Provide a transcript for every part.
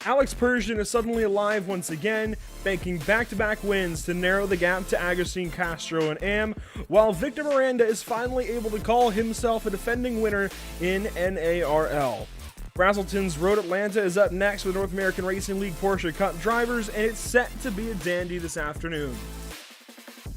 Alex Persian is suddenly alive once again, banking back-to-back wins to narrow the gap to Agustin Castro and Am, while Victor Miranda is finally able to call himself a defending winner in NARL. Brazelton's Road Atlanta is up next with North American Racing League Porsche Cup drivers, and it's set to be a dandy this afternoon.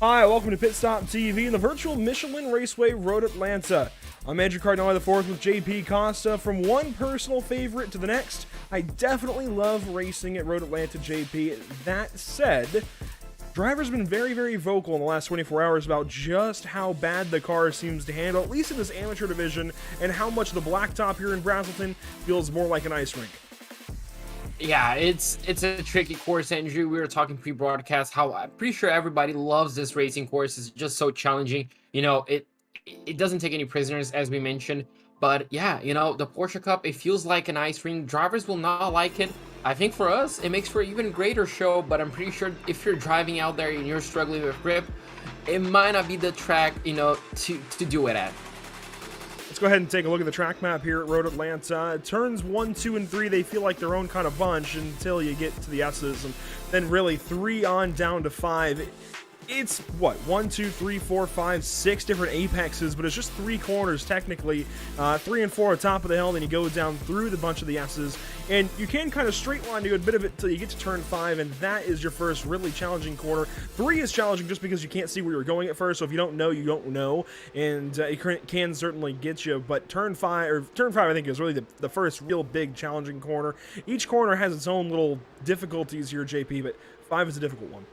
Hi, welcome to Pit Stop TV and the virtual Michelin Raceway Road Atlanta. I'm Andrew Cardinale IV with JP Costa. From one personal favorite to the next, I definitely love racing at Road Atlanta, JP. That said, drivers have been very vocal in the last 24 hours about just how bad the car seems to handle, at least in this amateur division, and how much the blacktop here in Brazelton feels more like an ice rink. Yeah, it's a tricky course, Andrew. We were talking pre-broadcast how I'm pretty sure everybody loves this racing course. It's just so challenging. You know, it doesn't take any prisoners, as we mentioned. But yeah, you know, the Porsche Cup, it feels like an ice rink. Drivers will not like it. I think for us, it makes for an even greater show, but I'm pretty sure if you're driving out there and you're struggling with grip, it might not be the track, you know, to do it at. Let's go ahead and take a look at the track map here at Road Atlanta. Turns 1, 2, and 3, they feel like their own kind of bunch until you get to the S's, and then really 3 on down to 5. It's what, 1, 2, 3, 4, 5, 6 different apexes, but it's just 3 corners technically. 3 and 4 at top of the hill, then you go down through the bunch of the S's, and you can kind of straight line to a bit of it till you get to turn 5, and that is your first really challenging corner. 3 is challenging just because you can't see where you're going at first, so if you don't know, you don't know, and it can certainly get you. But turn 5 I think is really the first real big challenging corner. Each corner has its own little difficulties here, JP, but 5 is a difficult one.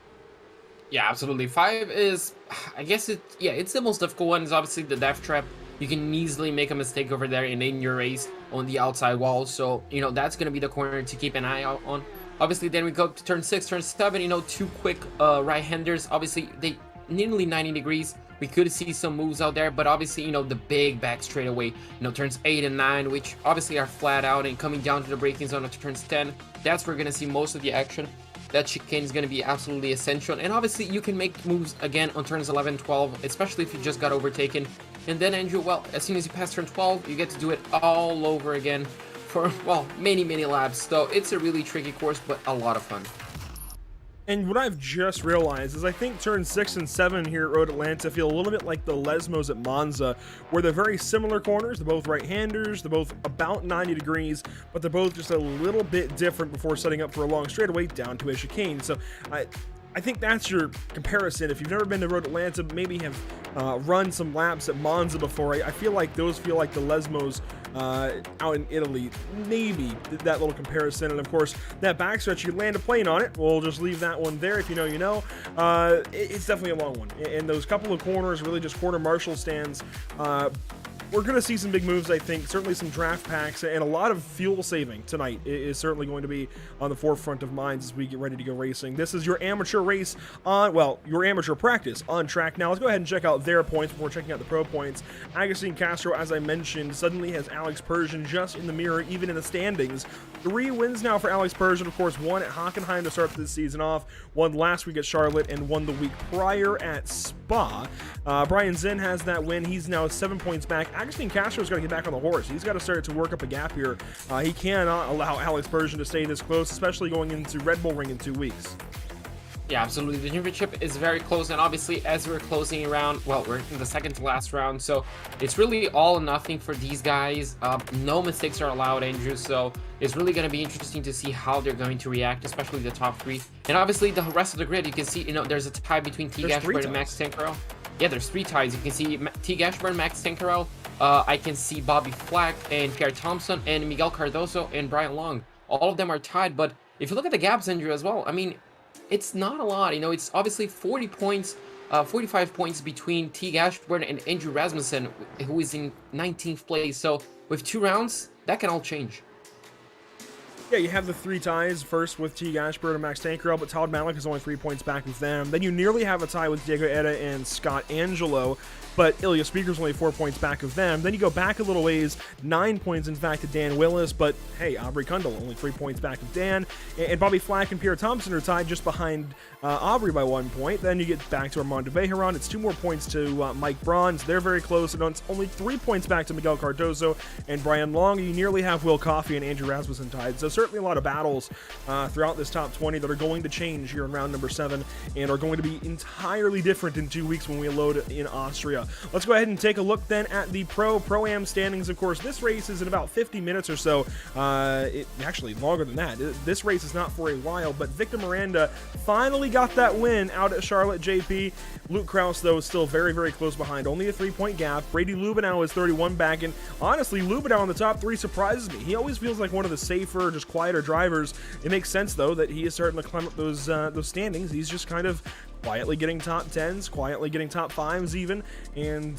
Yeah, absolutely. 5 is, I guess it's the most difficult one. Is obviously the death trap. You can easily make a mistake over there and end your race on the outside wall. So, you know, that's going to be the corner to keep an eye out on. Obviously, then we go to turn 6, turn 7, you know, 2 quick right-handers. Obviously, they nearly 90 degrees. We could see some moves out there, but obviously, you know, the big back straightaway, you know, turns 8 and 9, which obviously are flat out, and coming down to the braking zone of turns 10, that's where we're going to see most of the action. That chicane is going to be absolutely essential, and obviously you can make moves again on turns 11, 12, especially if you just got overtaken. And then, Andrew, well, as soon as you pass turn 12, you get to do it all over again for, well, many laps. So it's a really tricky course, but a lot of fun. And what I've just realized is I think turns 6 and 7 here at Road Atlanta feel a little bit like the Lesmos at Monza, where they're very similar corners. They're both right-handers. They're both about 90 degrees, but they're both just a little bit different before setting up for a long straightaway down to a chicane. So I think that's your comparison. If you've never been to Road Atlanta, maybe have run some laps at Monza before, I feel like those feel like the Lesmos out in Italy. Maybe that little comparison. And of course, that backstretch, you land a plane on it. We'll just leave that one there. If you know, you know. It's definitely a long one. And those couple of corners, really just corner marshal stands, we're going to see some big moves, I think. Certainly some draft packs and a lot of fuel saving tonight is certainly going to be on the forefront of minds as we get ready to go racing. This is your amateur race on, well, your amateur practice on track now. Let's go ahead and check out their points before checking out the pro points. Agustin Castro, as I mentioned, suddenly has Alex Persian just in the mirror, even in the standings. 3 wins now for Alex Persian. Of course, 1 at Hockenheim to start this season off, 1 last week at Charlotte, and 1 the week prior at Spa. Brian Zinn has that win. He's now 7 points back. Agustin Castro's got to get back on the horse. He's got to start to work up a gap here. He cannot allow Alex Persian to stay this close, especially going into Red Bull Ring in 2 weeks. Yeah, absolutely. The championship is very close, and obviously as we're closing around, well, we're in the second to last round, so it's really all or nothing for these guys. No mistakes are allowed, Andrew, so it's really going to be interesting to see how they're going to react, especially the top 3. And obviously the rest of the grid, you can see, you know, there's a tie between T. Gashburn and Max Tankerel. Yeah, there's 3 ties. You can see T. Gashburn, Max Tankerel. I can see Bobby Flack and Pierre Thompson and Miguel Cardoso and Brian Long. All of them are tied, but if you look at the gaps, Andrew, as well, I mean, it's not a lot. You know, it's obviously 40 points, 45 points between T. Gashburn and Andrew Rasmussen, who is in 19th place. So with 2 rounds, that can all change. Yeah, you have the 3 ties, first with T. Gashburn and Max Tankerel, but Todd Malik is only 3 points back with them. Then you nearly have a tie with Diego Eda and Scott Angelo, but Ilya Speaker's only 4 points back of them. Then you go back a little ways, 9 points in fact to Dan Willis, but hey, Aubrey Kundal only 3 points back of Dan, and Bobby Flack and Pierre Thompson are tied just behind Aubrey by 1 point. Then you get back to Armando Bejeron. It's 2 more points to Mike Braun, so they're very close, and it's only 3 points back to Miguel Cardozo and Brian Long. You nearly have Will Coffey and Andrew Rasmussen tied, so certainly a lot of battles throughout this top 20 that are going to change here in round number 7 and are going to be entirely different in 2 weeks when we load in Austria. Let's go ahead and take a look then at the Pro-Am standings. Of course, this race is in about 50 minutes or so. Actually, longer than that. This race is not for a while, but Victor Miranda finally got that win out at Charlotte, JP. Luke Krause, though, is still very, very close behind. Only a 3-point gap. Brady Lubenow is 31 back, and honestly, Lubenow on the top 3 surprises me. He always feels like one of the safer, just quieter drivers. It makes sense, though, that he is starting to climb up those standings. He's just kind of quietly getting top 10s, quietly getting top 5s even, and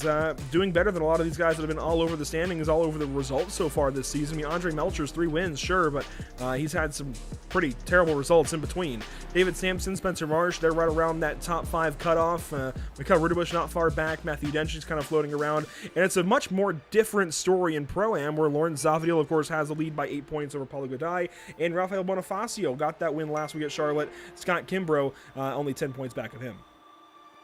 doing better than a lot of these guys that have been all over the standings, all over the results so far this season. I mean, Andre Melcher's 3 wins, sure, but he's had some pretty terrible results in between. David Sampson, Spencer Marsh, they're right around that top 5 cutoff. Mikhail Rudabush not far back. Matthew Denchik's kind of floating around, and it's a much more different story in Pro-Am, where Lawrence Zavadil, of course, has a lead by 8 points over Paulo Godai, and Rafael Bonifacio got that win last week at Charlotte. Scott Kimbrough only 10 points back of him.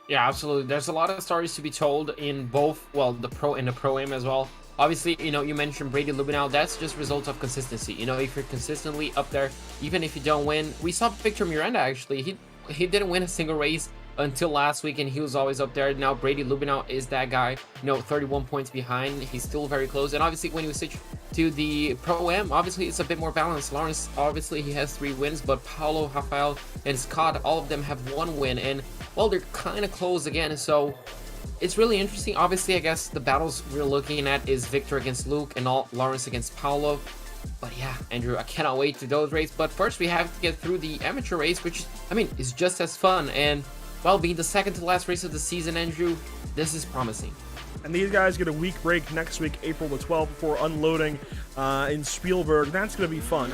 Yeah, absolutely. There's a lot of stories to be told in both, well, the Pro and the Pro-Am as well. Obviously, you know, you mentioned Brady Lubenow. That's just result of consistency. You know, if you're consistently up there, even if you don't win. We saw Victor Miranda, actually. He didn't win a single race until last week, and he was always up there. Now Brady Lubenow is that guy. You know, 31 points behind. He's still very close. And obviously, when you switch to the Pro-Am, obviously it's a bit more balanced. Lawrence, obviously, he has 3 wins, but Paulo, Rafael, and Scott, all of them have 1 win. And, well, they're kind of close again. So it's really interesting. Obviously, I guess the battles we're looking at is Victor against Luke and Lawrence against Paulo. But yeah, Andrew, I cannot wait to those races. But first, we have to get through the amateur race, which, I mean, is just as fun. And, well, being the second to last race of the season, Andrew, this is promising. And these guys get a week break next week, April the 12th, before unloading in Spielberg. That's going to be fun.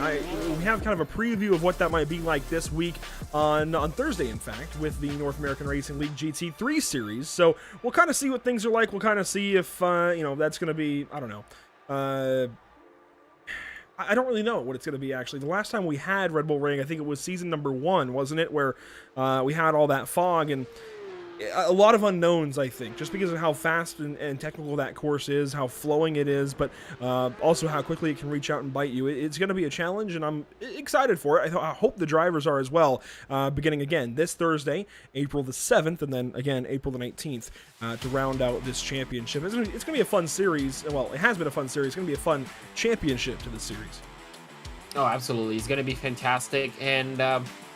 We have kind of a preview of what that might be like this week on Thursday, in fact, with the North American Racing League GT3 series. So we'll kind of see what things are like. We'll kind of see if, that's going to be, I don't know. I don't really know what it's going to be, actually. The last time we had Red Bull Ring, I think it was season number 1, wasn't it? Where we had all that fog and a lot of unknowns, I think, just because of how fast and technical that course is, how flowing it is, but also how quickly it can reach out and bite you. It's going to be a challenge, and I'm excited for it. I hope the drivers are as well, beginning again this Thursday, April the 7th, and then again April the 19th to round out this championship. It's going to be a fun series. Well, it has been a fun series. It's going to be a fun championship to the series. Oh, absolutely. It's going to be fantastic. And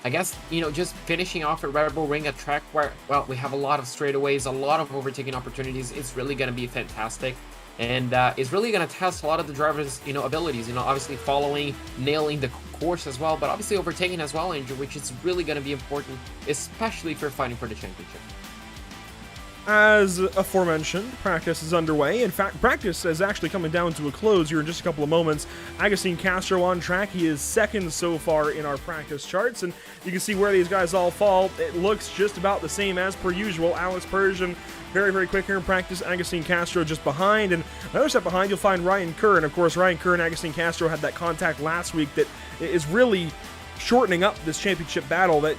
I guess, just finishing off at Red Bull Ring, a track where, well, we have a lot of straightaways, a lot of overtaking opportunities. It's really going to be fantastic. And it's really going to test a lot of the drivers', abilities. Obviously following, nailing the course as well, but obviously overtaking as well, Andrew, which is really going to be important, especially if you're fighting for the championship. As aforementioned, practice is underway. In fact, practice is actually coming down to a close here in just a couple of moments. Agustin Castro on track. He is second so far in our practice charts, and you can see where these guys all fall. It looks just about the same as per usual. Alex Persian, very, very quick here in practice. Agustin Castro just behind, and another step behind, you'll find Ryan Kerr. And of course, Ryan Kerr and Agustin Castro had that contact last week that is really shortening up this championship battle. That,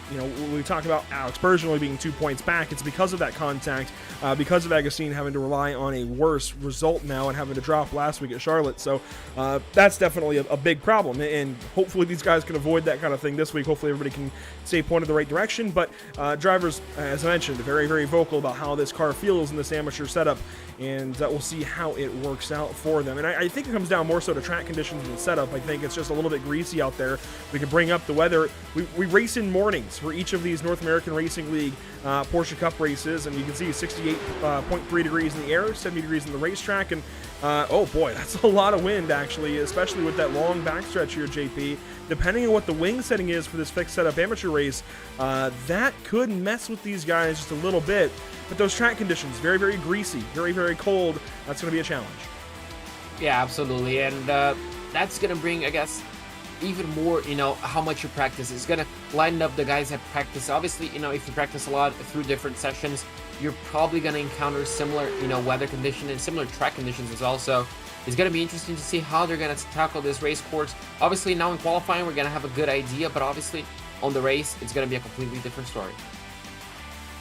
we talked about Alex Persian only being 2 points back. It's because of that contact, because of Agustin having to rely on a worse result now and having to drop last week at Charlotte. So that's definitely a big problem, and hopefully these guys can avoid that kind of thing this week. Hopefully everybody can stay pointed the right direction, but drivers, as I mentioned, very, very vocal about how this car feels in this amateur setup, and we'll see how it works out for them. And I think it comes down more so to track conditions than the setup. I think it's just a little bit greasy out there. We can bring up the weather. We race in mornings for each of these North American Racing League Porsche Cup races, and you can see 68.3 degrees in the air, 70 degrees in the racetrack, and oh boy, that's a lot of wind, actually, especially with that long backstretch here, JP. Depending on what the wing setting is for this fixed setup amateur race, that could mess with these guys just a little bit. But those track conditions, very, very greasy, very, very cold, that's going to be a challenge. Yeah, absolutely. And that's going to bring, I guess, even more, how much you practice. It's going to line up the guys that practice. Obviously, if you practice a lot through different sessions, you're probably going to encounter similar, weather conditions and similar track conditions as well. So it's going to be interesting to see how they're going to tackle this race course. Obviously, now in qualifying, we're going to have a good idea, but obviously on the race, it's going to be a completely different story.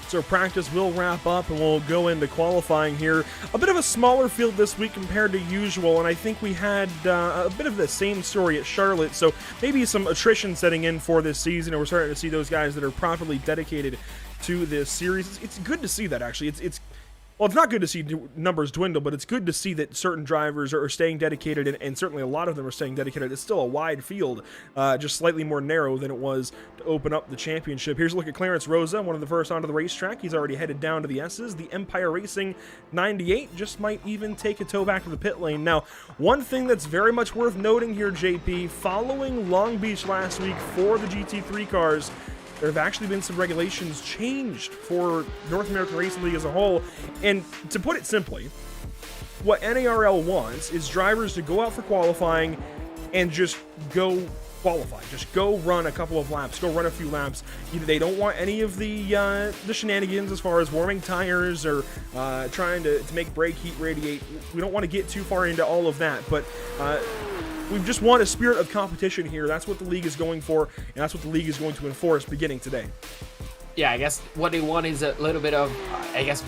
So practice will wrap up and we'll go into qualifying here. A bit of a smaller field this week compared to usual, and I think we had a bit of the same story at Charlotte, so maybe some attrition setting in for this season, and we're starting to see those guys that are properly dedicated to this series. It's good to see that, actually. Well, it's not good to see numbers dwindle, but it's good to see that certain drivers are staying dedicated, and certainly a lot of them are staying dedicated. It's still a wide field, just slightly more narrow than it was to open up the championship. Here's a look at Clarence Rosa, one of the first onto the racetrack. He's already headed down to the S's. The Empire Racing 98 just might even take a tow back to the pit lane. Now, one thing that's very much worth noting here, JP, following Long Beach last week for the GT3 cars, there have actually been some regulations changed for North American Racing League as a whole. And to put it simply, what NARL wants is drivers to go out for qualifying and just go qualify. Just go run a couple of laps. Go run a few laps. Either they don't want any of the shenanigans as far as warming tires or trying to make brake heat radiate. We don't want to get too far into all of that. But we just want a spirit of competition here. That's what the league is going for, and that's what the league is going to enforce beginning today. Yeah, I guess what they want is a little bit of,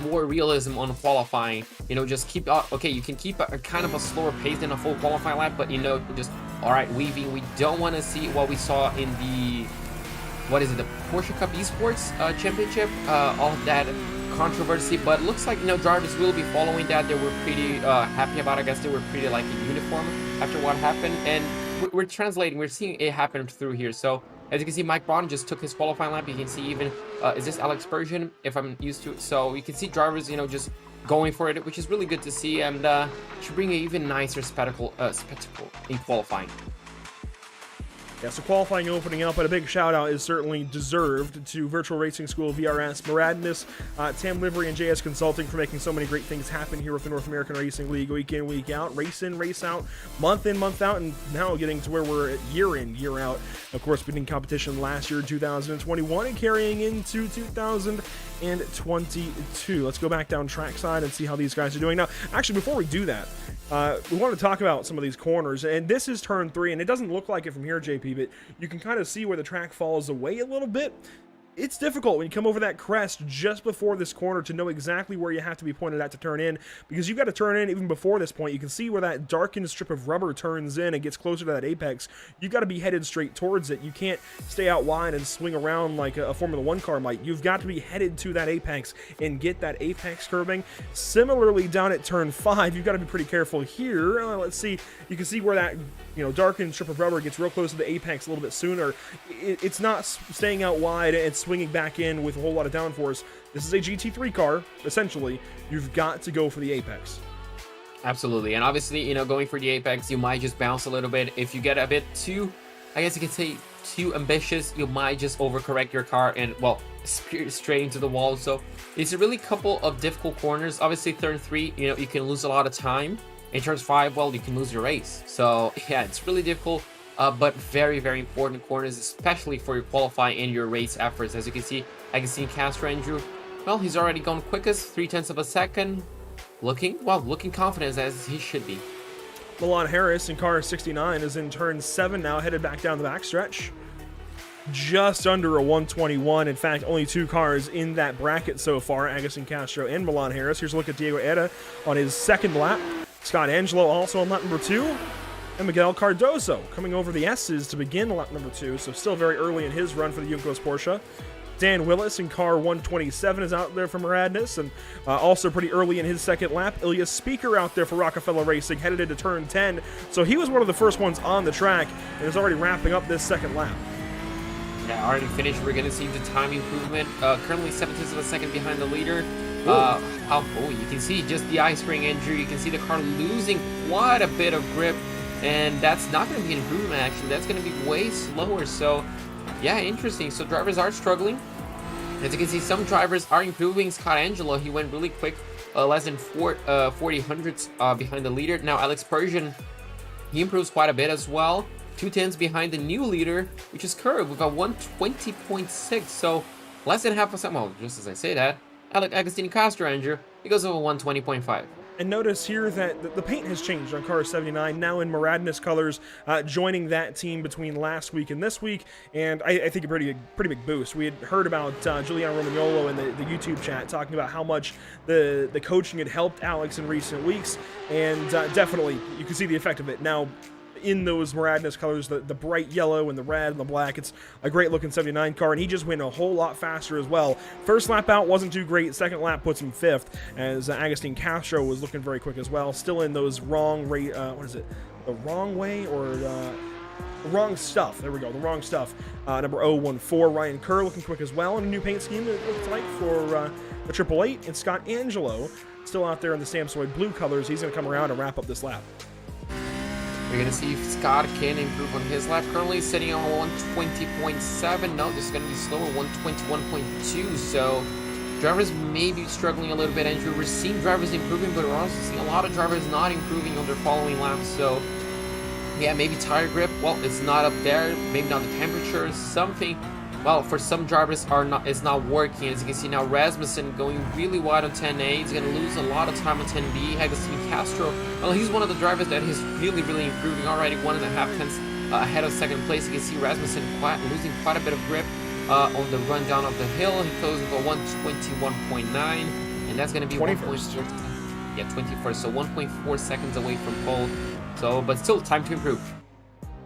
more realism on qualifying. Just keep, okay, you can keep a kind of a slower pace than a full qualifying lap, but, just, all right, weaving. We don't want to see what we saw in the, the Porsche Cup Esports Championship, all that controversy, but it looks like, drivers will be following that. They were pretty happy about it. I guess they were pretty, in uniform after what happened, and we're translating. We're seeing it happen through here. So as you can see, Mike Braun just took his qualifying lap. You can see even is this Alex Persian, if I'm used to it. So you can see drivers just going for it, which is really good to see, and should bring an even nicer spectacle in qualifying. Yeah, so qualifying opening up, but a big shout out is certainly deserved to Virtual Racing School, VRS, Maradness, Tam Livery, and JS Consulting for making so many great things happen here with the North American Racing League week in, week out, race in, race out, month in, month out, and now getting to where we're at year in, year out. Of course, beating competition last year in 2021 and carrying into 2022. Let's go back down trackside and see how these guys are doing. Now, actually, before we do that, we want to talk about some of these corners, and this is turn 3, and it doesn't look like it from here, JP, but you can kind of see where the track falls away a little bit. It's difficult when you come over that crest just before this corner to know exactly where you have to be pointed at to turn in, because you've got to turn in even before this point. You can see where that darkened strip of rubber turns in and gets closer to that apex. You've got to be headed straight towards it. You can't stay out wide and swing around like a Formula 1 car might. You've got to be headed to that apex and get that apex curving. Similarly, down at turn 5, you've got to be pretty careful here. Let's see. You can see where that darkened strip of rubber gets real close to the apex a little bit sooner. It's not staying out wide and swinging back in with a whole lot of downforce. This is a GT3 car, essentially. You've got to go for the apex. Absolutely, and obviously, going for the apex, you might just bounce a little bit. If you get a bit too, I guess you could say, too ambitious, you might just overcorrect your car and, well, spear straight into the wall. So it's a really couple of difficult corners. Obviously, turn 3, you can lose a lot of time. In turn 5, well, you can lose your race. So yeah, it's really difficult. But very, very important corners, especially for your qualifying and your race efforts. As you can see, I can see Castro Andrew. Well, he's already gone quickest, 0.3 of a second. Looking confident as he should be. Milan Harris in car 69 is in turn 7 now, headed back down the backstretch. Just under a 121. In fact, only 2 cars in that bracket so far, Agassiz Castro and Milan Harris. Here's a look at Diego Eda on his second lap. Scott Angelo also on lap number 2. And Miguel Cardozo coming over the S's to begin lap number 2, so still very early in his run for the Juncos Porsche. Dan Willis in car 127 is out there for Maradness, and also pretty early in his second lap. Ilya Speaker out there for Rockefeller Racing, headed into turn 10. So he was one of the first ones on the track and is already wrapping up this second lap. Yeah, already finished. We're going to see the time improvement. Currently 0.7 of a second behind the leader. You can see just the eye spring injury. You can see the car losing quite a bit of grip. And that's not going to be an improvement, actually. That's going to be way slower. So, yeah, interesting. So drivers are struggling. As you can see, some drivers are improving. Scott Angelo, he went really quick, less than 40 hundredths behind the leader. Now, Alex Persian, he improves quite a bit as well. 2/10 behind the new leader, which is Curb, with a 120.6. So, less than half a second. Well, just as I say that, Agostini Castro, Andrew, he goes over 120.5. And notice here that the paint has changed on car 79, now in Maradness colors, joining that team between last week and this week, and I think a pretty big boost. We had heard about Giuliano Romagnolo in the YouTube chat talking about how much the coaching had helped Alex in recent weeks, and definitely you can see the effect of it. Now, in those Maradness colors, the bright yellow and the red and the black, it's a great looking 79 car, and he just went a whole lot faster as well. First lap out wasn't too great, second lap puts him 5th, as Agustin Castro was looking very quick as well, still in those wrong what is it, the wrong way, or wrong stuff, there we go, the wrong stuff. Number 014, Ryan Kerr looking quick as well, and a new paint scheme, it looks like, for the 888, and Scott Angelo still out there in the Samsoid blue colors. He's going to come around and wrap up this lap. We're going to see if Scott can improve on his lap. Currently sitting on 120.7. No, this is going to be slower, 121.2. So drivers may be struggling a little bit, Andrew. We're seeing drivers improving, but we're also seeing a lot of drivers not improving on their following laps. So yeah, maybe tire grip, well, it's not up there. Maybe not the temperature, something. Well, for some drivers it's not working. As you can see now, Rasmussen going really wide on 10A. He's going to lose a lot of time on 10B. Agustin Castro, well, he's one of the drivers that is really improving already. 1.5 tenths ahead of second place. You can see Rasmussen losing quite a bit of grip on the run down of the hill. He closes for 121.9, and that's going to be 21st. 21st. So 1.4 seconds away from pole. So, but still time to improve.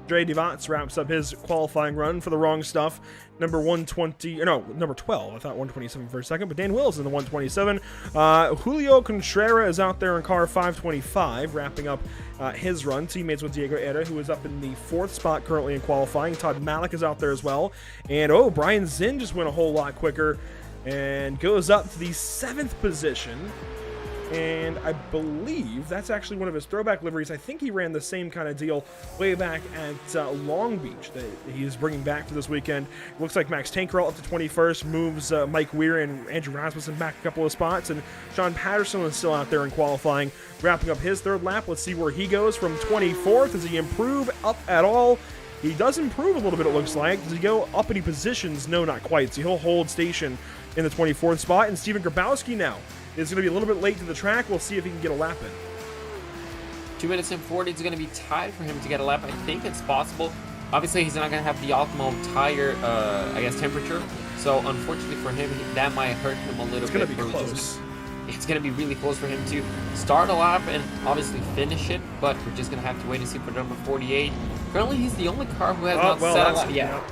Dre Devats wraps up his qualifying run for the wrong stuff. Number 120, no, number 12. I thought 127 for a second, but Dan Wills in the 127. Julio Contreras is out there in car 525, wrapping up his run. Teammates with Diego Era, who is up in the 4th spot currently in qualifying. Todd Malik is out there as well. And, Brian Zinn just went a whole lot quicker and goes up to the 7th position. And I believe that's actually one of his throwback liveries. I think he ran the same kind of deal way back at Long Beach that he's bringing back for this weekend. Looks like Max Tankerall up to 21st, moves Mike Weir and Andrew Rasmussen back a couple of spots, and Sean Patterson is still out there in qualifying, wrapping up his 3rd lap. Let's see where he goes from 24th. Does he improve up at all? He does improve a little bit, it looks like. Does he go up any positions? No, not quite. So he'll hold station in the 24th spot, and Steven Grabowski now is going to be a little bit late to the track. We'll see if he can get a lap in. 2 minutes and 40 is going to be tied for him to get a lap. I think it's possible. Obviously, he's not going to have the optimal tire, temperature. So, unfortunately for him, that might hurt him a little bit. It's going to be close. It's going to be really close for him to start a lap and obviously finish it. But we're just going to have to wait and see for number 48. Currently, he's the only car who has not set a lap.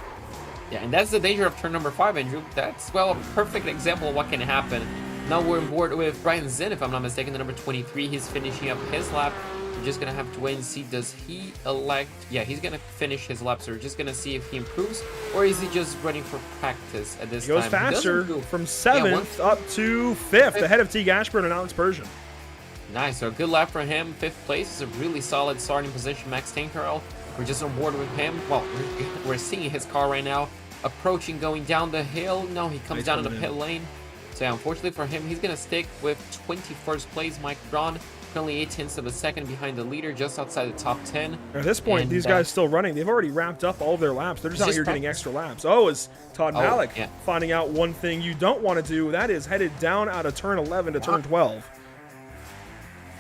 Yeah, and that's the danger of turn number 5, Andrew. That's, well, a perfect example of what can happen. Now we're on board with Brian Zinn, if I'm not mistaken, the number 23. He's finishing up his lap. We're just going to have to wait and see, does he elect... Yeah, he's going to finish his lap, so we're just going to see if he improves, or is he just running for practice at this time? He goes faster from 7th up to 5th, ahead of Teague Ashburn and Alex Persian. Nice, so a good lap for him. 5th place is a really solid starting position. Max Tankerl, we're just on board with him. Well, we're seeing his car right now, approaching, going down the hill. No, he comes down in the pit lane. So yeah, unfortunately for him, he's going to stick with 21st place. Mike Braun, currently 8 tenths of a second behind the leader, just outside the top 10. At this point, these guys still running. They've already wrapped up all of their laps. They're just out here getting extra laps. Is Todd Malik finding out one thing you don't want to do. That is headed down out of turn 11 to turn 12.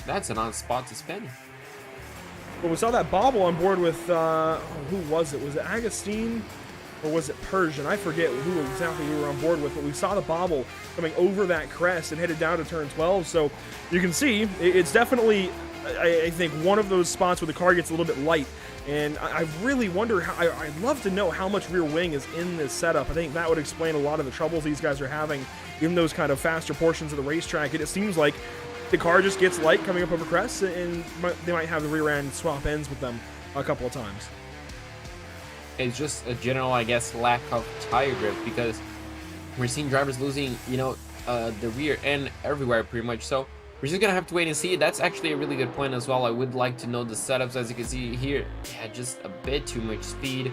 That's an odd spot to spin. But we saw that bobble on board with, who was it? Was it Agustin? Or was it Persian? I forget who exactly we were on board with, but we saw the bobble coming over that crest and headed down to turn 12. So you can see it's definitely, I think, one of those spots where the car gets a little bit light. And I really wonder how, I'd love to know how much rear wing is in this setup. I think that would explain a lot of the troubles these guys are having in those kind of faster portions of the racetrack. And it seems like the car just gets light coming up over crests, and they might have the rear end swap ends with them a couple of times. It's just a general, I guess, lack of tire grip, because we're seeing drivers losing, the rear end everywhere pretty much. So we're just gonna have to wait and see. That's actually a really good point as well. I would like to know the setups. As you can see here, just a bit too much speed.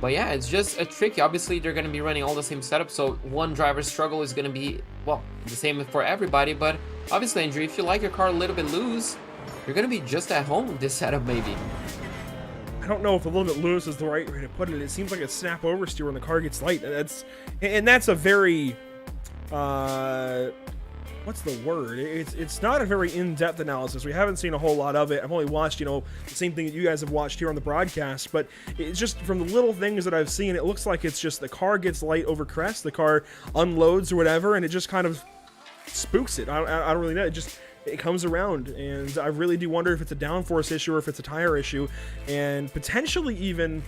But yeah, it's just a tricky. Obviously, they're gonna be running all the same setup, so one driver's struggle is gonna be, well, the same for everybody. But obviously, Andrew, if you like your car a little bit loose, you're gonna be just at home with this setup maybe. I don't know if a little bit loose is the right way to put it. It seems like a snap oversteer when the car gets light. That's a very what's the word? It's not a very in-depth analysis. We haven't seen a whole lot of it. I've only watched, the same thing that you guys have watched here on the broadcast, but it's just from the little things that I've seen, it looks like it's just the car gets light over crest, the car unloads or whatever, and it just kind of spooks it. I don't really know. It comes around, and I really do wonder if it's a downforce issue or if it's a tire issue, and potentially even,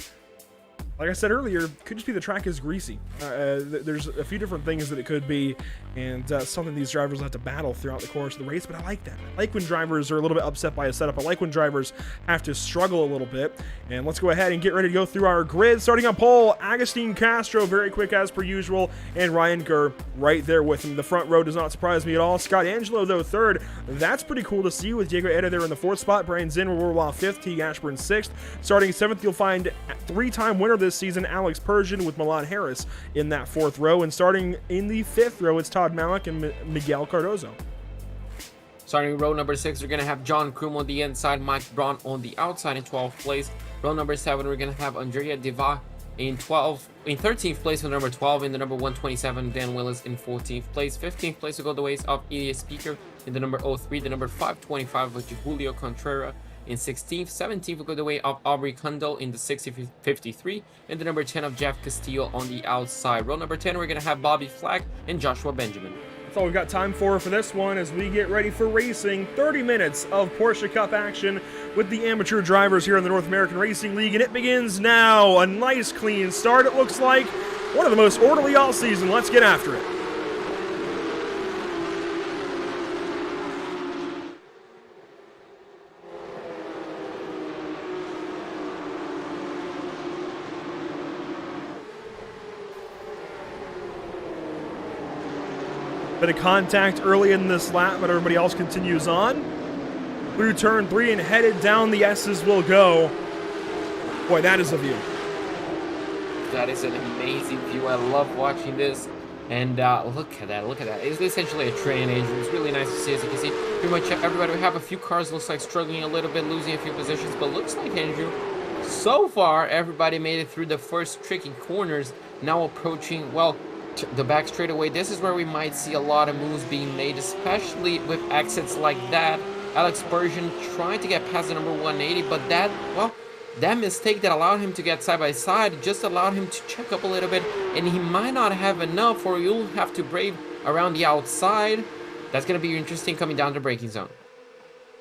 like I said earlier, could just be the track is greasy. There's a few different things that it could be, and something these drivers will have to battle throughout the course of the race, but I like that. I like when drivers are a little bit upset by a setup. I like when drivers have to struggle a little bit. And let's go ahead and get ready to go through our grid. Starting on pole, Agustin Castro, very quick as per usual, and Ryan Gurr right there with him. The front row does not surprise me at all. Scott Angelo, though, third. That's pretty cool to see with Diego Eda there in the fourth spot. Brian Zinn, Warwall fifth, T. Ashburn sixth. Starting seventh, you'll find three-time winner this season, Alex Persian, with Milan Harris in that fourth row. And starting in the fifth row, it's Todd Malik and Miguel Cardozo. Starting row number 6, we're going to have John Krum on the inside, Mike Braun on the outside in 12th place. Row number 7, we're going to have Andrea Diva in 13th place with number 12. In the number 127, Dan Willis in 14th place. 15th place will go the ways of Elias Speaker in the number 03. The number 525, which is Julio Contreras in 16th. 17th will go the way of Aubrey Kundal in the 53. And the number 10 of Jeff Castillo on the outside. Row number 10, we're going to have Bobby Flack and Joshua Benjamin. That's all we've got time for this one as we get ready for racing. 30 minutes of Porsche Cup action with the amateur drivers here in the North American Racing League, and it begins now. A nice clean start, it looks like. One of the most orderly all season. Let's get after it. Bit of contact early in this lap, but everybody else continues on. Through turn 3 and headed down the S's will go. Boy, that is a view. That is an amazing view. I love watching this. And look at that, look at that. It's essentially a train, Andrew. It's really nice to see. As you can see, pretty much everybody, we have a few cars, looks like struggling a little bit, losing a few positions. But looks like, Andrew, so far, everybody made it through the first tricky corners. Now approaching, well, the back straightaway. This is where we might see a lot of moves being made, especially with exits like that. Alex Persian trying to get past the number 180, but that mistake that allowed him to get side by side just allowed him to check up a little bit, and he might not have enough, or you'll have to brave around the outside. That's going to be interesting coming down the braking zone.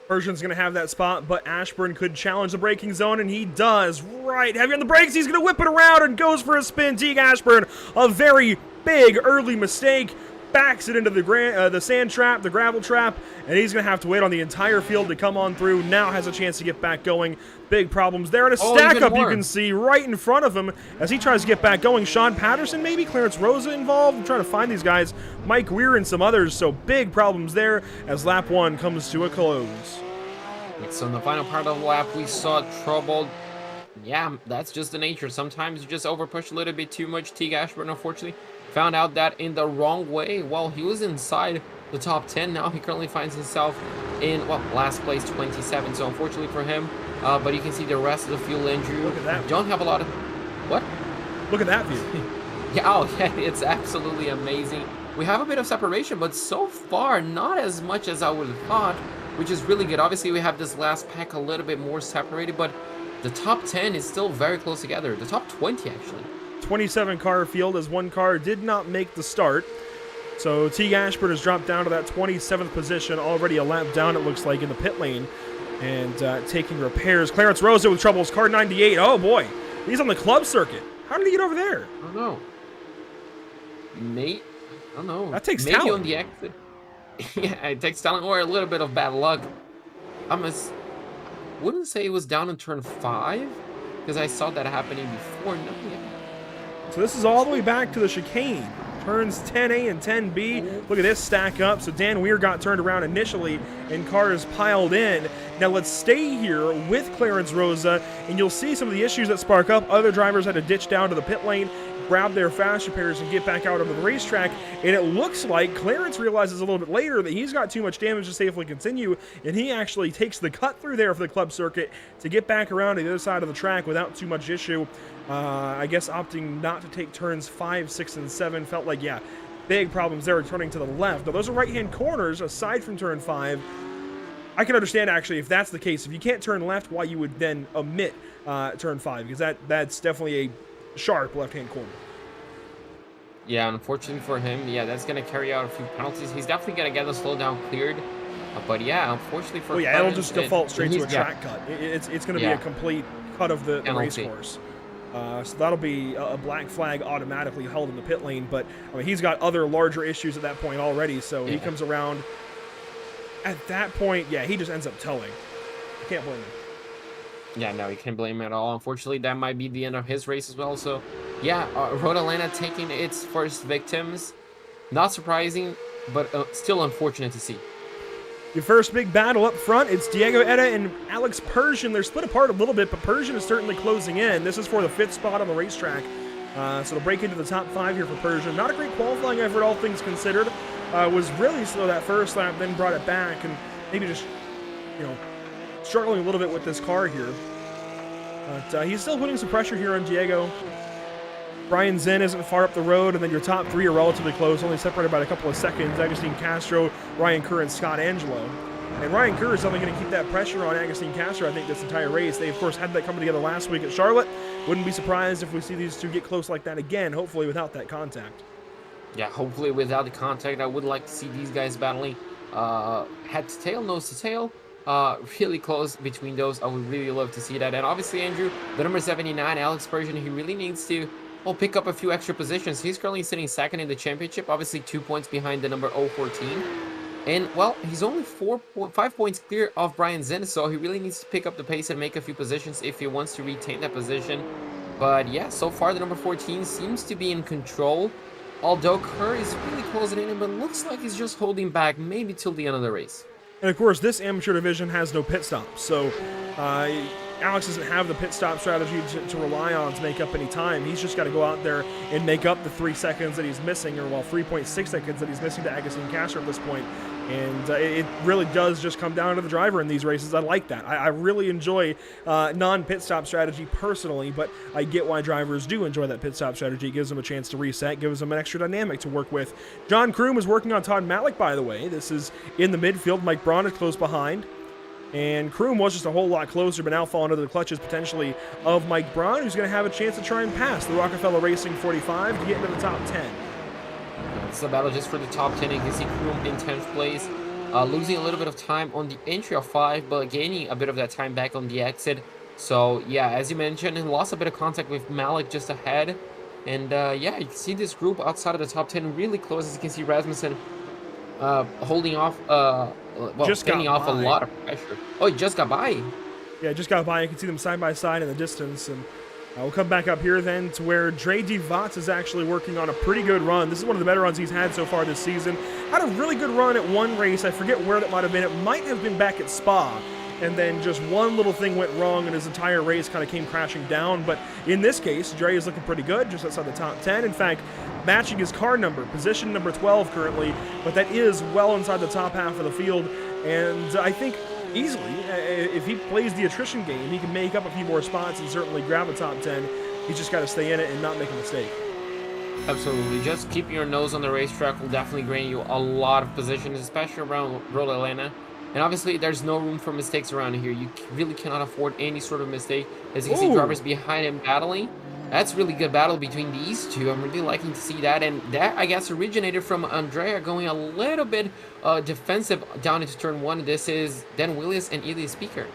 Persian's going to have that spot, but Ashburn could challenge the braking zone, and he does. Right, heavy on the brakes, he's going to whip it around and goes for a spin. Teague Ashburn, a very big early mistake, backs it into the sand trap, the gravel trap, and he's going to have to wait on the entire field to come on through. Now has a chance to get back going. Big problems there, and a stack up you can see right in front of him as he tries to get back going. Sean Patterson, maybe Clarence Rosa involved. I'm trying to find these guys. Mike Weir and some others, so big problems there as lap 1 comes to a close. So in the final part of the lap, we saw trouble. Yeah, that's just the nature. Sometimes you just overpush a little bit too much. Teague Ashburn, unfortunately, found out that in the wrong way. Well, he was inside the top 10. Now he currently finds himself in, well, last place, 27. So unfortunately for him, but you can see the rest of the field, Andrew. Look at that. Don't have a lot of... What? Look at that view. Yeah, oh, yeah, it's absolutely amazing. We have a bit of separation, but so far, not as much as I would have thought, which is really good. Obviously, we have this last pack a little bit more separated, but the top 10 is still very close together. The top 20, actually. 27 car field as one car did not make the start. So Teague Ashburn has dropped down to that 27th position, already a lap down, it looks like, in the pit lane, and taking repairs. Clarence Rosa with troubles, car 98. Oh boy, he's on the club circuit. How did he get over there? I don't know. Mate, I don't know. That takes maybe talent. On the exit. Yeah, it takes talent or a little bit of bad luck. Wouldn't say it was down in turn 5 because I saw that happening before. No, yeah. So this is all the way back to the chicane. Turns 10A and 10B. Look at this stack up. So Dan Weir got turned around initially and cars piled in. Now let's stay here with Clarence Rosa and you'll see some of the issues that spark up. Other drivers had to ditch down to the pit lane, grab their fast repairs and get back out onto the racetrack. And it looks like Clarence realizes a little bit later that he's got too much damage to safely continue, and he actually takes the cut through there for the club circuit to get back around to the other side of the track without too much issue. I guess opting not to take turns 5, 6, and 7. Felt like, yeah, big problems there turning to the left. Now, those are right-hand corners aside from turn 5. I can understand, actually, if that's the case. If you can't turn left, why you would then omit turn 5, because that's definitely a sharp left-hand corner. Yeah, unfortunately for him, yeah, that's going to carry out a few penalties. He's definitely going to get the slowdown cleared. But yeah, unfortunately for yeah, it'll just default straight to a track cut. It's going to be a complete cut of the race course. So that'll be a black flag automatically held in the pit lane. But I mean, he's got other larger issues at that point already. So he comes around. At that point, yeah, he just ends up towing. I can't blame him. Yeah, no, you can't blame him at all. Unfortunately, that might be the end of his race as well. So, yeah, Road Atlanta taking its first victims. Not surprising, but still unfortunate to see. Your first big battle up front, it's Diego Etta and Alex Persian. They're split apart a little bit, but Persian is certainly closing in. This is for the 5th spot on the racetrack. So to break into the top 5 here for Persian. Not a great qualifying effort, all things considered. Was really slow that first lap, then brought it back, and maybe just, struggling a little bit with this car here. But he's still putting some pressure here on Diego. Brian Zinn isn't far up the road, and then your top 3 are relatively close, only separated by a couple of seconds. Agustin Castro, Ryan Kerr, and Scott Angelo. And Ryan Kerr is only going to keep that pressure on Agustin Castro, I think, this entire race. They, of course, had that coming together last week at Charlotte. Wouldn't be surprised if we see these two get close like that again, hopefully without that contact. Yeah, hopefully without the contact. I would like to see these guys battling head to tail, nose to tail. Really close between those. I would really love to see that. And obviously, Andrew, the number 79, Alex Persian, he really needs to pick up a few extra positions. He's currently sitting second in the championship, obviously 2 points behind the number 014. And, well, he's only 5 points clear of Brian Zinn, so he really needs to pick up the pace and make a few positions if he wants to retain that position. But, yeah, so far the number 14 seems to be in control, although Kerr is really closing in, but looks like he's just holding back maybe till the end of the race. And, of course, this amateur division has no pit stops, so Alex doesn't have the pit stop strategy to rely on to make up any time. He's just got to go out there and make up the 3 seconds that he's missing, or 3.6 seconds that he's missing to Agustin Castro at this point. And it really does just come down to the driver in these races. I like that. I really enjoy non-pit stop strategy personally, but I get why drivers do enjoy that pit stop strategy. It gives them a chance to reset, gives them an extra dynamic to work with. John Kroom is working on Todd Malik, by the way. This is in the midfield. Mike Braun is close behind. And Kroom was just a whole lot closer, but now falling into the clutches potentially of Mike Braun, who's going to have a chance to try and pass the Rockefeller Racing 45 to get into the top 10. It's a battle just for the top 10. You can see Kroom in 10th place, losing a little bit of time on the entry of 5, but gaining a bit of that time back on the exit. So, yeah, as you mentioned, he lost a bit of contact with Malik just ahead. And, yeah, you can see this group outside of the top 10 really close. As you can see, Rasmussen holding off, taking off a lot of pressure. Oh, he just got by. Yeah, just got by. You can see them side by side in the distance. And we'll come back up here then to where Dre DeVats is actually working on a pretty good run. This is one of the better runs he's had so far this season. Had a really good run at one race. I forget where that might have been. It might have been back at Spa. And then just one little thing went wrong and his entire race kind of came crashing down. But in this case, Dre is looking pretty good, just outside the top 10. In fact, matching his car number, position number 12 currently, but that is well inside the top half of the field. And I think easily, if he plays the attrition game, he can make up a few more spots and certainly grab a top 10. He's just got to stay in it and not make a mistake. Absolutely. Just keeping your nose on the racetrack will definitely gain you a lot of positions, especially around Road Atlanta. And obviously, there's no room for mistakes around here. You really cannot afford any sort of mistake. As you can see, drivers behind him battling. That's really good battle between these two. I'm really liking to see that. And that, I guess, originated from Andrea going a little bit defensive down into turn 1. This is Dan Williams and Elias Speaker.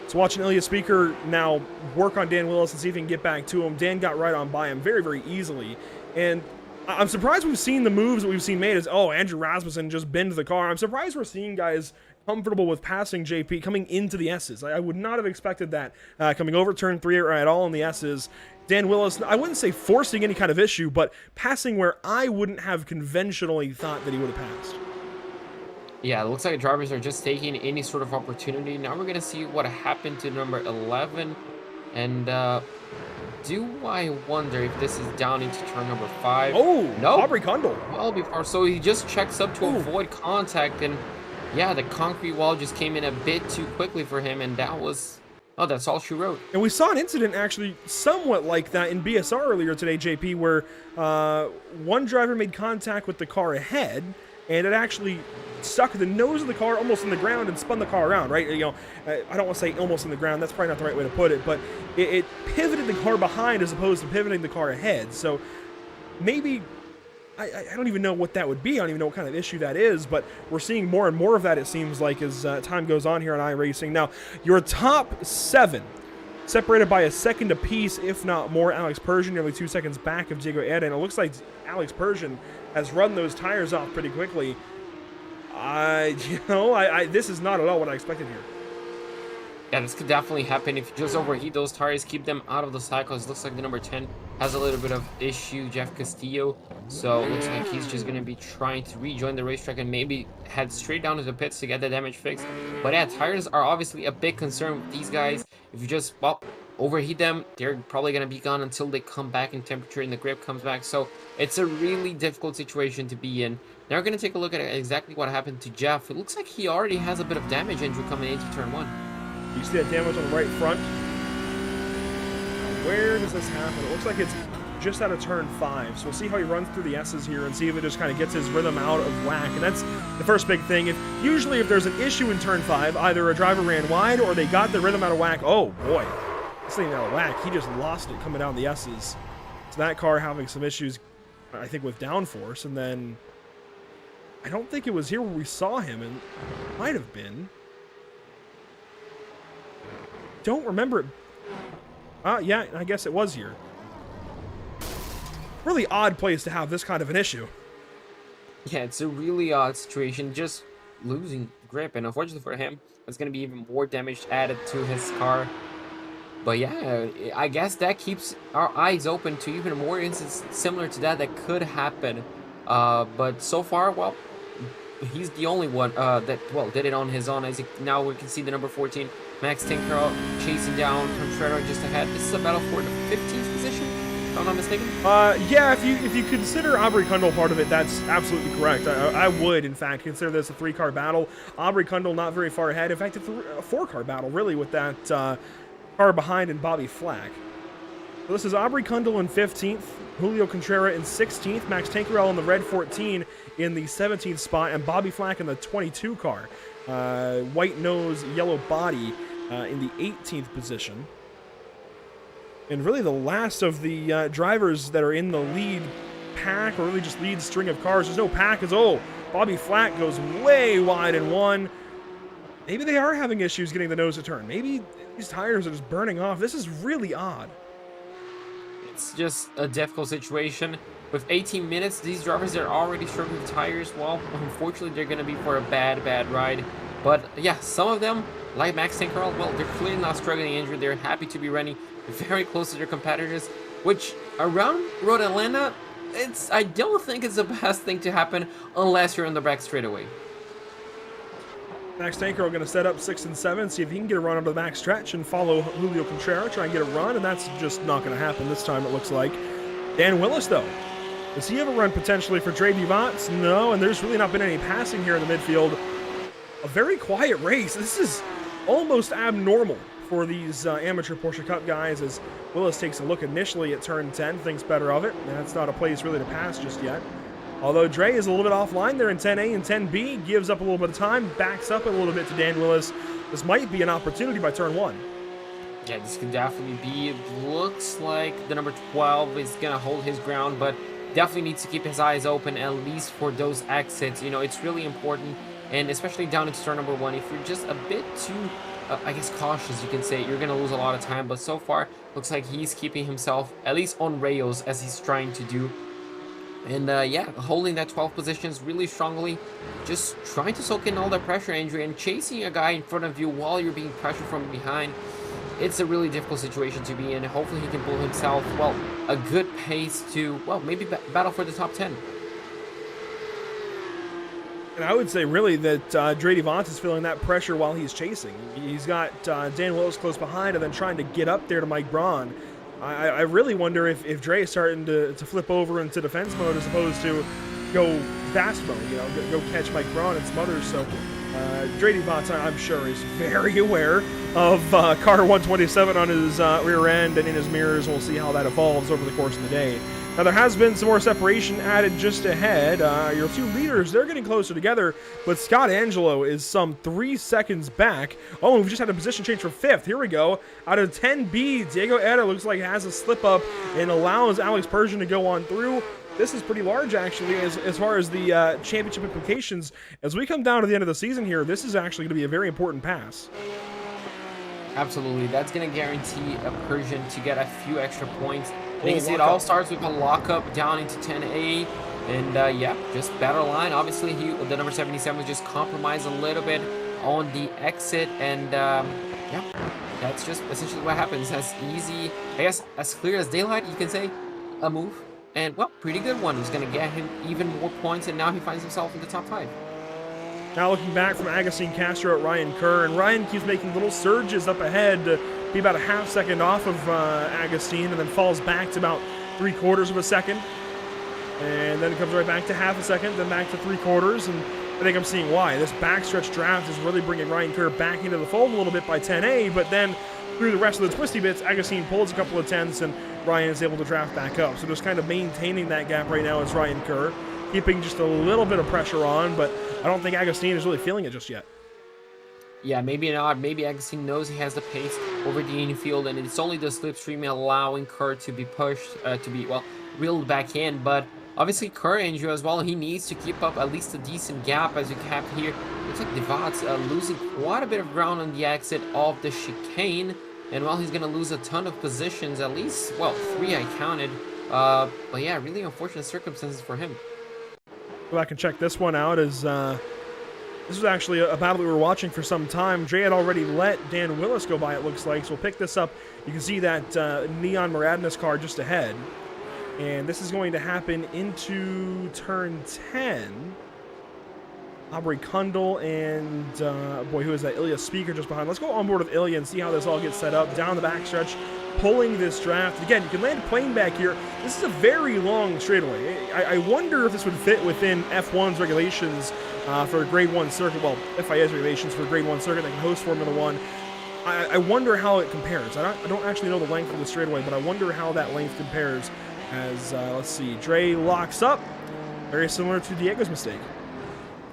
So watching Ilya Speaker now work on Dan Willis and see if he can get back to him. Dan got right on by him very, very easily. And I'm surprised we've seen the moves that we've seen made as, Andrew Rasmussen just bend the car. I'm surprised we're seeing guys comfortable with passing JP coming into the S's. I would not have expected that coming over turn 3 or at all in the S's. Dan Willis, I wouldn't say forcing any kind of issue, but passing where I wouldn't have conventionally thought that he would have passed. Yeah, it looks like drivers are just taking any sort of opportunity. Now we're going to see what happened to number 11. And do I wonder if this is down into turn number 5? Oh, no. Aubrey Kundle. Well, before. So he just checks up to avoid contact. And Yeah, the concrete wall just came in a bit too quickly for him, and that was, oh, that's all she wrote. And we saw an incident actually somewhat like that in BSR earlier today, JP, where one driver made contact with the car ahead, and it actually stuck the nose of the car almost in the ground and spun the car around, right? You know, I don't want to say almost in the ground. That's probably not the right way to put it, but it pivoted the car behind as opposed to pivoting the car ahead. So maybe, I don't even know what that would be. I don't even know what kind of issue that is, but we're seeing more and more of that, it seems like, as time goes on here on iRacing. Now, your top 7, separated by a second apiece, if not more. Alex Persian nearly 2 seconds back of Diego Eda, and it looks like Alex Persian has run those tires off pretty quickly. This is not at all what I expected here. Yeah, this could definitely happen if you just overheat those tires, keep them out of the cycles. Looks like the number 10 has a little bit of issue, Jeff Castillo. So it looks like he's just going to be trying to rejoin the racetrack and maybe head straight down to the pits to get the damage fixed. But yeah, tires are obviously a big concern with these guys. If you just overheat them, they're probably going to be gone until they come back in temperature and the grip comes back. So it's a really difficult situation to be in. Now we're going to take a look at exactly what happened to Jeff. It looks like he already has a bit of damage injury coming into turn 1. You see that damage on the right front? Now, where does this happen? It looks like it's just out of turn 5. So we'll see how he runs through the S's here and see if it just kind of gets his rhythm out of whack. And that's the first big thing. Usually if there's an issue in turn 5, either a driver ran wide or they got the rhythm out of whack. Oh boy, this thing out of whack. He just lost it coming down the S's. So that car having some issues, I think, with downforce. And then I don't think it was here where we saw him, and it might have been. Don't remember it. Yeah, I guess it was here. Really odd place to have this kind of an issue. Yeah, it's a really odd situation, just losing grip, and unfortunately for him, it's going to be even more damage added to his car. But yeah, I guess that keeps our eyes open to even more instances similar to that could happen. But so far, well, he's the only one that, well, did it on his own. Now we can see the number 14, Max Tinkerell, chasing down Contreras just ahead. This is a battle for the 15th position, if I'm not mistaken. Yeah, if you consider Aubrey Kundle part of it, that's absolutely correct. I would, in fact, consider this a 3-car battle. Aubrey Kundle not very far ahead. In fact, it's a 4-car battle, really, with that car behind and Bobby Flack. So this is Aubrey Kundle in 15th, Julio Contreras in 16th, Max Tankerell in the red 14 in the 17th spot, and Bobby Flack in the 22 car. White nose, yellow body in the 18th position. And really the last of the drivers that are in the lead pack, or really just lead string of cars. There's no pack, as Bobby Flack goes way wide in 1. Maybe they are having issues getting the nose to turn. Maybe these tires are just burning off. This is really odd. It's just a difficult situation. With 18 minutes, these drivers are already struggling with tires. Well, unfortunately, they're going to be for a bad ride. But yeah, some of them, like Max Tinkerell, well, they're clearly not struggling injured. They're happy to be running very close to their competitors, which around Road Atlanta, I don't think it's the best thing to happen unless you're on the back straightaway. Max Tankerell going to set up 6 and 7, see if he can get a run onto the back stretch and follow Julio Contreras, try and get a run, and that's just not going to happen this time, it looks like. Dan Willis, though. Does he have a run potentially for Dre Duvants? No, and there's really not been any passing here in the midfield. A very quiet race. This is almost abnormal for these amateur Porsche Cup guys, as Willis takes a look initially at turn 10, thinks better of it, and that's not a place really to pass just yet. Although Dre is a little bit offline there in 10A and 10B, gives up a little bit of time, backs up a little bit to Dan Willis. This might be an opportunity by turn 1. Yeah, this could definitely be. It looks like the number 12 is going to hold his ground, but definitely needs to keep his eyes open, at least for those exits. You know, it's really important, and especially down into turn number 1, if you're just a bit too, I guess, cautious, you can say, you're going to lose a lot of time. But so far, looks like he's keeping himself, at least on rails, as he's trying to do. And yeah, holding that 12th position really strongly, just trying to soak in all that pressure injury and chasing a guy in front of you while you're being pressured from behind. It's a really difficult situation to be in. Hopefully he can pull himself, well, a good pace to, well, maybe battle for the top 10. And I would say really that Dre Duvants is feeling that pressure while he's chasing. He's got Dan Willis close behind and then trying to get up there to Mike Braun. I really wonder if Dre is starting to flip over into defense mode as opposed to go fast mode, you know, go catch Mike Braun and some others. So Drady Bots, I'm sure, is very aware of car 127 on his rear end and in his mirrors. We'll see how that evolves over the course of the day. Now, there has been some more separation added just ahead. Your two leaders, they're getting closer together, but Scott Angelo is some 3 seconds back. Oh, we've just had a position change for 5th. Here we go. Out of 10B, Diego Etta looks like has a slip up and allows Alex Persian to go on through. This is pretty large, actually, as far as the championship implications. As we come down to the end of the season here, this is actually going to be a very important pass. Absolutely. That's going to guarantee a Persian to get a few extra points. And you can see it all starts with a lockup down into 10A. And, yeah, just better line. Obviously, the number 77 was just compromised a little bit on the exit. And, yeah, that's just essentially what happens. As easy, I guess, as clear as daylight, you can say, a move. And, well, pretty good one. He's going to get him even more points, and now he finds himself in the top 5. Now looking back from Agustin Castro at Ryan Kerr, and Ryan keeps making little surges up ahead to be about a half second off of Agustin, and then falls back to about 3/4 of a second. And then it comes right back to half a second, then back to 3/4, and I think I'm seeing why. This backstretch draft is really bringing Ryan Kerr back into the fold a little bit by 10A, but then through the rest of the twisty bits, Agustin pulls a couple of tenths, and Ryan is able to draft back up. So just kind of maintaining that gap right now is Ryan Kerr, keeping just a little bit of pressure on, but I don't think Agustin is really feeling it just yet. Yeah, maybe not. Maybe Agustin knows he has the pace over the infield, and it's only the slipstream allowing Kerr to be pushed, well, reeled back in. But obviously, Kerr injury as well. He needs to keep up at least a decent gap, as you have here. Looks like Devat's losing quite a bit of ground on the exit of the chicane. And while he's going to lose a ton of positions, at least, well, 3 I counted. But yeah, really unfortunate circumstances for him. Go back and check this one out. As this was actually a battle we were watching for some time. Dre had already let Dan Willis go by, it looks like. So we'll pick this up. You can see that Neon Maradness car just ahead. And this is going to happen into turn 10. Aubrey Kundal and, boy, who is that? Ilya Speaker just behind. Let's go on board with Ilya and see how this all gets set up. Down the backstretch, pulling this draft. Again, you can land plane back here. This is a very long straightaway. I wonder if this would fit within F1's regulations for a Grade 1 circuit. Well, FIA's regulations for a Grade 1 circuit that can host Formula 1. I wonder how it compares. I don't actually know the length of the straightaway, but I wonder how that length compares as, let's see, Dre locks up. Very similar to Diego's mistake.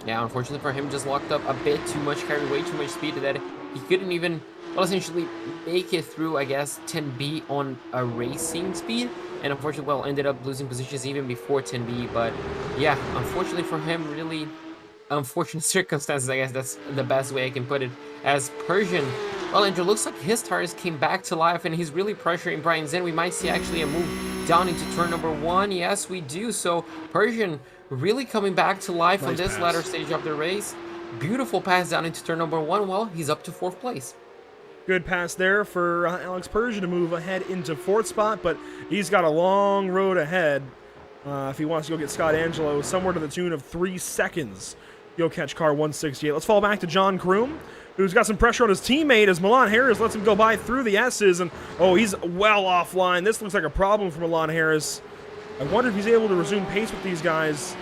Yeah, unfortunately for him, just locked up a bit too much, carried way too much speed that he couldn't even, well, essentially make it through, I guess, 10B on a racing speed. And unfortunately, well, ended up losing positions even before 10B. But yeah, unfortunately for him, really unfortunate circumstances, I guess that's the best way I can put it. As Persian, well, Andrew, looks like his tires came back to life and he's really pressuring Brian Zinn. We might see actually a move down into turn number 1. Yes, we do. So Persian really coming back to life on this latter stage of the race. Beautiful pass down into turn number 1. Well, he's up to 4th place. Good pass there for Alex Persian to move ahead into 4th spot, but he's got a long road ahead if he wants to go get Scott Angelo somewhere to the tune of 3 seconds. Go catch car 168. Let's fall back to John Kroom, who's got some pressure on his teammate as Milan Harris lets him go by through the S's, and oh, he's well offline. This looks like a problem for Milan Harris. I wonder if he's able to resume pace with these guys.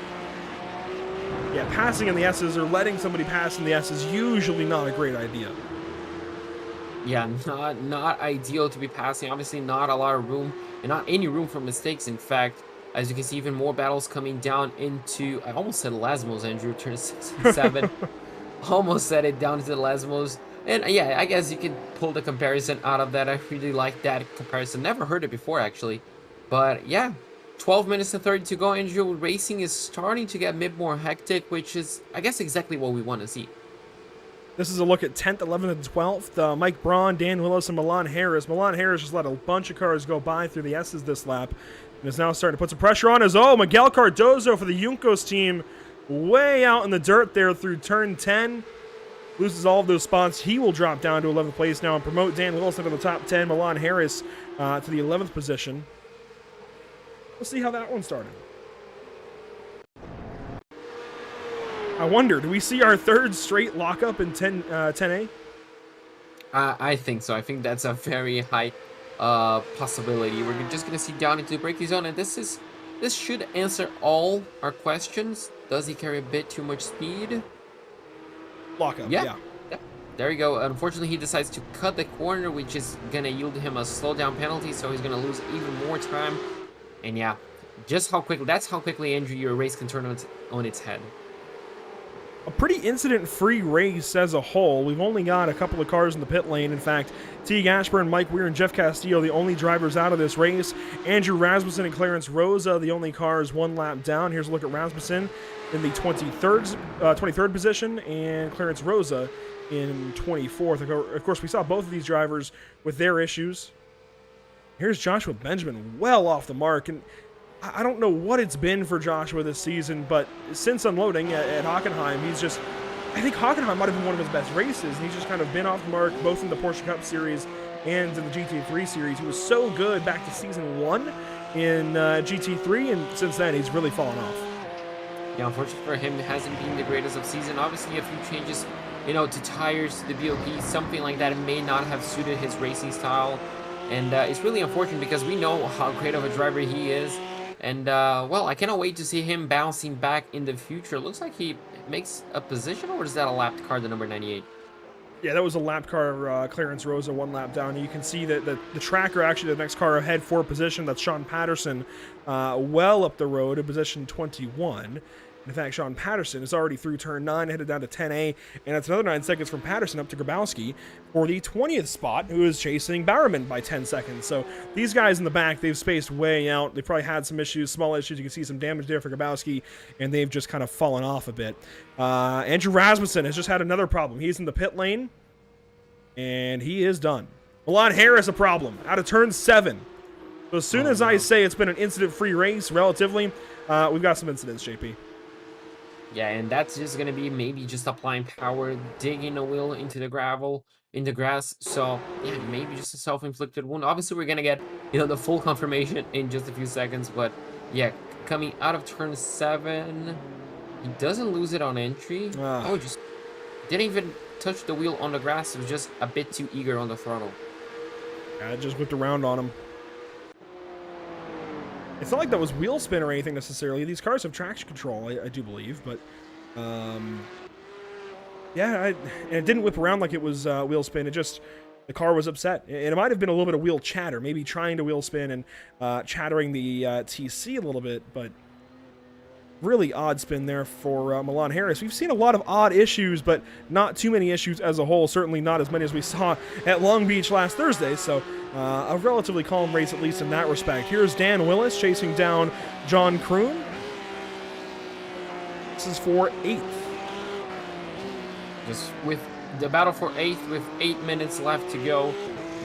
Yeah, passing in the S's or letting somebody pass in the S's is usually not a great idea. Yeah, not ideal to be passing. Obviously, not a lot of room, and not any room for mistakes. In fact, as you can see, even more battles coming down into, I almost said Lesmos, Andrew, turn 6 and 7. Almost said it down to the Lesmos. And yeah, I guess you can pull the comparison out of that. I really like that comparison. Never heard it before, actually. But yeah, 12 minutes and 30 to go. Andrew, racing is starting to get a bit more hectic, which is, I guess, exactly what we want to see. This is a look at 10th, 11th, and 12th. Mike Braun, Dan Willis, and Milan Harris. Milan Harris just let a bunch of cars go by through the S's this lap, and is now starting to put some pressure on as, oh, Miguel Cardozo for the Juncos team, way out in the dirt there through turn 10. Loses all of those spots. He will drop down to 11th place now and promote Dan Wilson to the top 10. Milan Harris to the 11th position. We'll see how that one started. I wonder, do we see our 3rd straight lockup in 10A? I think so. I think that's a very high possibility. We're just going to see down into the braking zone, and this should answer all our questions. Does he carry a bit too much speed? Lockup, Yeah. yeah. Yep. There you go. Unfortunately, he decides to cut the corner, which is going to yield him a slowdown penalty, so he's going to lose even more time. And yeah, that's how quickly, Andrew, your race can turn on its head. A pretty incident-free race as a whole. We've only got a couple of cars in the pit lane. In fact, Teague Ashburn, Mike Weir, and Jeff Castillo, the only drivers out of this race. Andrew Rasmussen and Clarence Rosa, the only cars one lap down. Here's a look at Rasmussen in the 23rd position, and Clarence Rosa in 24th. Of course, we saw both of these drivers with their issues. Here's Joshua Benjamin, well off the mark, and I don't know what it's been for Joshua this season, but since unloading at Hockenheim, I think Hockenheim might have been one of his best races, and he's just kind of been off the mark, both in the Porsche Cup Series and in the GT3 Series. He was so good back to Season 1 in GT3, and since then, he's really fallen off. Yeah, unfortunately for him, it hasn't been the greatest of season. Obviously, a few changes, to tires, to the BOP, something like that may not have suited his racing style, and it's really unfortunate because we know how great of a driver he is. And, well, I cannot wait to see him bouncing back in the future. Looks like he makes a position, or is that a lapped car, the number 98? Yeah, that was a lapped car, Clarence Rosa, one lap down. And you can see that the tracker, actually, the next car ahead for position, that's Sean Patterson, well up the road in position 21. In fact, Sean Patterson is already through turn 9, headed down to 10A, and that's another 9 seconds from Patterson up to Grabowski for the 20th spot, who is chasing Bowerman by 10 seconds. So these guys in the back, they've spaced way out. They probably had some issues, small issues. You can see some damage there for Grabowski, and they've just kind of fallen off a bit. Andrew Rasmussen has just had another problem. He's in the pit lane, and he is done. Milan Harris, a problem, out of turn 7. So as soon as I say it's been an incident-free race, relatively, we've got some incidents, JP. Yeah, and that's just going to be maybe just applying power, digging a wheel into the gravel, in the grass. So, yeah, maybe just a self-inflicted wound. Obviously, we're going to get, the full confirmation in just a few seconds. But, yeah, coming out of turn 7, he doesn't lose it on entry. Oh, just didn't even touch the wheel on the grass. It was just a bit too eager on the throttle. Yeah, it just whipped around on him. It's not like that was wheel spin or anything necessarily. These cars have traction control, I do believe, but yeah, and it didn't whip around like it was wheel spin. It just, the car was upset, and it might have been a little bit of wheel chatter, maybe trying to wheel spin and chattering the TC a little bit, but really odd spin there for Milan Harris. We've seen a lot of odd issues, but not too many issues as a whole. Certainly not as many as we saw at Long Beach last Thursday. So a relatively calm race, at least in that respect. Here's Dan Willis chasing down John Kroon. This is for 8th. Just with the battle for 8th, with 8 minutes left to go.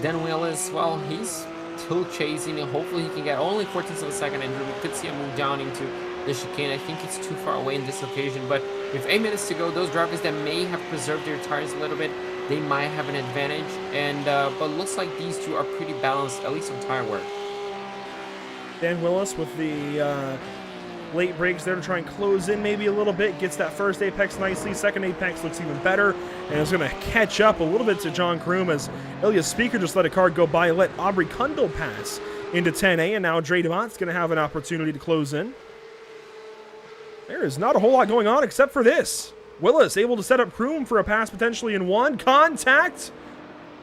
Dan Willis, well, he's still chasing, and hopefully he can get only 14ths of a second, and we could see him move down into the chicane. I think it's too far away in this occasion, but with 8 minutes to go, those drivers that may have preserved their tires a little bit, they might have an advantage, and but looks like these two are pretty balanced, at least on tire wear. Dan Willis with the late brakes there to try and close in maybe a little bit, gets that first apex nicely. Second apex looks even better, and is going to catch up a little bit to John Kroom as Ilya Speaker just let a car go by and let Aubrey Kundal pass into 10A, and now Dre DeMont's going to have an opportunity to close in. There is not a whole lot going on except for this. Willis able to set up Kroom for a pass potentially in 1. Contact.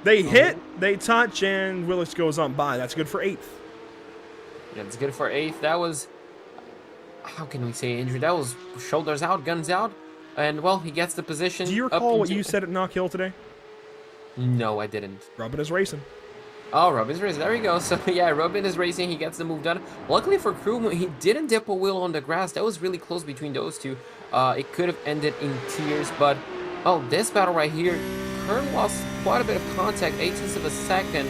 They hit, they touch, and Willis goes on by. That's good for 8th. Yeah, it's good for 8th. That was, how can we say injury? That was shoulders out, guns out. And, well, he gets the position. Do you recall what you said at Knock Hill today? No, I didn't. Robin is racing. Oh, Robin's racing. There we go. So, yeah, Robin is racing. He gets the move done. Luckily for Kroom, he didn't dip a wheel on the grass. That was really close between those two. It could have ended in tears, but, oh, this battle right here, Kern lost quite a bit of contact, 0.8 of a second.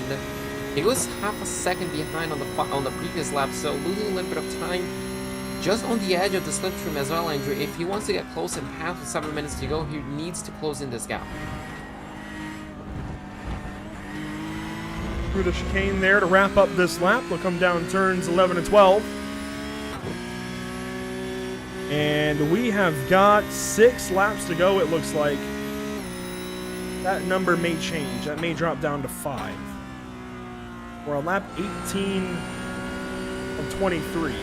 He was half a second behind on the previous lap, so losing a little bit of time just on the edge of the slipstream as well, Andrew. If he wants to get close and pass with 7 minutes to go, he needs to close in this gap. Through the chicane there to wrap up this lap. We'll come down turns 11 and 12. And we have got 6 laps to go, it looks like. That number may change. That may drop down to 5. We're on lap 18 of 23.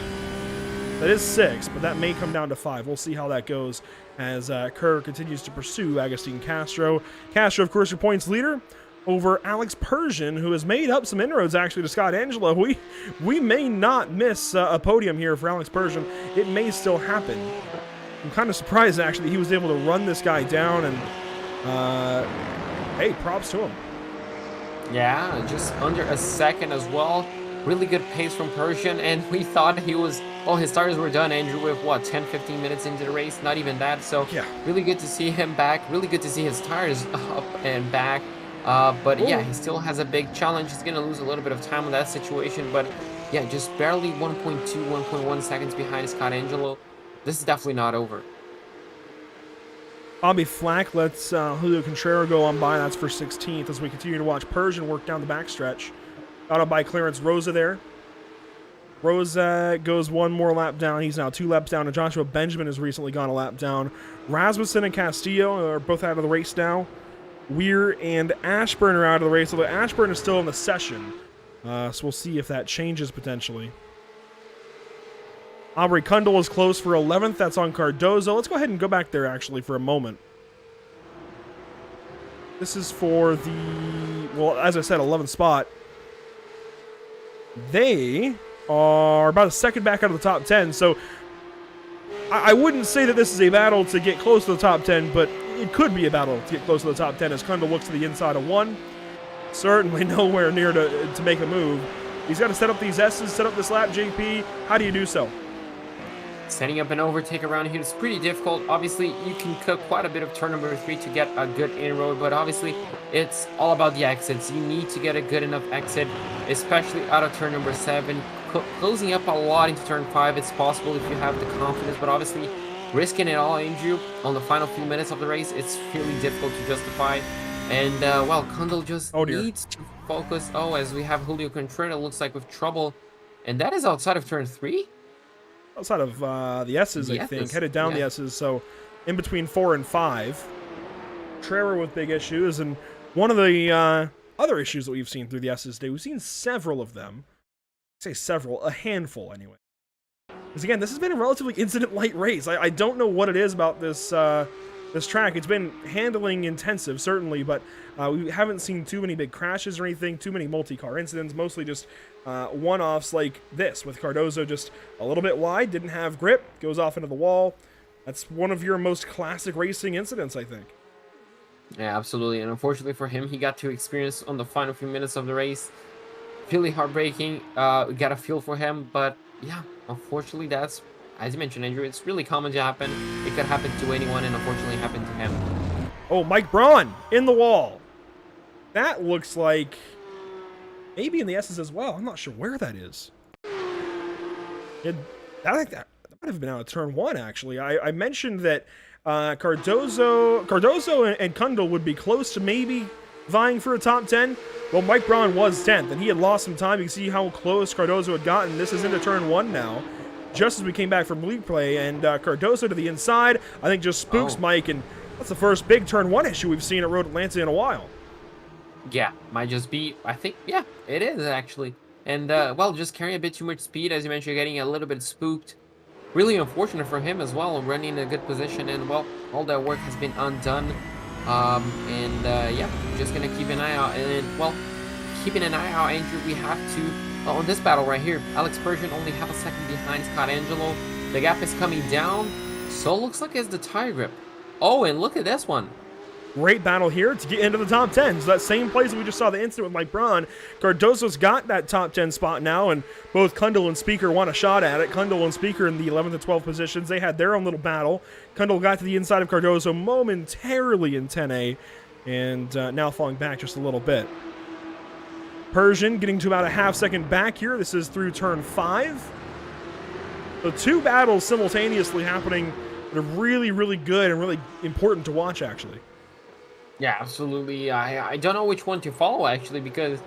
That is 6, but that may come down to 5. We'll see how that goes as Kerr continues to pursue Agustin Castro. Castro, of course, your points leader over Alex Persian, who has made up some inroads actually to Scott Angelo. We may not miss a podium here for Alex Persian. It may still happen. I'm kind of surprised actually he was able to run this guy down, and hey, props to him. Yeah, just under a second as well. Really good pace from Persian, and we thought he was, well, his tires were done, Andrew, with what, 10-15 minutes into the race? Not even that. So yeah, really good to see him back. Really good to see his tires up and back. But yeah, he still has a big challenge. He's gonna lose a little bit of time on that situation, but yeah, just barely 1.2, 1.1 seconds behind Scott Angelo. This is definitely not over. Bobby Flack lets Julio Contreras go on by. That's for 16th as we continue to watch Persian work down the backstretch. Got up by Clarence Rosa there. Rosa goes one more lap down. He's now 2 laps down, and Joshua Benjamin has recently gone a lap down. Rasmussen and Castillo are both out of the race now. Weir and Ashburn are out of the race, although Ashburn is still in the session. So we'll see if that changes potentially. Aubrey Kundal is close for 11th. That's on Cardozo. Let's go ahead and go back there actually for a moment. This is for the, well, as I said, 11th spot. They are about a second back out of the top 10, so I wouldn't say that this is a battle to get close to the top 10, but it could be a battle to get close to the top 10 as Kundal looks to the inside of 1. Certainly nowhere near to make a move. He's got to set up these S's, set up this lap, JP. How do you do so? Setting up an overtake around here is pretty difficult. Obviously, you can cook quite a bit of turn number 3 to get a good inroad, but obviously, it's all about the exits. You need to get a good enough exit, especially out of turn number 7. Closing up a lot into turn 5, it's possible if you have the confidence, but obviously, risking it all, Andrew, on the final few minutes of the race, it's really difficult to justify. And, well, Kundal just needs to focus. Oh, as we have Julio Contreras, looks like with trouble. And that is outside of turn 3? Outside of the S's, I think. Headed down the S's, so in between 4 and 5. Trevor with big issues, and one of the other issues that we've seen through the S's today, we've seen several of them. I say several, a handful anyway. Because again, this has been a relatively incident-light race. I don't know what it is about this this track. It's been handling intensive, certainly, but we haven't seen too many big crashes or anything, too many multi-car incidents, mostly just one-offs like this, with Cardozo just a little bit wide, didn't have grip, goes off into the wall. That's one of your most classic racing incidents, I think. Yeah, absolutely, and unfortunately for him, he got to experience on the final few minutes of the race. Really heartbreaking, got a feel for him, but yeah, unfortunately that's, as you mentioned, Andrew, it's really common to happen. It could happen to anyone, and unfortunately happened to him. Oh, Mike Braun in the wall. That looks like maybe in the S's as well. I'm not sure where that is. I think that might have been out of turn 1, actually. I mentioned that Cardozo and Kundal would be close to maybe vying for a top 10. Well, Mike Braun was 10th, and he had lost some time. You can see how close Cardozo had gotten. This is into turn 1 now, just as we came back from lead play, and Cardozo to the inside, I think just spooks Mike, and that's the first big turn 1 issue we've seen at Road Atlanta in a while. Yeah, might just be, I think, yeah, it is actually. And, well, just carrying a bit too much speed, as you mentioned, getting a little bit spooked. Really unfortunate for him as well, running in a good position, and, well, all that work has been undone. Yeah, just gonna keep an eye out, and, well, keeping an eye out, Andrew, we have to, on this battle right here, Alex Persian only half a second behind Scott Angelo. The gap is coming down, so it looks like it's the tire grip. Oh, and look at this one. Great battle here to get into the top 10. So that same place that we just saw the incident with Mike Braun, Cardozo's got that top 10 spot now, and both Kundal and Speaker want a shot at it. Kundal and Speaker in the 11th and 12th positions. They had their own little battle. Kundal got to the inside of Cardozo momentarily in 10A, and now falling back just a little bit. Persian getting to about a half second back here. This is through turn 5. So 2 battles simultaneously happening that are really, really good and really important to watch, actually. Yeah, absolutely. I don't know which one to follow, actually, because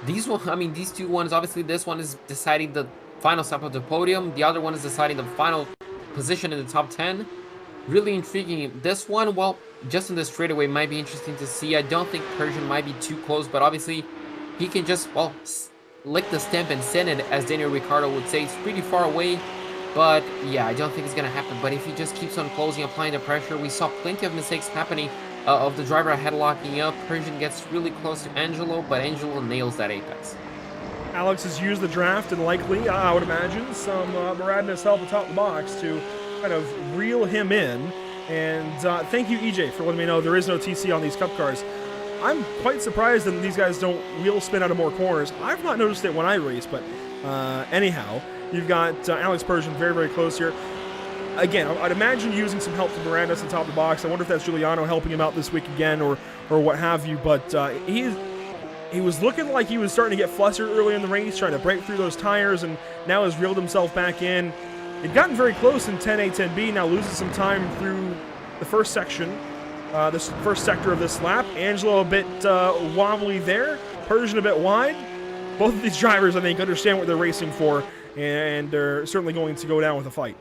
these 2 ones, obviously this one is deciding the final step of the podium. The other one is deciding the final position in the top 10. Really intriguing. This one, well, just in the straightaway might be interesting to see. I don't think Persian might be too close, but obviously he can just, well, lick the stamp and send it, as Daniel Ricciardo would say. It's pretty far away. But yeah, I don't think it's gonna happen. But if he just keeps on closing, applying the pressure, we saw plenty of mistakes happening of the driver ahead locking up. Persian gets really close to Angelo, but Angelo nails that apex. Alex has used the draft and likely, I would imagine, some Moradnis help atop the box to kind of reel him in. And thank you, EJ, for letting me know there is no TC on these Cup cars. I'm quite surprised that these guys don't wheel spin out of more corners. I've not noticed it when I race, but anyhow, you've got Alex Persian very, very close here. Again, I'd imagine using some help from Miranda's on top of the box. I wonder if that's Giuliano helping him out this week again or what have you, but he was looking like he was starting to get flustered early in the race, trying to break through those tires, and now has reeled himself back in. He'd gotten very close in 10A, 10B, now loses some time through the first section, this first sector of this lap. Angelo a bit wobbly there, Persian a bit wide. Both of these drivers, I think, understand what they're racing for, and they're certainly going to go down with a fight.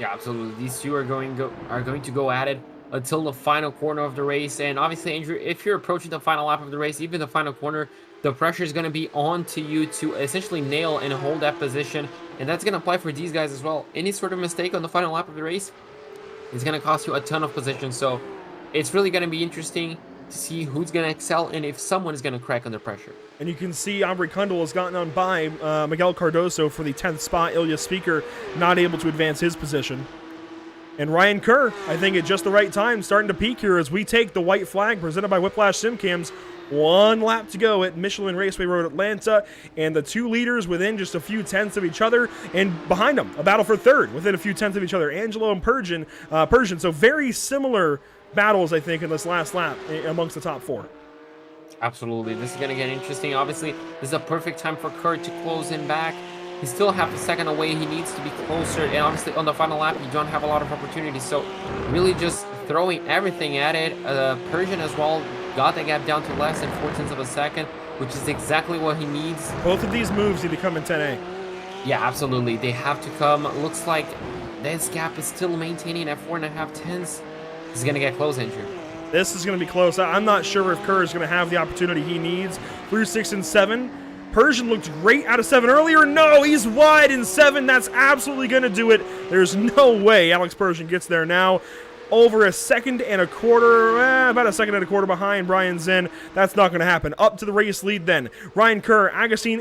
Yeah, absolutely. These two are going to go at it until the final corner of the race. And obviously, Andrew, if you're approaching the final lap of the race, even the final corner, the pressure is going to be on to you to essentially nail and hold that position. And that's going to apply for these guys as well. Any sort of mistake on the final lap of the race is going to cost you a ton of position. So it's really going to be interesting to see who's going to excel and if someone is going to crack under pressure. And you can see Aubrey Kundal has gotten on by Miguel Cardoso for the 10th spot. Ilya Speaker not able to advance his position. And Ryan Kerr, I think at just the right time, starting to peak here as we take the white flag presented by Whiplash SimCams. 1 lap to go at Michelin Raceway Road, Atlanta, and the two leaders within just a few tenths of each other, and behind them, a battle for third within a few tenths of each other, Angelo and Persian. So very similar battles, I think, in this last lap amongst the top 4. Absolutely. This is going to get interesting. Obviously, this is a perfect time for Kurt to close him back. He's still half a second away. He needs to be closer. And obviously, on the final lap, you don't have a lot of opportunities. So, really just throwing everything at it. Persian as well got the gap down to less than 0.4 of a second, which is exactly what he needs. Both of these moves need to come in 10A. Yeah, absolutely. They have to come. Looks like this gap is still maintaining at 4.5 tenths. He's going to get close, Andrew. This is going to be close. I'm not sure if Kerr is going to have the opportunity he needs through 6 and 7. Persian looked great out of 7 earlier. No, he's wide in 7. That's absolutely going to do it. There's no way Alex Persian gets there now. Over 1.25 seconds, about 1.25 seconds behind Brian Zinn. That's not going to happen. Up to the race lead then. Ryan Kerr, Agustin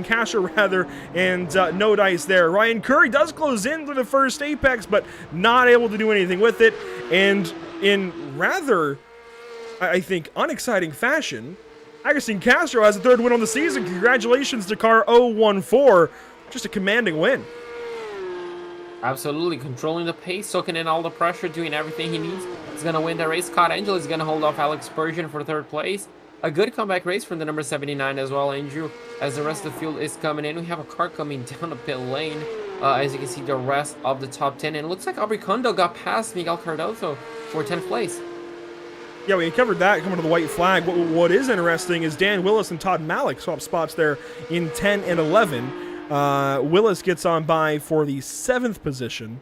Castro rather, and no dice there. Ryan Kerr, he does close into the first apex, but not able to do anything with it. And in rather, I think, unexciting fashion, Agustin Castro has a 3rd win on the season. Congratulations to car 014. Just a commanding win. Absolutely, controlling the pace, soaking in all the pressure, doing everything he needs. He's going to win the race. Scott Angel is going to hold off Alex Persian for 3rd place. A good comeback race from the number 79 as well, Andrew. As the rest of the field is coming in, we have a car coming down the pit lane. As you can see, the rest of the top 10. And it looks like Aubrey Kundal got past Miguel Cardoso for 10th place. Yeah, we covered that coming to the white flag. What is interesting is Dan Willis and Todd Malik swap spots there in 10 and 11. Willis gets on by for the 7th position,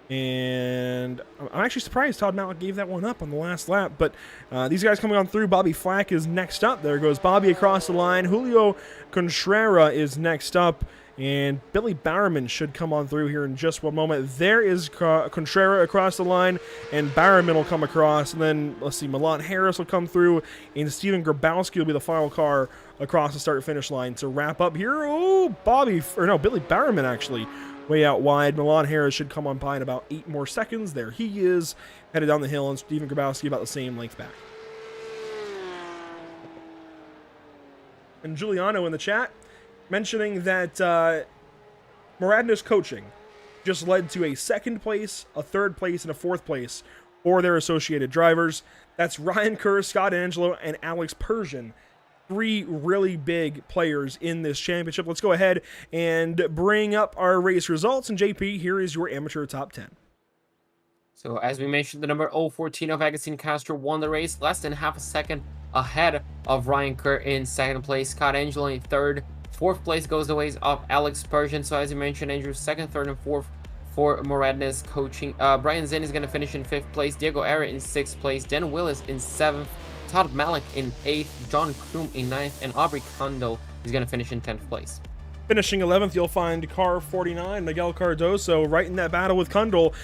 and I'm actually surprised Todd Malik gave that one up on the last lap, but these guys coming on through. Bobby Flack is next up. There goes Bobby across the line. Julio Contreras is next up, and Billy Bowerman should come on through here in just one moment. There is Contreras across the line, and Bowerman will come across, and then, let's see, Milan Harris will come through, and Steven Grabowski will be the final car across the start-finish line to wrap up here. Oh, Billy Bowerman actually way out wide. Milan Harris should come on by in about 8 more seconds. There he is, headed down the hill, and Steven Grabowski about the same length back. And Giuliano in the chat mentioning that Moradnis coaching just led to a 2nd place, a 3rd place, and a 4th place for their associated drivers. That's Ryan Kerr, Scott Angelo, and Alex Persian. 3 really big players in this championship. Let's go ahead and bring up our race results. And JP, here is your amateur top 10. So as we mentioned, the number 014 of Agustin Castro won the race, less than half a second ahead of Ryan Kerr in 2nd place. Scott Angelo in 3rd. 4th place goes the ways of Alex Persian. So as you mentioned, Andrew, 2nd, 3rd, and 4th for Moradnis coaching. Brian Zinn is going to finish in 5th place. Diego Era in 6th place. Dan Willis in 7th. Todd Malik in 8th. John Kroom in 9th. And Aubrey Kundal is going to finish in 10th place. Finishing 11th, you'll find car 49, Miguel Cardoso, right in that battle with Kundal.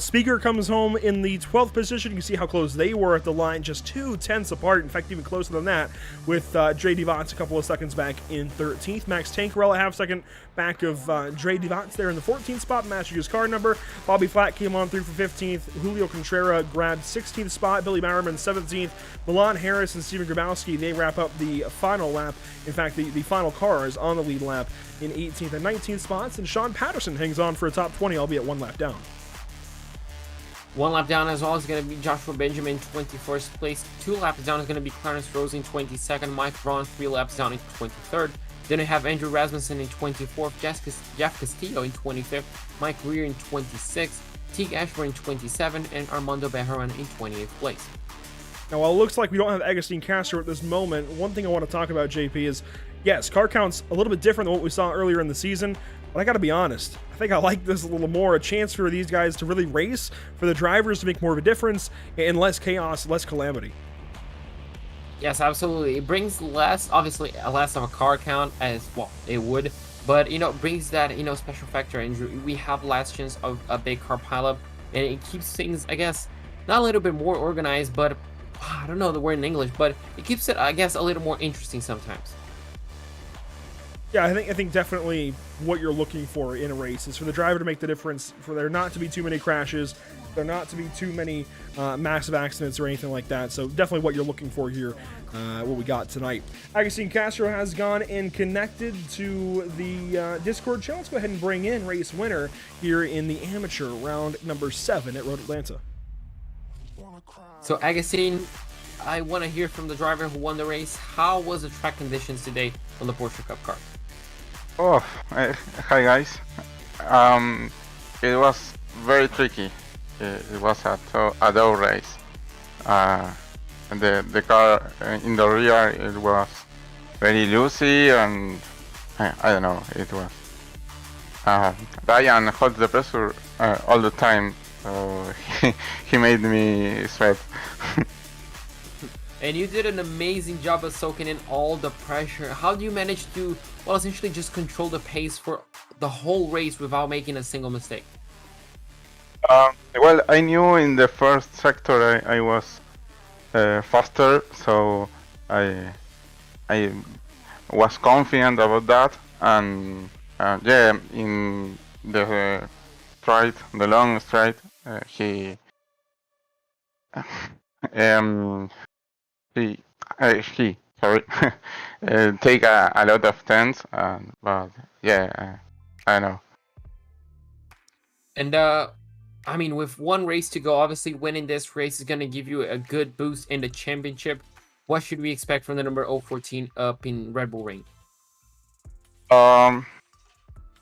Speaker comes home in the 12th position. You can see how close they were at the line, just 2/10 apart. In fact, even closer than that, with Dre Divats a couple of seconds back in 13th. Max Tankerell a half second back of Dre Divats there in the 14th spot, matching his car number. Bobby Flatt came on through for 15th. Julio Contreras grabbed 16th spot. Billy Bowerman 17th. Milan Harris and Steven Grabowski, they wrap up the final lap. In fact, the final cars on the lead lap in 18th and 19th spots, and Sean Patterson hangs on for a top 20, albeit one lap down. One lap down as well is going to be Joshua Benjamin, 21st place. 2 laps down is going to be Clarence Rose in 22nd. Mike Braun, 3 laps down in 23rd. Then we have Andrew Rasmussen in 24th. Jeff Castillo in 25th. Mike Rear in 26th. Teague Ashburn in 27th. And Armando Bejarano in 28th place. Now, while it looks like we don't have Agustin Castro at this moment, one thing I want to talk about, JP, is, yes, car count's a little bit different than what we saw earlier in the season, but I got to be honest, I think I like this a little more, a chance for these guys to really race, for the drivers to make more of a difference, and less chaos, less calamity. Yes, absolutely. It brings less, obviously, less of a car count as, well, it would, but, brings that, special factor, and we have less chance of a big car pileup, and it keeps things, I guess, not a little bit more organized, but I don't know the word in English, but it keeps it, I guess, a little more interesting sometimes. Yeah, I think definitely what you're looking for in a race is for the driver to make the difference, for there not to be too many crashes, there not to be too many massive accidents or anything like that. So definitely what you're looking for here, what we got tonight. Agustin Castro has gone and connected to the Discord channel. Let's go ahead and bring in race winner here in the amateur round number 7 at Road Atlanta. So Agustin, I want to hear from the driver who won the race. How was the track conditions today on the Porsche Cup car? Oh, hi guys. It was very tricky. It was a dull race. And the car in the rear, it was very loosey, and I don't know. It was. Ryan holds the pressure all the time, so he made me sweat. And you did an amazing job of soaking in all the pressure. How do you manage to, well, essentially just control the pace for the whole race without making a single mistake? Well, I knew in the first sector I was faster, so I was confident about that. And yeah, in the straight, the long straight, he sorry, take a lot of turns, but yeah, I know. And I mean, with one race to go, obviously winning this race is going to give you a good boost in the championship. What should we expect from the number 014 up in Red Bull Ring? I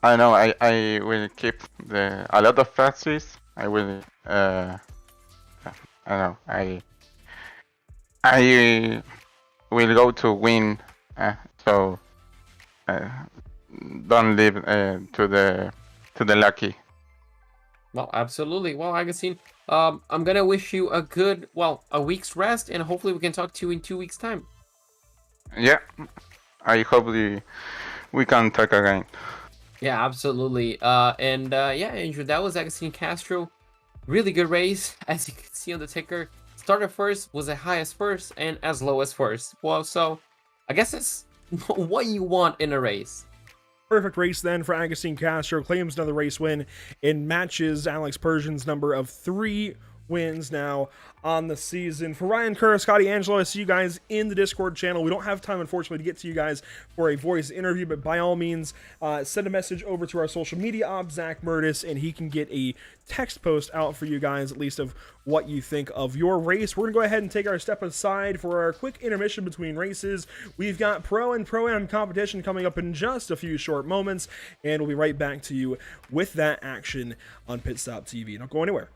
know I will keep a lot of practice. I will I know I will go to win, so don't leave to the lucky. Well, absolutely. Well, Agustin, I'm gonna wish you a week's rest, and hopefully we can talk to you in 2 weeks' time. Yeah, I hope we can talk again. Yeah, absolutely. Yeah, Andrew, that was Agustin Castro. Really good race, as you can see on the ticker. Started first, was as high as first, and as low as first. Well, so I guess it's what you want in a race. Perfect race then for Agustin Castro. Claims another race win and matches Alex Persian's number of 3 wins now on the season. For Ryan Kerr, Scotty Angelo, I see you guys in the Discord channel. We don't have time, unfortunately, to get to you guys for a voice interview, but by all means, send a message over to our social media op, Zach Murtis, and he can get a text post out for you guys, at least of what you think of your race. We're going to go ahead and take our step aside for our quick intermission between races. We've got Pro and Pro-Am competition coming up in just a few short moments, and we'll be right back to you with that action on Pit Stop TV. Don't go anywhere.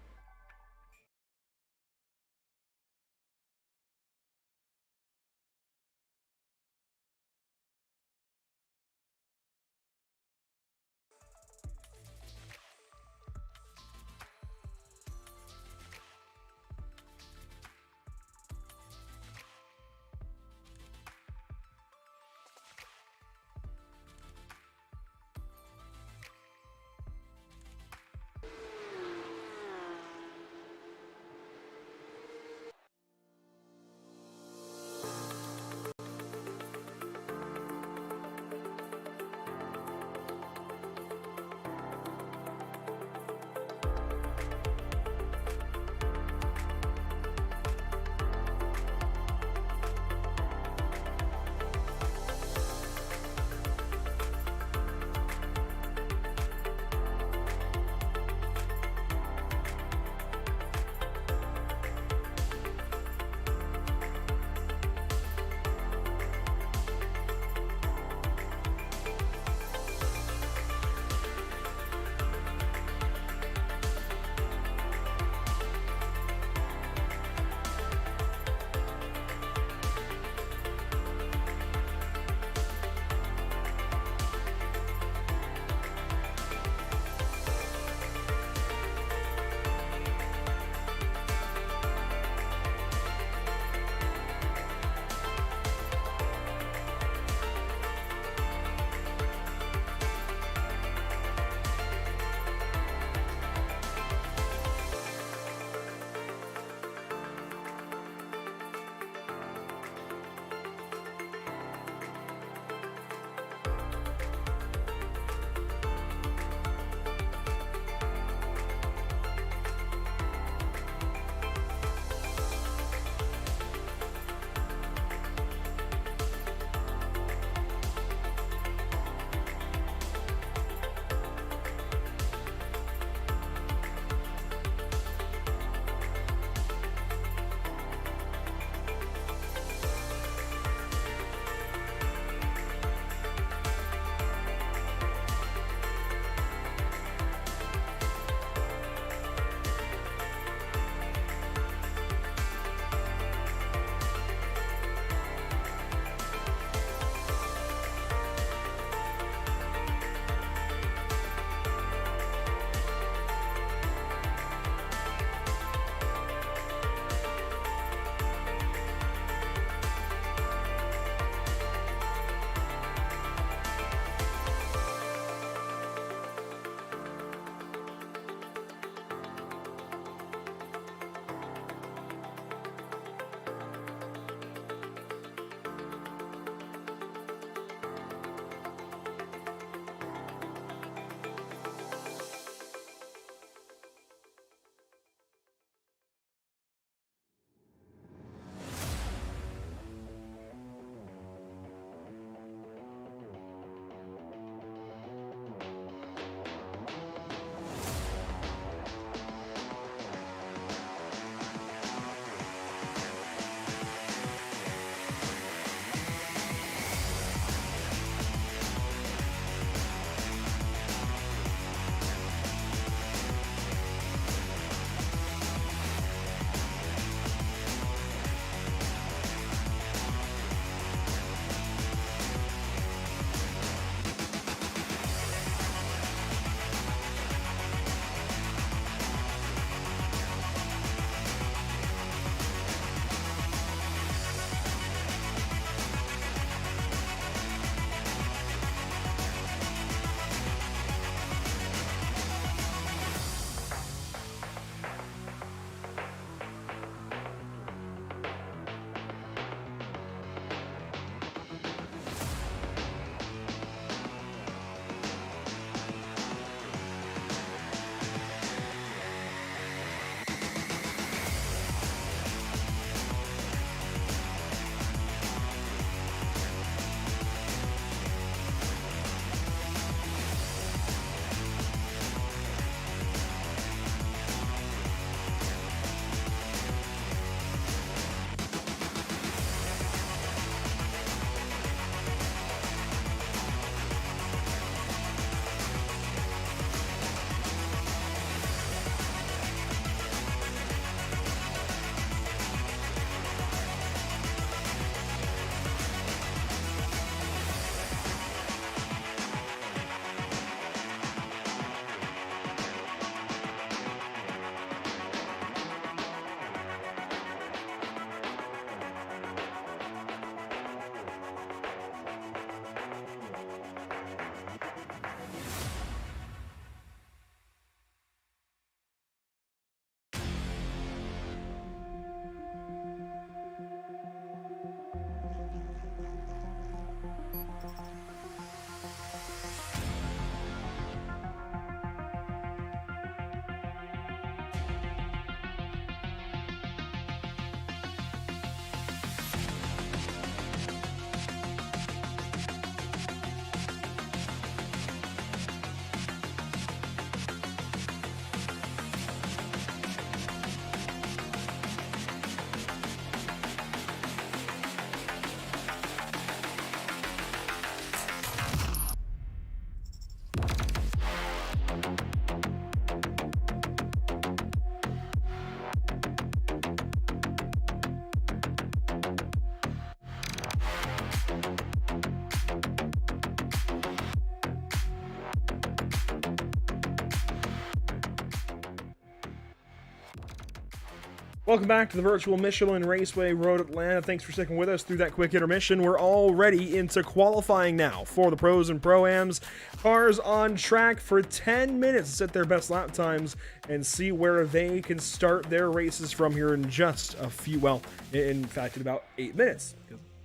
Welcome back to the virtual Michelin Raceway Road Atlanta. Thanks for sticking with us through that quick intermission. We're already into qualifying now for the pros and pro-ams. Cars on track for 10 minutes to set their best lap times and see where they can start their races from here in just a few, well, in fact, in about 8 minutes,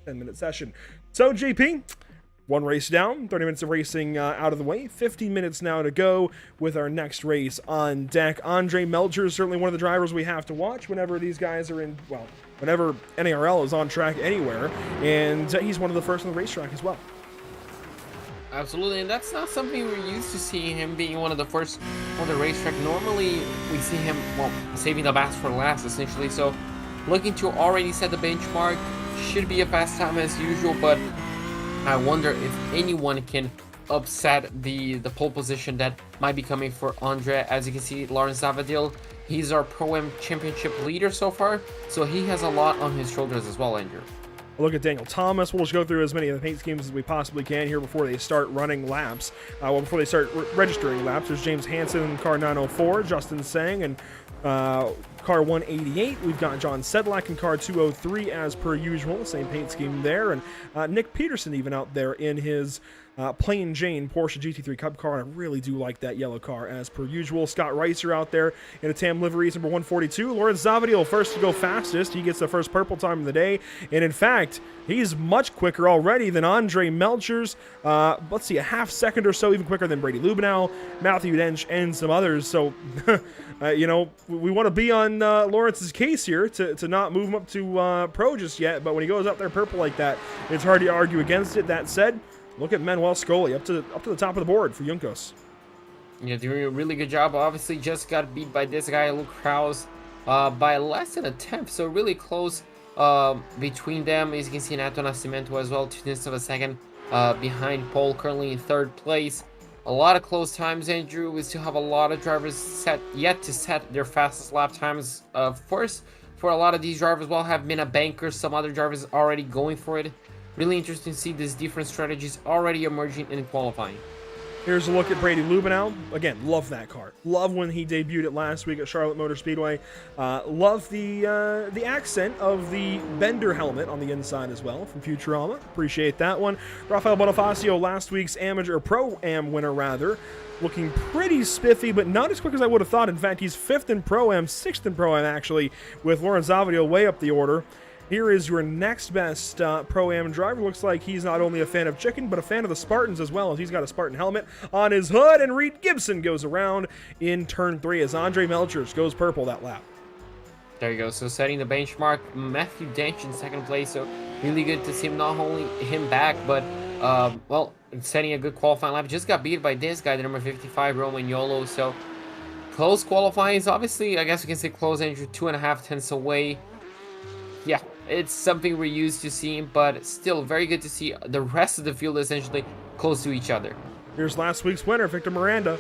10-minute session. So, JP, one race down, 30 minutes of racing out of the way, 15 minutes now to go with our next race on deck. Andre Melcher is certainly one of the drivers we have to watch whenever these guys are in, well, whenever NARL is on track anywhere, and he's one of the first on the racetrack as well. Absolutely, and that's not something we're used to seeing him being one of the first on the racetrack. Normally, we see him, well, saving the best for last, essentially, so looking to already set the benchmark. Should be a fast time as usual, but I wonder if anyone can upset the pole position that might be coming for Andre. As you can see, Lawrence Zavadil, he's our Pro-Am Championship leader so far, so he has a lot on his shoulders as well, Andrew. Look at Daniel Thomas. We'll just go through as many of the paint schemes as we possibly can here before they start running laps. Before they start registering laps, there's James Hansen in car 904, Justin Sang and car 188. We've got John Sedlak in car 203 as per usual. Same paint scheme there. And Nick Peterson even out there in his plain Jane Porsche GT3 Cup car. And I really do like that yellow car as per usual. Scott Reiser out there in a TAM livery, number 142. Lawrence Zavadil first to go fastest. He gets the first purple time of the day. And in fact, he's much quicker already than Andre Melcher's. Let's see, a half second or so, even quicker than Brady Lubenow, Matthew Dench, and some others. So, you know, we want to be on Lawrence's case here to not move him up to pro just yet. But when he goes up there purple like that, it's hard to argue against it. That said, look at Manuel Scully up to the top of the board for Juncos. Yeah, doing a really good job. Obviously, just got beat by this guy, Luke Krause, by less than a tenth. So really close between them. As you can see, Nato Nascimento as well, 2/10 of a second behind Paul, currently in third place. A lot of close times, Andrew. We still have a lot of drivers yet to set their fastest lap times. First, for a lot of these drivers, well, have been a banker. Some other drivers already going for it. Really interesting to see these different strategies already emerging in qualifying. Here's a look at Brady Lubenow. Again, love that car. Love when he debuted it last week at Charlotte Motor Speedway. Love the accent of the Bender helmet on the inside as well from Futurama. Appreciate that one. Rafael Bonifacio, last week's amateur Pro-Am winner rather. Looking pretty spiffy, but not as quick as I would have thought. In fact, he's 5th in Pro-Am, 6th in Pro-Am actually, with Lawrence Zavadil way up the order. Here is your next best Pro-Am driver. Looks like he's not only a fan of chicken, but a fan of the Spartans as well, as he's got a Spartan helmet on his hood. And Reed Gibson goes around in turn 3 as Andre Melcher goes purple that lap. There you go. So setting the benchmark, Matthew Dench in second place. So really good to see him, not only him back, but well, setting a good qualifying lap. Just got beat by this guy, the number 55, Roman Yolo. So close qualifying is obviously, I guess we can say close, Andrew, 2.5 tenths away. Yeah, it's something we're used to seeing, but still very good to see the rest of the field essentially close to each other. Here's last week's winner, Victor Miranda.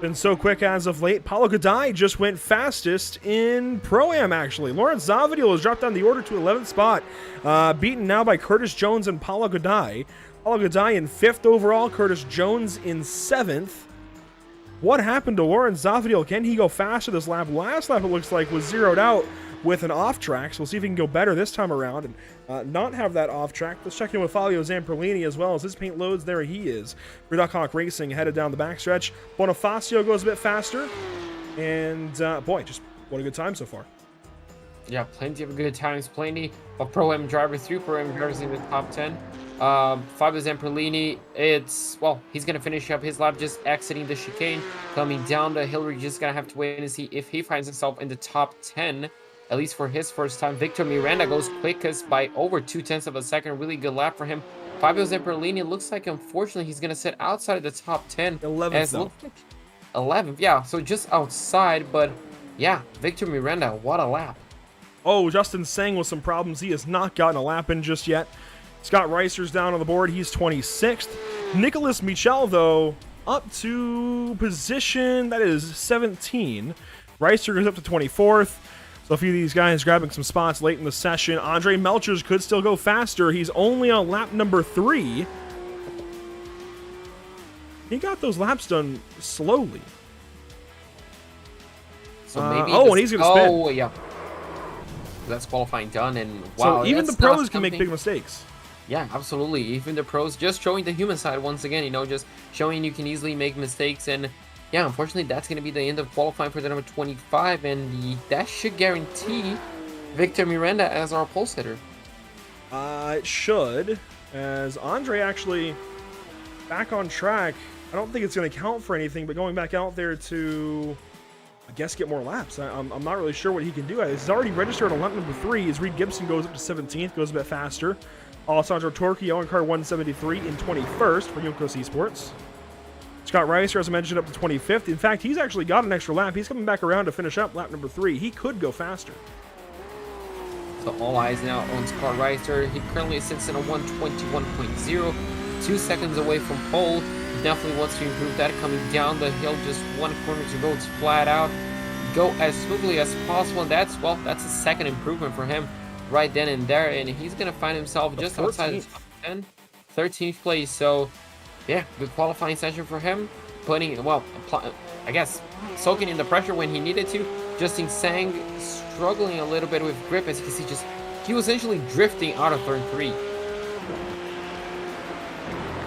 Been so quick as of late. Paulo Gadai just went fastest in Pro-Am, actually. Lawrence Zavadil has dropped down the order to 11th spot, beaten now by Curtis Jones and Paulo Gadai. Paulo Gadai in 5th overall, Curtis Jones in 7th. What happened to Lawrence Zavadil? Can he go faster this lap? Last lap, it looks like, was zeroed out with an off track, so we'll see if he can go better this time around and not have that off track. Let's check in with Fabio Zamperlini as well as his paint loads. There he is. For Duck Hawk Racing headed down the backstretch. Bonifacio goes a bit faster, and boy, just what a good time so far. Yeah, plenty of good times, plenty of Pro-Am drivers, 3 Pro-Am drivers in the top 10. Fabio Zamperlini, well, he's going to finish up his lap just exiting the chicane, coming down the hill. We're just going to have to wait and see if he finds himself in the top 10. At least for his first time. Victor Miranda goes quickest by over 2/10 of a second. Really good lap for him. Fabio Zamperlini looks like, unfortunately, he's going to sit outside of the top 10. 11th, though. 11th, yeah. So just outside, but yeah, Victor Miranda, what a lap. Oh, Justin Sang with some problems. He has not gotten a lap in just yet. Scott Reiser's down on the board. He's 26th. Nicholas Michel, though, up to position, that is 17. Reiser goes up to 24th. So a few of these guys grabbing some spots late in the session. Andre Melcher could still go faster. He's only on lap number 3. He got those laps done slowly. So maybe and he's going to spin. Oh, yeah. That's qualifying done, and So wow, even the that's not pros can make something- big mistakes. Yeah, absolutely. Even the pros, just showing the human side once again, you know, just showing you can easily make mistakes. And yeah, unfortunately, that's going to be the end of qualifying for the number 25, and that should guarantee Victor Miranda as our pole sitter. It should, as Andre actually back on track. I don't think it's going to count for anything, but going back out there to, I guess, get more laps. I'm not really sure what he can do. He's already registered on lap number 3 as Reed Gibson goes up to 17th, goes a bit faster. Alessandro Torchio in car 173 in 21st for Yokos Esports. Scott Reiser, as I mentioned, up to 25th. In fact, he's actually got an extra lap. He's coming back around to finish up lap number 3. He could go faster. So all eyes now on Scott Reiser. He currently sits in a 121.0, 2 seconds away from pole. He definitely wants to improve that. Coming down the hill, just 1 corner to go. It's flat out. Go as smoothly as possible. And that's a second improvement for him right then and there. And he's going to find himself just outside the top 10, 13th place. So yeah, good qualifying session for him. Putting, well, I guess, soaking in the pressure when he needed to. Justin Sang struggling a little bit with grip, as you can see, he was essentially drifting out of turn 3.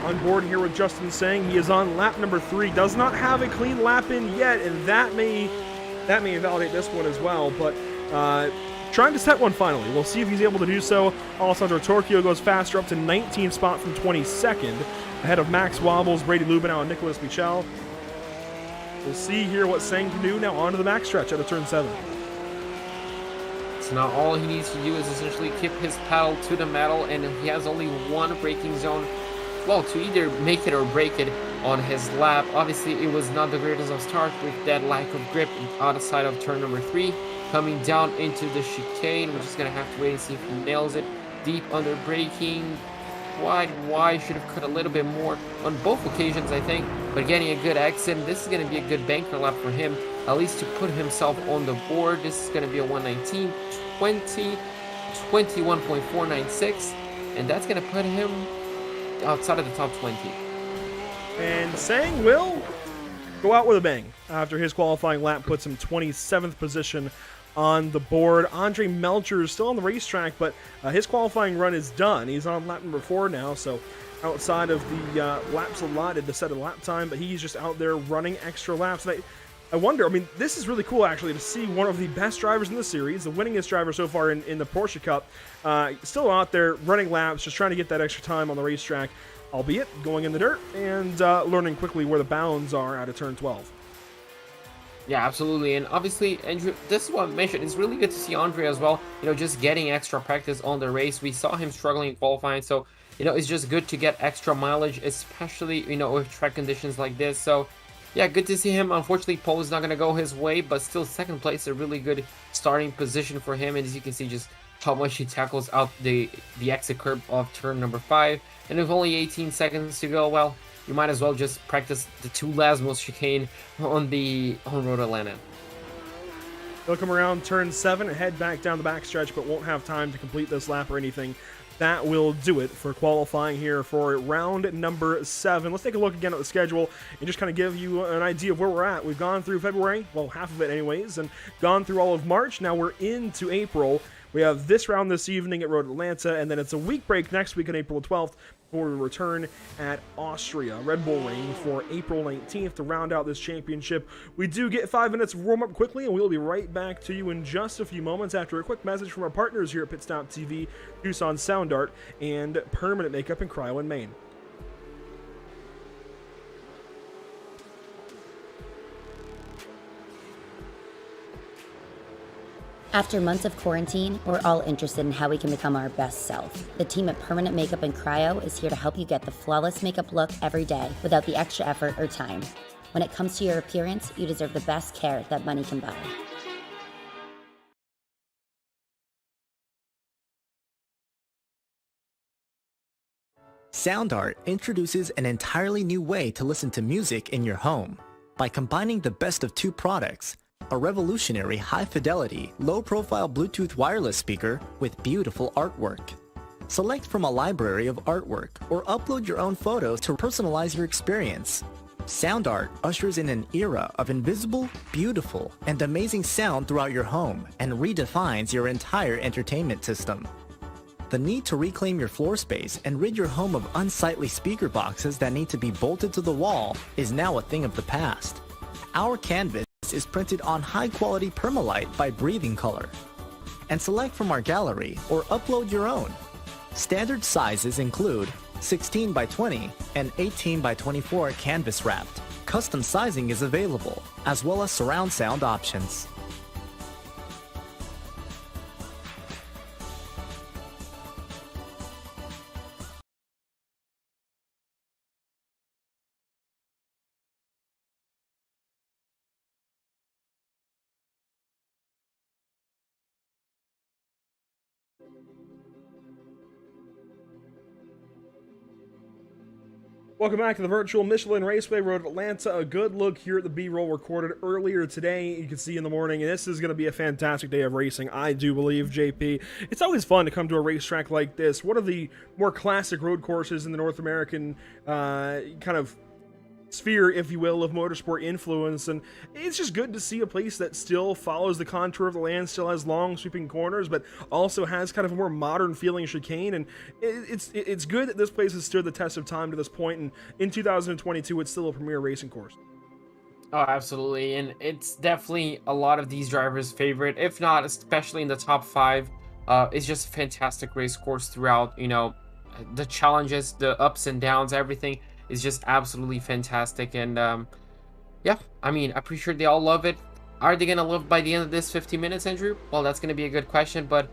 On board here with Justin Sang, he is on lap number 3. Does not have a clean lap in yet, and that may invalidate this one as well. But trying to set one finally. We'll see if he's able to do so. Alessandro Torchio goes faster, up to 19th spot from 22nd, ahead of Max Wobbles, Brady Lubenow, and Nicholas Michel. We'll see here what Sang can do now onto the backstretch out of turn 7. So now all he needs to do is essentially keep his pedal to the metal, and he has only one braking zone, well, to either make it or break it on his lap. Obviously, it was not the greatest of start with that lack of grip outside of turn number 3. Coming down into the chicane, we're just going to have to wait and see if he nails it. Deep under braking, wide, should have cut a little bit more on both occasions, I think, but getting a good exit. This is going to be a good banker lap for him, at least to put himself on the board. This is going to be a 119.20, 21.496, and that's going to put him outside of the top 20. And Sang will go out with a bang after his qualifying lap puts him 27th position on the board. Andre Melcher is still on the racetrack, but his qualifying run is done. He's on lap number 4 now, so outside of the laps allotted to set a lap time, but he's just out there running extra laps. And I wonder, I mean, this is really cool actually to see one of the best drivers in the series, the winningest driver so far in the Porsche Cup, still out there running laps, just trying to get that extra time on the racetrack, albeit going in the dirt and learning quickly where the bounds are out of turn 12. Yeah, absolutely. And obviously, Andrew, this is what I mentioned. It's really good to see Andre as well, just getting extra practice on the race. We saw him struggling in qualifying, so, it's just good to get extra mileage, especially, with track conditions like this. So, yeah, good to see him. Unfortunately, pole is not going to go his way, but still second place, a really good starting position for him. And as you can see, just how much he tackles out the exit curb of turn number 5. And with only 18 seconds to go, well, you might as well just practice the 2 Lasmos chicane on Road Atlanta. He'll come around turn 7 and head back down the backstretch, but won't have time to complete this lap or anything. That will do it for qualifying here for round number 7. Let's take a look again at the schedule and just kind of give you an idea of where we're at. We've gone through February, well, half of it anyways, and gone through all of March. Now we're into April. We have this round this evening at Road Atlanta, and then it's a week break next week on April 12th before we return at Austria, Red Bull Ring, for April 19th to round out this championship. We do get 5 minutes of warm-up quickly, and we'll be right back to you in just a few moments after a quick message from our partners here at Pit Stop TV, Tucson Sound Art, and Permanent Makeup in Cryo in Maine. After months of quarantine, we're all interested in how we can become our best self. The team at Permanent Makeup and Cryo is here to help you get the flawless makeup look every day without the extra effort or time. When it comes to your appearance, you deserve the best care that money can buy. Sound Art introduces an entirely new way to listen to music in your home. By combining the best of 2 products, a revolutionary high-fidelity, low-profile Bluetooth wireless speaker with beautiful artwork. Select from a library of artwork or upload your own photos to personalize your experience. Sound Art ushers in an era of invisible, beautiful, and amazing sound throughout your home and redefines your entire entertainment system. The need to reclaim your floor space and rid your home of unsightly speaker boxes that need to be bolted to the wall is now a thing of the past. Our canvas is printed on high-quality permalite by Breathing Color. And select from our gallery or upload your own. Standard sizes include 16 by 20 and 18 by 24 canvas wrapped. Custom sizing is available, as well as surround sound options. Welcome back to the virtual Michelin Raceway Road at Atlanta. A good look here at the B-roll recorded earlier today. You can see in the morning, and this is going to be a fantastic day of racing, I do believe, JP. It's always fun to come to a racetrack like this. One of the more classic road courses in the North American kind of sphere, if you will, of motorsport influence, and it's just good to see a place that still follows the contour of the land, still has long sweeping corners, but also has kind of a more modern feeling chicane. And it's good that this place has stood the test of time to this point, and in 2022 it's still a premier racing course. Oh, absolutely, and it's definitely a lot of these drivers' favorite, if not especially in the top 5. It's just a fantastic race course throughout. You know, the challenges, the ups and downs, everything is just absolutely fantastic. And yeah, I mean, I'm pretty sure they all love it. Are they gonna love by the end of this 50 minutes, Andrew? Well, that's gonna be a good question, but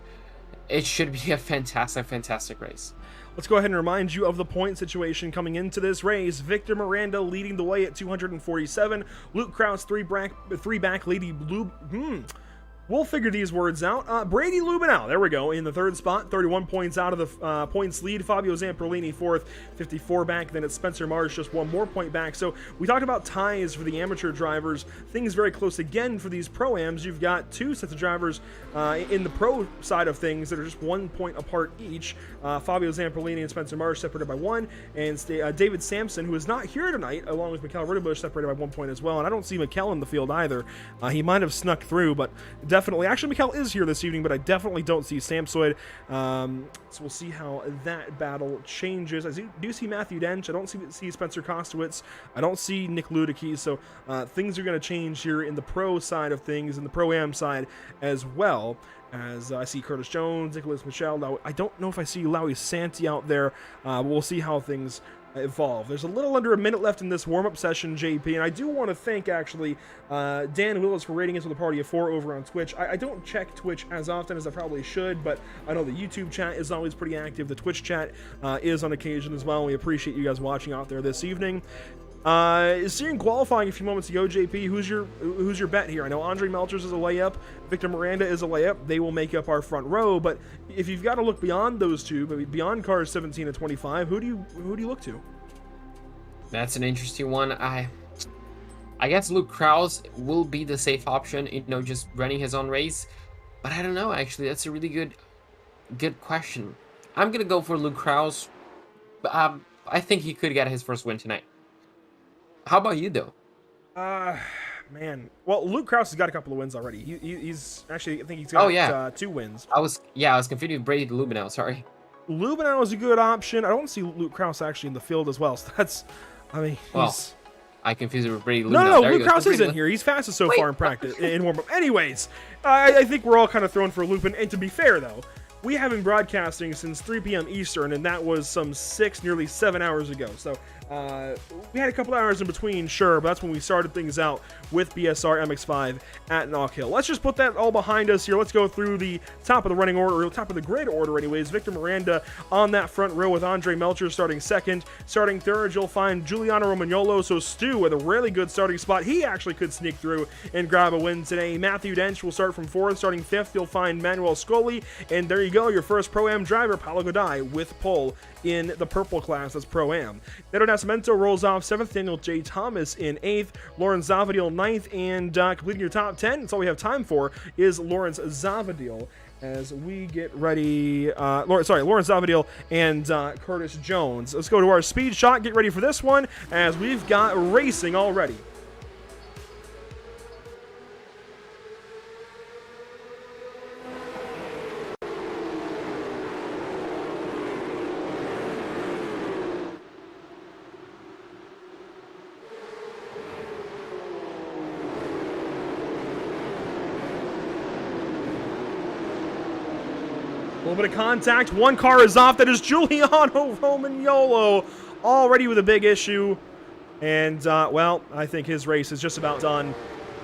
it should be a fantastic race. Let's go ahead and remind you of the point situation coming into this race. Victor Miranda leading the way at 247. Luke Krause three back. Lady Blue. We'll figure these words out. Brady Lubinow, there we go, in the third spot, 31 points out of the points lead. Fabio Zamperlini fourth, 54 back. Then it's Spencer Marsh, just one more point back. So we talked about ties for the amateur drivers. Things very close again for these pro-ams. You've got two sets of drivers in the pro side of things that are just 1 point apart each. Fabio Zamperlini and Spencer Marsh separated by 1. And David Sampson, who is not here tonight, along with Mikkel Ritterbusch, separated by 1 point as well. And I don't see Mikkel in the field either. He might have snuck through, but definitely. Actually, Mikkel is here this evening, but I definitely don't see Samsoid. So we'll see how that battle changes. I do see Matthew Dench. I don't see Spencer Kostowitz. I don't see Nick Ludicky. So things are going to change here in the pro side of things, in the pro-am side as well. As I see Curtis Jones, Nicholas Michel. I don't know if I see Lowy Santi out there. We'll see how things evolve. There's a little under a minute left in this warm-up session, JP, and I do want to thank, actually, Dan Willis for rating us with a party of 4 over on Twitch. I don't check Twitch as often as I probably should, but I know the YouTube chat is always pretty active. The Twitch chat is on occasion as well, and we appreciate you guys watching out there this evening. Seeing qualifying a few moments ago, JP, who's your bet here? I know Andre Melchers is a layup, Victor Miranda is a layup. They will make up our front row, but if you've got to look beyond those two, maybe beyond cars 17 and 25, who do you look to? That's an interesting one. I guess Luke Krause will be the safe option, you know, just running his own race. But I don't know, actually. That's a really good question. I'm gonna go for Luke Krause. I think he could get his first win tonight. How about you, though? Man. Well, Luke Krause has got a couple of wins already. He's actually, I think he's got 2 wins. I was confused with Brady Lubinow, sorry. Lubinow is a good option. I don't see Luke Krause actually in the field as well. So that's, I mean, I confused it with Brady Lubinow. No, Luke Krause is in here. He's fastest so far in practice, in warm-up. Anyways, I think we're all kind of thrown for a loop. And to be fair, though, we have been broadcasting since 3 p.m. Eastern, and that was some 6, nearly 7 hours ago. So we had a couple hours in between, sure, but that's when we started things out with BSR MX-5 at Knock Hill. Let's just put that all behind us here. Let's go through the top of the running order, or top of the grid order anyways. Victor Miranda on that front row with Andre Melcher starting second. Starting third, you'll find Giuliano Romagnolo. So Stu with a really good starting spot. He actually could sneak through and grab a win today. Matthew Dench will start from fourth. Starting fifth, you'll find Manuel Scoli. And there you go, your first Pro-Am driver, Paulo Godai, with pole in the purple class. That's Pro-Am. Then on Nascimento rolls off 7th, Daniel J. Thomas in 8th, Lawrence Zavadil 9th, and completing your top 10, that's all we have time for, is Lawrence Zavadil as we get ready. Lawrence Zavadil and Curtis Jones. Let's go to our speed shot, get ready for this one as we've got racing already. A little bit of contact. One car is off. That is Giuliano Romagnolo already with a big issue. And, well, I think his race is just about done.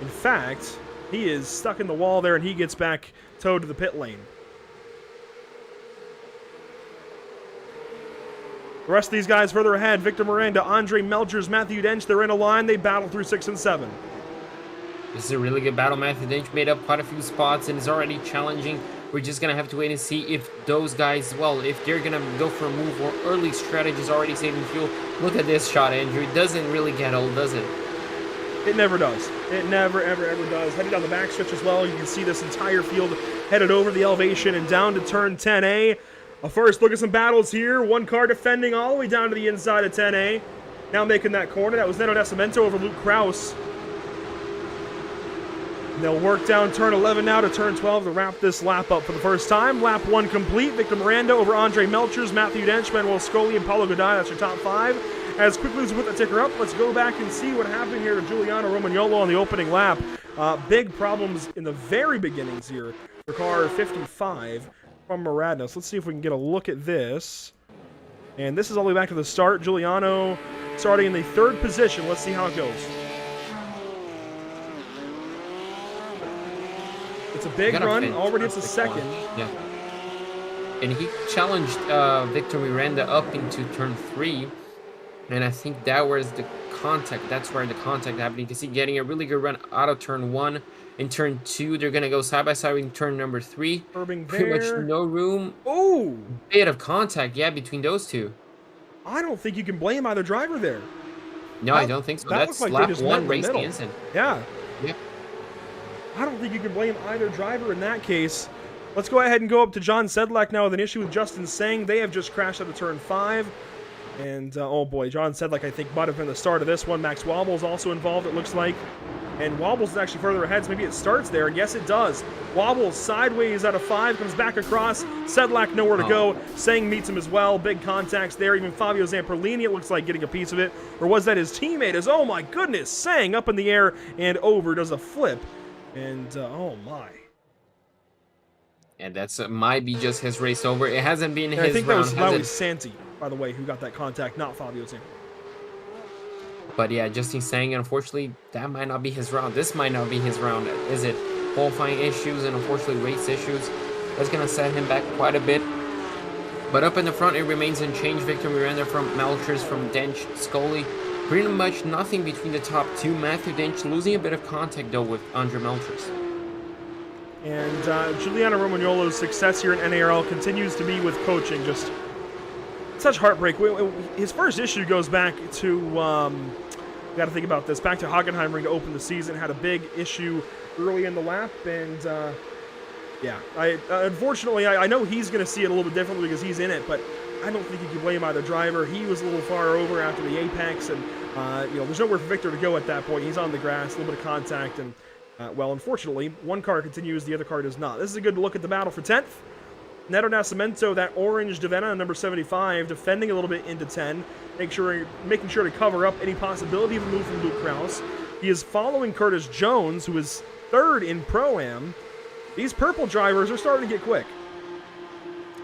In fact, he is stuck in the wall there, and he gets back towed to the pit lane. The rest of these guys further ahead. Victor Miranda, Andre Melchers, Matthew Dench, they're in a line. They battle through 6 and 7. This is a really good battle. Matthew Dench made up quite a few spots and is already challenging. We're just going to have to wait and see if those guys, well, if they're going to go for a move or early strategies already saving fuel. Look at this shot, Andrew. It doesn't really get old, does it? It never does. It never, ever, ever does. Headed down the backstretch as well. You can see this entire field headed over the elevation and down to turn 10A. A first look at some battles here. One car defending all the way down to the inside of 10A. Now making that corner. That was Neto Nascimento over Luke Kraus. They'll work down turn 11 now to turn 12 to wrap this lap up for the first time. Lap 1 complete. Victor Miranda over Andre Melchers, Matthew Dench, Manuel Scoli, and Paulo Godai. That's your top 5. As quickly as we put the ticker up, let's go back and see what happened here to Giuliano Romagnolo on the opening lap. Big problems in the very beginnings here for car 55 from Miranda. So let's see if we can get a look at this. And this is all the way back to the start. Giuliano starting in the 3rd position. Let's see how it goes. It's a big run, already it's a 2nd. Yeah. And he challenged Victor Miranda up into turn 3. And I think that was the contact. That's where the contact happened. You can see getting a really good run out of turn 1. In turn 2, they're going to go side by side in turn number 3. Pretty much no room. Oh! Bit of contact, yeah, between those two. I don't think you can blame either driver there. No, I don't think so. That's like lap 1 race the instant. Yeah. Yep. I don't think you can blame either driver in that case. Let's go ahead and go up to John Sedlak now with an issue with Justin Sang. They have just crashed out of turn 5. And, oh boy, John Sedlak, I think, might have been the start of this one. Max Wobbles also involved, it looks like. And Wobbles is actually further ahead, so maybe it starts there. And yes, it does. Wobbles sideways out of 5, comes back across. Sedlak nowhere to go. Sang meets him as well. Big contacts there. Even Fabio Zamperlini, it looks like, getting a piece of it. Or was that his teammate? As, oh my goodness, Sang up in the air and over, does a flip. And, oh my. And that's might be just his race over. It hasn't been his I think round. that was Maui Santi, by the way, who got that contact, not Fabio Zamperlini. But yeah, Justin Sang, unfortunately, that might not be his round. This might not be his round, is it? Qualifying issues and unfortunately race issues. That's going to set him back quite a bit. But up in the front, it remains unchanged. Victor Miranda from Melchers, from Dench, Scoli. Pretty much nothing between the top 2. Matthew Dench losing a bit of contact, though, with Andre Melchers. And Giuliano Romagnolo's success here in NARL continues to be with coaching. Just such heartbreak. His first issue goes back to, we got to think about this, back to Hockenheimring to open the season. Had a big issue early in the lap. And, yeah, unfortunately, I know he's going to see it a little bit differently because he's in it. But I don't think you can blame either driver. He was a little far over after the apex. And, you know, there's nowhere for Victor to go at that point. He's on the grass, a little bit of contact. And, well, unfortunately, one car continues, the other car does not. This is a good look at the battle for 10th. Neto Nascimento, that orange Davena, number 75, defending a little bit into 10, making sure to cover up any possibility of a move from Luke Kraus. He is following Curtis Jones, who is 3rd in Pro-Am. These purple drivers are starting to get quick.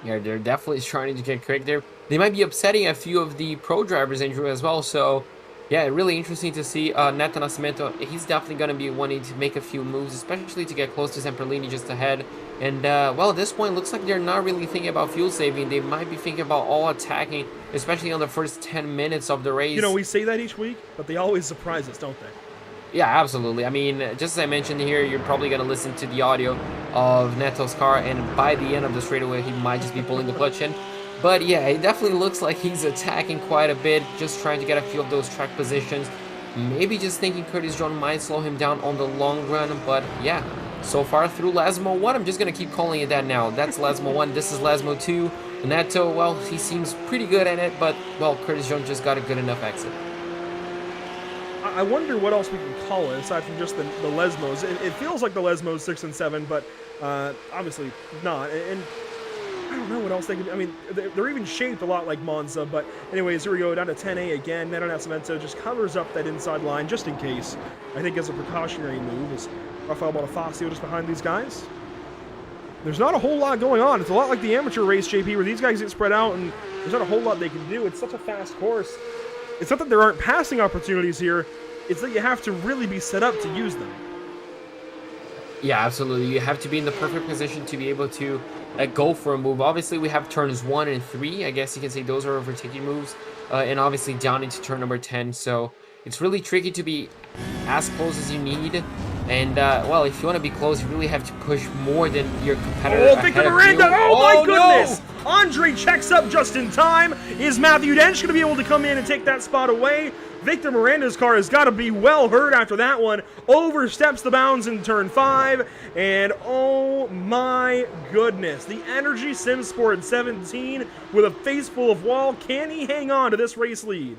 Yeah, they're definitely trying to get quick. They might be upsetting a few of the pro drivers, Andrew, as well. So, yeah, really interesting to see Neto Nascimento. He's definitely going to be wanting to make a few moves, especially to get close to Zamperlini just ahead. And, well, at this point, looks like they're not really thinking about fuel saving. They might be thinking about all attacking, especially on the first 10 minutes of the race. You know, we say that each week, but they always surprise us, don't they? Yeah, absolutely. I mean, just as I mentioned here, you're probably going to listen to the audio of Neto's car, and by the end of the straightaway, he might just be pulling the clutch in. But yeah, it definitely looks like he's attacking quite a bit, just trying to get a few of those track positions. Maybe just thinking Curtis Jones might slow him down on the long run, but yeah. So far through Lasmo 1, I'm just going to keep calling it that now. That's Lasmo 1, this is Lasmo 2. Neto, well, he seems pretty good at it, but, well, Curtis Jones just got a good enough exit. I wonder what else we can call it, aside from just the Lesmos. It feels like the Lesmos 6 and 7, but obviously not. And I don't know what else they could. I mean, they're even shaped a lot like Monza, but anyways, here we go down to 10A again. Neto Nascimento just covers up that inside line just in case. I think as a precautionary move, is Rafael Bonifacio just behind these guys. There's not a whole lot going on. It's a lot like the amateur race, JP, where these guys get spread out and there's not a whole lot they can do. It's such a fast course. It's not that there aren't passing opportunities here. It's that you have to really be set up to use them. Yeah, absolutely. You have to be in the perfect position to be able to go for a move. Obviously, we have turns 1 and 3. I guess you can say those are overtaking moves. And obviously down into turn number 10. So it's really tricky to be as close as you need. And, well, if you want to be close, you really have to push more than your competitor. Oh, Victor Miranda! Oh, my goodness! No! Andre checks up just in time. Is Matthew Dench going to be able to come in and take that spot away? Victor Miranda's car has got to be well hurt after that one. Oversteps the bounds in turn 5. And oh my goodness. The Energy Sim Sport 17 with a face full of wall. Can he hang on to this race lead?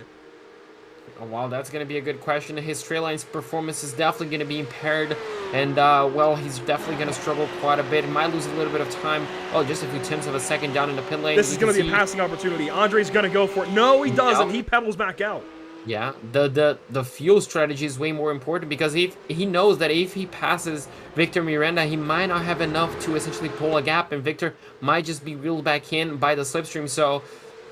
Oh, wow, that's going to be a good question. His straight line's performance is definitely going to be impaired. And, well, he's definitely going to struggle quite a bit. He might lose a little bit of time. Oh, just a few tenths of a second down in the pit lane. This is going to be a passing opportunity. Andre's going to go for it. No, he doesn't. He pedals back out. Yeah, the fuel strategy is way more important because he knows that if he passes Victor Miranda, he might not have enough to essentially pull a gap, and Victor might just be reeled back in by the slipstream. So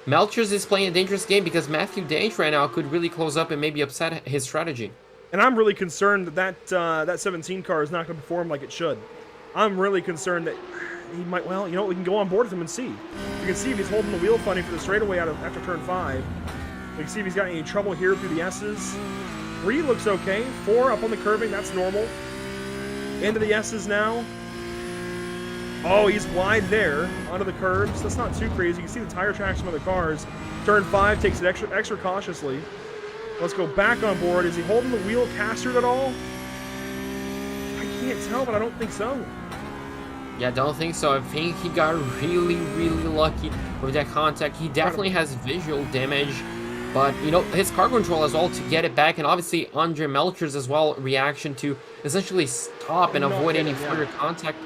Melchers is playing a dangerous game because Matthew Dange right now could really close up and maybe upset his strategy. And I'm really concerned that that 17 car is not going to perform like it should. I'm really concerned that he might, well, you know what, we can go on board with him and see. We can see if he's holding the wheel funny for the straightaway after turn 5. We can see if he's got any trouble here through the S's. 3 looks okay. 4 up on the curbing, that's normal. Into the S's now. Oh, he's wide there onto the curbs. That's not too crazy. You can see the tire tracks from other cars. Turn 5 takes it extra cautiously. Let's go back on board. Is he holding the wheel castered at all? I can't tell, but I don't think so. Yeah, I don't think so. I think he got really, really lucky with that contact. He definitely has visual damage. But, you know, his car control as well to get it back. And obviously, Andre Melchers as well, reaction to essentially stop and avoid any further contact.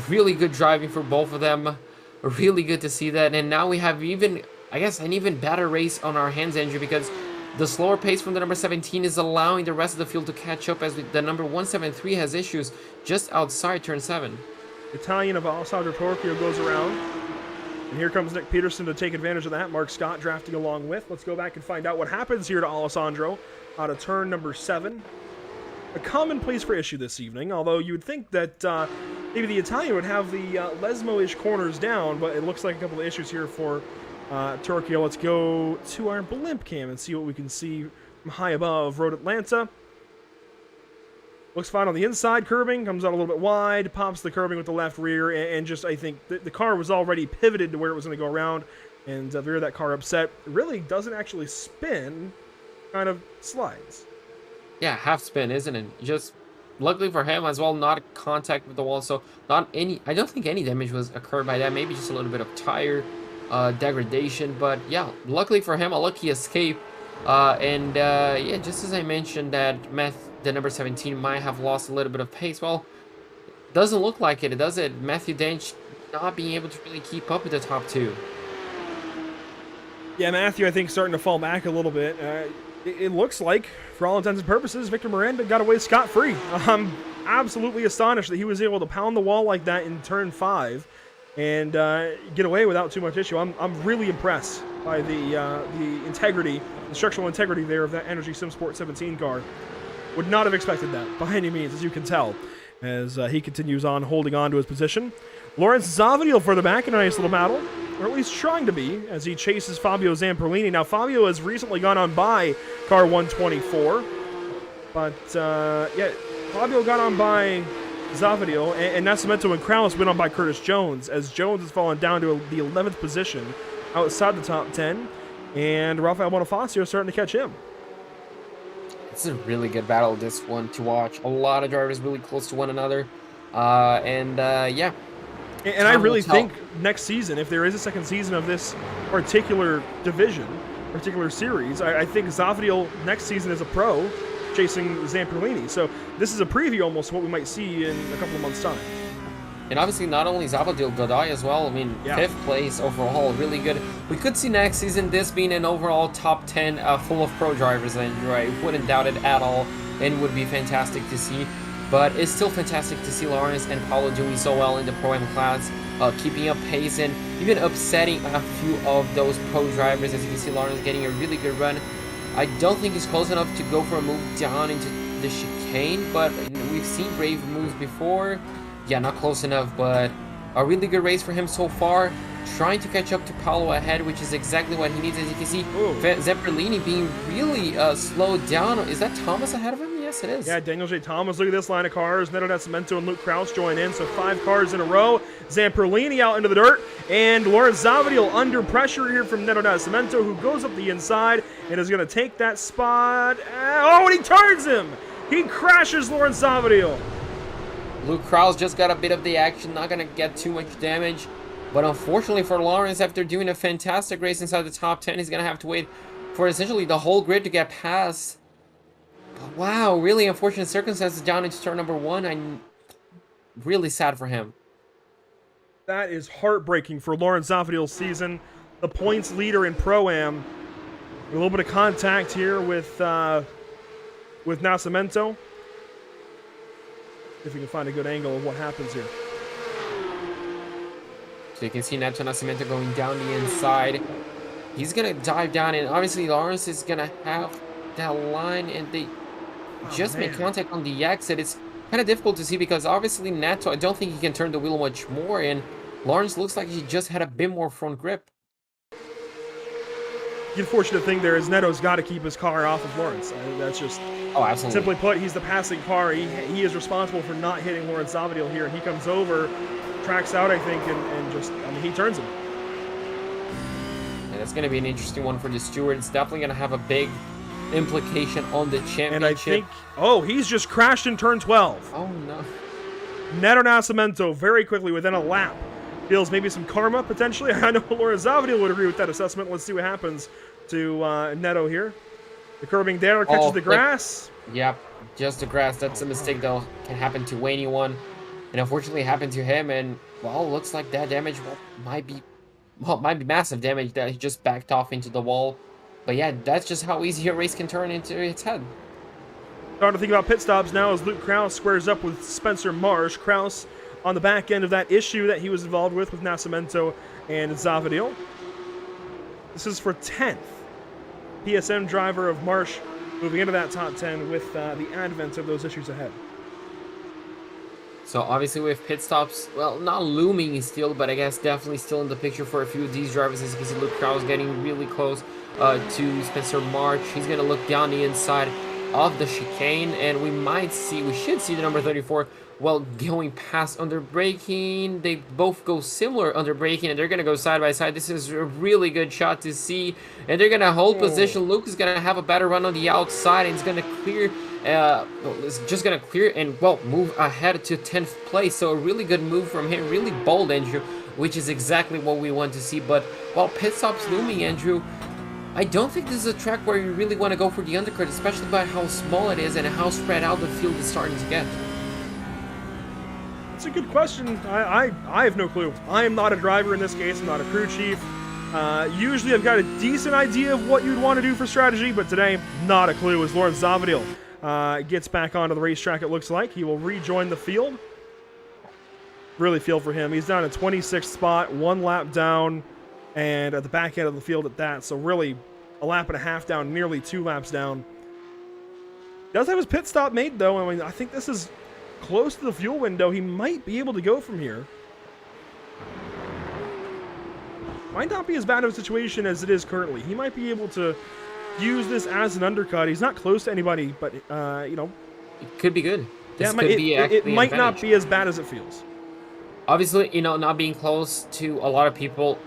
Really good driving for both of them. Really good to see that. And now we have even, I guess, an even better race on our hands, Andrew, because the slower pace from the number 17 is allowing the rest of the field to catch up as the number 173 has issues just outside turn 7. Italian of Alessandro Torchio goes around. And here comes Nick Peterson to take advantage of that. Mark Scott drafting along with. Let's go back and find out what happens here to Alessandro out of turn number 7. A commonplace for issue this evening, although you would think that maybe the Italian would have the Lesmo-ish corners down, but it looks like a couple of issues here for Torchio. Let's go to our blimp cam and see what we can see from high above Road Atlanta. Looks fine on the inside curbing, comes out a little bit wide, pops the curbing with the left rear, and just, I think, the car was already pivoted to where it was going to go around, and the rear of that car upset. It really doesn't actually spin, kind of slides. Yeah, half spin, isn't it? Just, luckily for him as well, not contact with the wall, so not any, I don't think any damage was occurred by that, maybe just a little bit of tire degradation, but yeah, luckily for him, a lucky escape, yeah, just as I mentioned that the number 17 might have lost a little bit of pace. Well, doesn't look like it, does it? Matthew Dench not being able to really keep up with the top 2. Yeah, Matthew, I think, starting to fall back a little bit. It looks like, for all intents and purposes, Victor Miranda got away scot-free. I'm absolutely astonished that he was able to pound the wall like that in turn 5 and get away without too much issue. I'm really impressed by the integrity, the structural integrity there of that Energy Sim Sport 17 car. Would not have expected that by any means, as you can tell, as he continues on holding on to his position. Lawrence Zavadil further back in a nice little battle, or at least trying to be, as he chases Fabio Zamperlini. Now, Fabio has recently gone on by car 124, but, yeah, Fabio got on by Zavadil, and Nascimento and Krauss went on by Curtis Jones, as Jones has fallen down to the 11th position outside the top 10, and Rafael Bonifacio starting to catch him. It's a really good battle, this one, to watch. A lot of drivers really close to one another. Yeah. And I really think next season, if there is a second season of this particular division, particular series, I think Zavadiel next season is a pro chasing Zamperlini. So this is a preview almost of what we might see in a couple of months' time. And obviously not only Zavadiel, Godoy as well. I mean, 5th place overall, really good. We could see next season this being an overall top 10 full of pro drivers, and I wouldn't doubt it at all, and would be fantastic to see. But it's still fantastic to see Lawrence and Paulo doing so well in the Pro-Am class, keeping up pace and even upsetting a few of those pro drivers. As you can see, Lawrence getting a really good run. I don't think he's close enough to go for a move down into the chicane, but we've seen brave moves before. Yeah, not close enough, but a really good race for him so far. Trying to catch up to Paulo ahead, which is exactly what he needs. As you can see, Zamperlini being really slowed down. Is that Thomas ahead of him? Yes, it is. Yeah, Daniel J. Thomas. Look at this line of cars. Neto Nascimento and Luke Kraus join in, so 5 cars in a row. Zamperlini out into the dirt, and Lawrence Zavadiel under pressure here from Neto Nascimento, who goes up the inside and is going to take that spot. Oh, and he turns him! He crashes Lawrence Zavadiel. Luke Kraus just got a bit of the action, not going to get too much damage. But unfortunately for Lawrence, after doing a fantastic race inside the top 10, he's going to have to wait for essentially the whole grid to get past. But wow, really unfortunate circumstances down into turn number 1. I'm really sad for him. That is heartbreaking for Lawrence Zavadiel's season. The points leader in Pro-Am. A little bit of contact here with Nascimento. If we can find a good angle of what happens here. So you can see Neto Nascimento going down the inside. He's going to dive down, and obviously Lawrence is going to have that line, and they just make contact on the exit. It's kind of difficult to see because obviously Neto, I don't think he can turn the wheel much more, and Lawrence looks like he just had a bit more front grip. The unfortunate thing there is Neto's got to keep his car off of Lawrence. That's just... Oh, absolutely. Simply put, he's the passing car. He is responsible for not hitting Lawrence Zavadiel here, and he comes over, tracks out, I think, and just, I mean, he turns him. And that's going to be an interesting one for the steward. It's definitely going to have a big implication on the championship. And I think, oh, he's just crashed in turn 12. Oh, no. Neto Nascimento, very quickly, within a lap, feels maybe some karma, potentially. I know Lawrence Zavadiel would agree with that assessment. Let's see what happens to Neto here. The curbing there catches the grass. Yep, just the grass. That's a mistake, though. Can happen to anyone. And unfortunately, it happened to him. And, well, looks like that damage might be massive damage that he just backed off into the wall. But, yeah, that's just how easy a race can turn into its head. Starting to think about pit stops now as Luke Kraus squares up with Spencer Marsh. Kraus on the back end of that issue that he was involved with Nascimento and Zavadiel. This is for 10th. PSM driver of Marsh moving into that top 10 with the advent of those issues ahead. So obviously with pit stops, well, not looming still, but I guess definitely still in the picture for a few of these drivers. As you can see, Luke Kraus getting really close to Spencer March. He's going to look down the inside of the chicane, and we should see the number 34, well, going past under braking. They both go similar under braking, and they're going to go side by side. This is a really good shot to see, and they're going to hold position. Luke is going to have a better run on the outside, and he's going to clear, it's just going to clear and, well, move ahead to 10th place. So a really good move from him, really bold, Andrew, which is exactly what we want to see. But while pit stops looming, Andrew, I don't think this is a track where you really want to go for the undercut, especially by how small it is and how spread out the field is starting to get. That's a good question. I have no clue. I am not a driver in this case. I'm not a crew chief. Usually I've got a decent idea of what you'd want to do for strategy, but today, not a clue as Lawrence Zavadiel gets back onto the racetrack, it looks like. He will rejoin the field. Really feel for him. He's down at 26th spot, 1 lap down, and at the back end of the field at that. So really a lap and a half down, nearly 2 laps down. Does have his pit stop made, though. I mean, I think this is close to the fuel window. He might be able to go from here. Might not be as bad of a situation as it is currently. He might be able to use this as an undercut. He's not close to anybody, but, you know. It could be good. It might not be as bad as it feels. Obviously, you know, not being close to a lot of people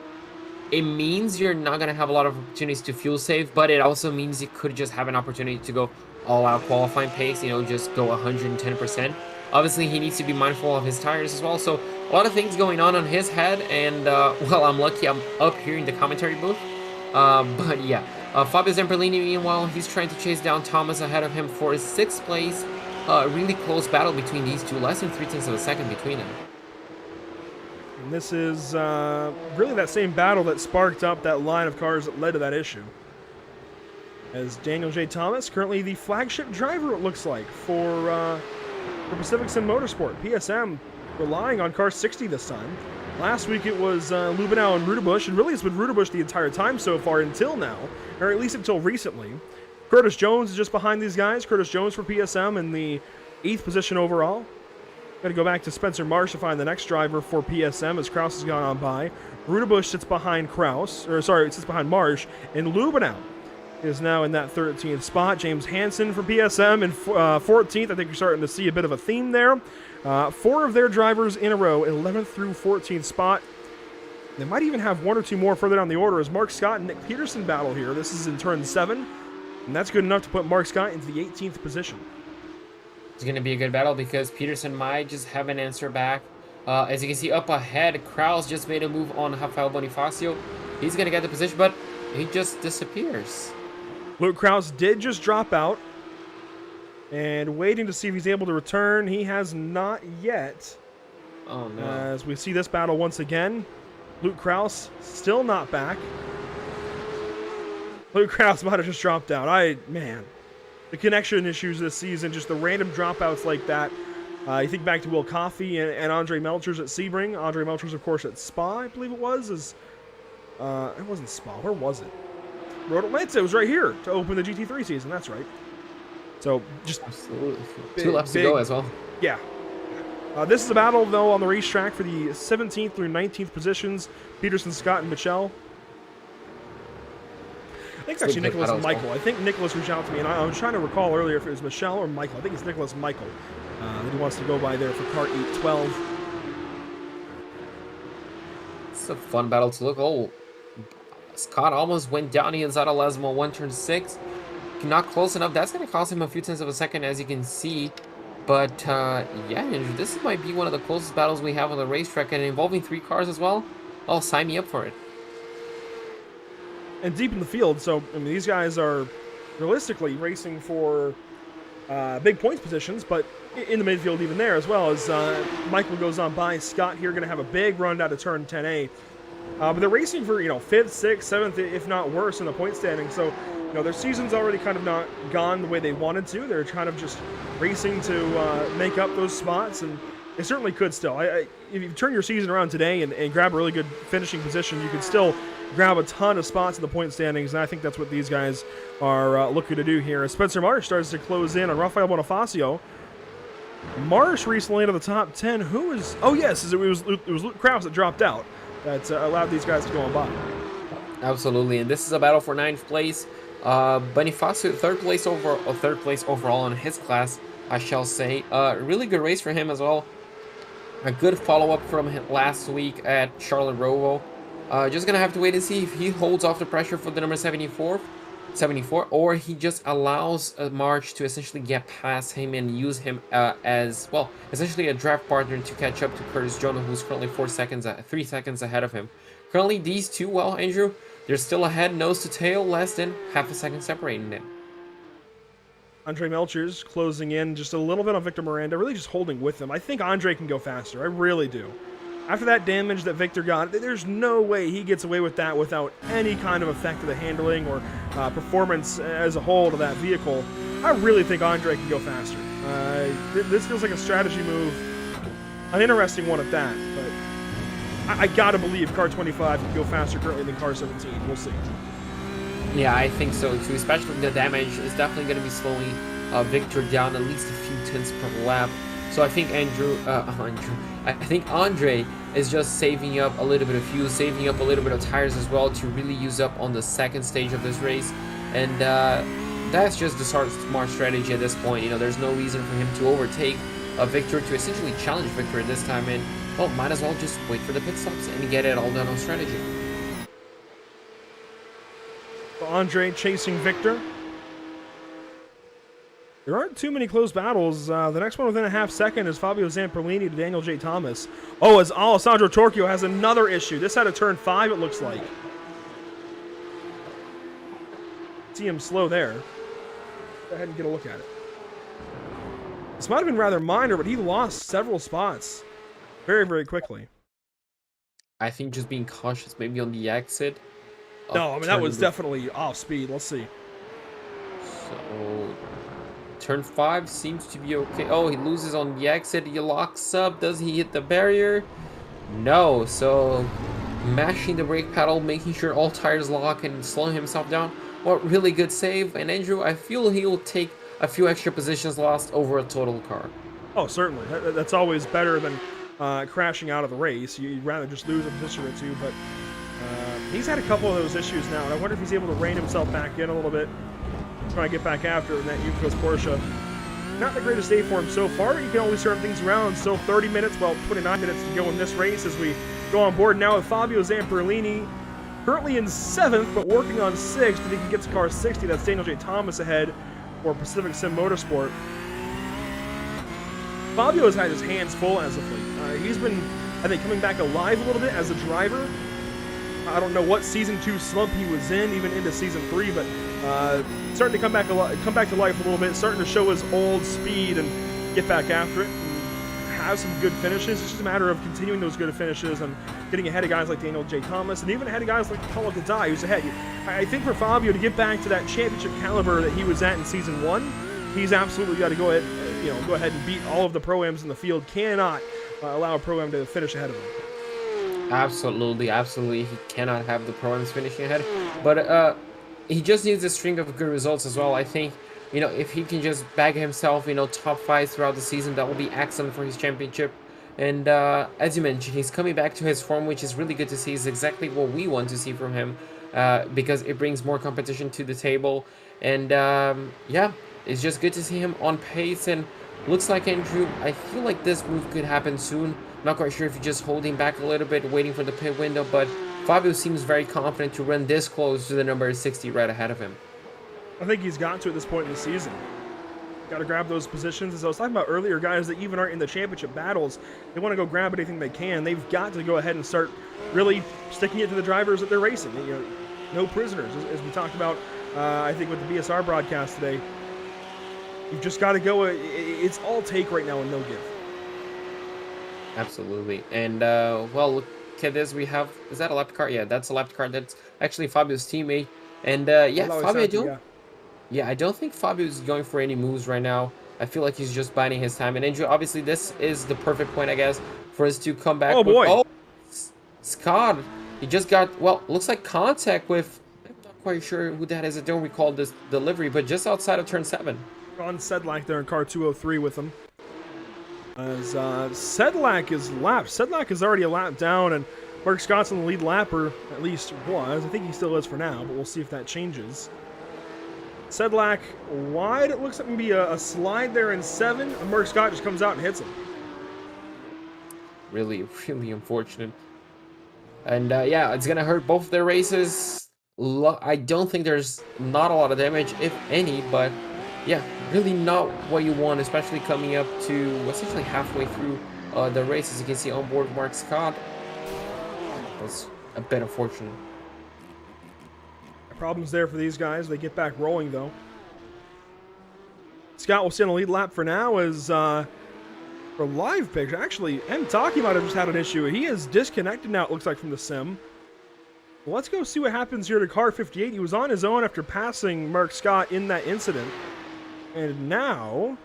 it means you're not going to have a lot of opportunities to fuel save, but it also means you could just have an opportunity to go all out qualifying pace, you know, just go 110%. Obviously, he needs to be mindful of his tires as well. So a lot of things going on his head. And, well, I'm lucky I'm up here in the commentary booth. But yeah, Fabio Zamperlini, meanwhile, he's trying to chase down Thomas ahead of him for his 6th place. Really close battle between these two, less than 0.3 of a second between them. And this is really that same battle that sparked up that line of cars that led to that issue. As Daniel J. Thomas, currently the flagship driver, it looks like, for Pacific Sim Motorsport. PSM relying on car 60 this time. Last week it was Lubenow and Rudebusch, and really it's been Rudebusch the entire time so far until now, or at least until recently. Curtis Jones is just behind these guys. Curtis Jones for PSM in the 8th position overall. Got to go back to Spencer Marsh to find the next driver for PSM as Kraus has gone on by. Rudebusch sits behind sits behind Marsh, and Lubenow is now in that 13th spot. James Hansen for PSM in 14th. I think you're starting to see a bit of a theme there. 4 of their drivers in a row, 11th through 14th spot. They might even have 1 or 2 more further down the order as Mark Scott and Nick Peterson battle here. This is in turn 7, and that's good enough to put Mark Scott into the 18th position. It's going to be a good battle because Peterson might just have an answer back. As you can see up ahead, Kraus just made a move on Rafael Bonifacio. He's going to get the position, but he just disappears. Luke Kraus did just drop out. And waiting to see if he's able to return. He has not yet. Oh, no. As we see this battle once again. Luke Kraus still not back. Luke Kraus might have just dropped out. Man. The connection issues this season, just the random dropouts like that. You think back to Will Coffey and Andre Melchers at Sebring. Andre Melchers, of course, at Spa, I believe it was. It wasn't Spa. Where was it? Road Atlanta. It was right here to open the GT3 season. That's right. So just absolutely 2 laps to go as well. Yeah. This is a battle, though, on the racetrack for the 17th through 19th positions. Peterson, Scott, and Michelle. I think it's actually Nicholas and Michael. I think Nicholas reached out to me, and I was trying to recall earlier if it was Michelle or Michael. I think it's Nicholas and Michael that he wants to go by there for car 812. It's a fun battle to look. Oh, Scott almost went down the inside of Lesmo 1 turn 6. Not close enough. That's going to cost him a few tenths of a second, as you can see. But, yeah, Andrew, this might be one of the closest battles we have on the racetrack, and involving 3 cars as well. Oh, sign me up for it. And deep in the field, so, I mean, these guys are realistically racing for big points positions, but in the midfield even there, as well as Michael goes on by. Scott here going to have a big run down to turn 10A. But they're racing for, 5th, 6th, 7th, if not worse, in the point standing. So, their season's already kind of not gone the way they wanted to. They're kind of just racing to make up those spots, and they certainly could still. If you turn your season around today and grab a really good finishing position, you could still grab a ton of spots in the point standings, and I think that's what these guys are looking to do here. As Spencer Marsh starts to close in on Rafael Bonifacio. Marsh recently into the top 10. Who is... Oh, yes, it was Luke Kraus that dropped out. That allowed these guys to go on by. Absolutely, and this is a battle for 9th place. Bonifacio, third place overall in his class, I shall say. Really good race for him as well. A good follow-up from last week at Charlotte Roval. Just gonna have to wait and see if he holds off the pressure for the number 74, or he just allows March to essentially get past him and use him as, well, essentially a draft partner to catch up to Curtis Jones, who's currently 3 seconds ahead of him. Currently, these two, well, Andrew, they're still ahead, nose to tail, less than half a second separating them. Andre Melchers closing in just a little bit on Victor Miranda, really just holding with him. I think Andre can go faster. I really do. After that damage that Victor got, there's no way he gets away with that without any kind of effect to the handling or performance as a whole to that vehicle. I really think Andre can go faster. This feels like a strategy move, an interesting one at that, but I gotta believe car 25 can go faster currently than car 17. We'll see. Yeah, I think so too, especially the damage is definitely going to be slowing Victor down at least a few tenths per lap. So I think I think Andre is just saving up a little bit of fuel, saving up a little bit of tires as well to really use up on the second stage of this race. And that's just the smart strategy at this point. There's no reason for him to overtake Victor, to essentially challenge Victor this time, and well, might as well just wait for the pit stops and get it all done on strategy. Andre chasing Victor. There aren't too many close battles. The next one within a half second is Fabio Zamperlini to Daniel J. Thomas. Oh, as Alessandro Torchio has another issue. This had a turn 5, it looks like. See him slow there. Go ahead and get a look at it. This might have been rather minor, but he lost several spots very, very quickly. I think just being cautious maybe on the exit. No, I mean, that was definitely off speed. Let's see. So, turn 5 seems to be okay. Oh, he loses on the exit. He locks up. Does he hit the barrier? No. So, mashing the brake pedal, making sure all tires lock and slowing himself down. What really good save. And Andrew, I feel he will take a few extra positions lost over a total car. Oh, certainly. That's always better than crashing out of the race. You'd rather just lose a position or two, but he's had a couple of those issues now, and I wonder if he's able to rein himself back in a little bit, try to get back after it in that Yukos Porsche. Not the greatest day for him so far. You can always turn things around. Still 30 minutes, well, 29 minutes to go in this race as we go on board now with Fabio Zamperlini, currently in 7th, but working on 6th. If he can get to car 60, that's Daniel J. Thomas ahead for Pacific Sim Motorsport. Fabio has had his hands full as of late. He's been, I think, coming back alive a little bit as a driver. I don't know what Season 2 slump he was in, even into Season 3, but starting to come back to life a little bit, starting to show his old speed and get back after it, and have some good finishes. It's just a matter of continuing those good finishes and getting ahead of guys like Daniel J. Thomas, and even ahead of guys like Paulo Gadai, who's ahead. I think for Fabio to get back to that championship caliber that he was at in Season 1, he's absolutely got to go ahead and beat all of the Pro-Ams in the field. Cannot allow a Pro-Am to finish ahead of him. Absolutely. He cannot have the Pro-Ams finishing ahead. But he just needs a string of good results as well. I think, if he can just bag himself, top 5 throughout the season, that will be excellent for his championship. And as you mentioned, he's coming back to his form, which is really good to see. It's exactly what we want to see from him because it brings more competition to the table. And it's just good to see him on pace. And looks like, Andrew, I feel like this move could happen soon. Not quite sure if he's just holding back a little bit, waiting for the pit window, but Fabio seems very confident to run this close to the number 60 right ahead of him. I think he's got to at this point in the season. Got to grab those positions. As I was talking about earlier, guys that even aren't in the championship battles, they want to go grab anything they can. They've got to go ahead and start really sticking it to the drivers that they're racing. No prisoners, as we talked about, I think, with the BSR broadcast today. You've just got to go. It's all take right now and no give. Absolutely. And, well, look at this. We have, is that a lap car? Yeah, that's a lap car. That's actually Fabio's teammate. And, Fabio, I don't think Fabio is going for any moves right now. I feel like he's just biding his time. And, Andrew, obviously, this is the perfect point, I guess, for us to come back. Oh, boy. Oh, Scott. He just got, well, looks like contact with, I'm not quite sure who that is. I don't recall this delivery, but just outside of turn 7. Ron Sedlak there in car 203 with him. As Sedlak is lapped. Sedlak is already a lap down, and Mark Scott's on the lead lapper, at least was. I think he still is for now, but we'll see if that changes. Sedlak wide. It looks like maybe a slide there in 7, and Mark Scott just comes out and hits him. Really unfortunate. And it's gonna hurt both their races. I don't think there's not a lot of damage, if any, but yeah, really not what you want, especially coming up to essentially halfway through the race. As you can see on board, Mark Scott. That's a bit unfortunate. Problems there for these guys. They get back rolling, though. Scott will stay on the lead lap for now as for live picture. Actually, Taki might have just had an issue. He is disconnected now, it looks like, from the sim. Well, let's go see what happens here to car 58. He was on his own after passing Mark Scott in that incident. And now,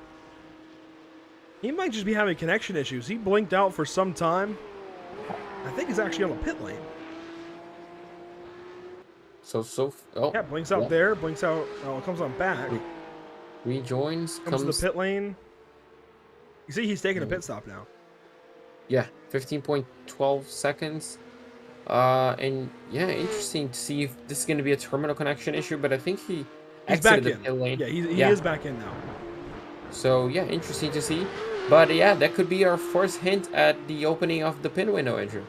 he might just be having connection issues. He blinked out for some time. I think he's actually on the pit lane. Yeah, blinks out there, blinks out, comes on back. Rejoins, comes to the pit lane. You see he's taking a pit stop now. Yeah, 15.12 seconds. And yeah, interesting to see if this is going to be a terminal connection issue, but I think he's back the in. pit lane. Yeah, he is back in now. So yeah, interesting to see. But yeah, that could be our first hint at the opening of the pin window, Andrew.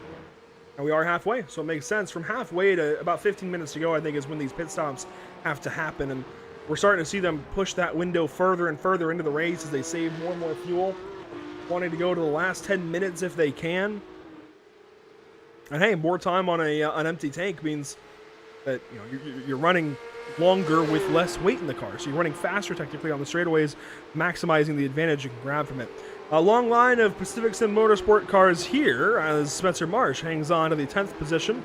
And we are halfway, so it makes sense. From halfway to about 15 minutes to go, I think, is when these pit stops have to happen. And we're starting to see them push that window further and further into the race as they save more and more fuel, wanting to go to the last 10 minutes if they can. And hey, more time on an empty tank means that you're running longer with less weight in the car. So you're running faster technically on the straightaways, maximizing the advantage you can grab from it. A long line of Pacific Sim Motorsport cars here as Spencer Marsh hangs on to the 10th position,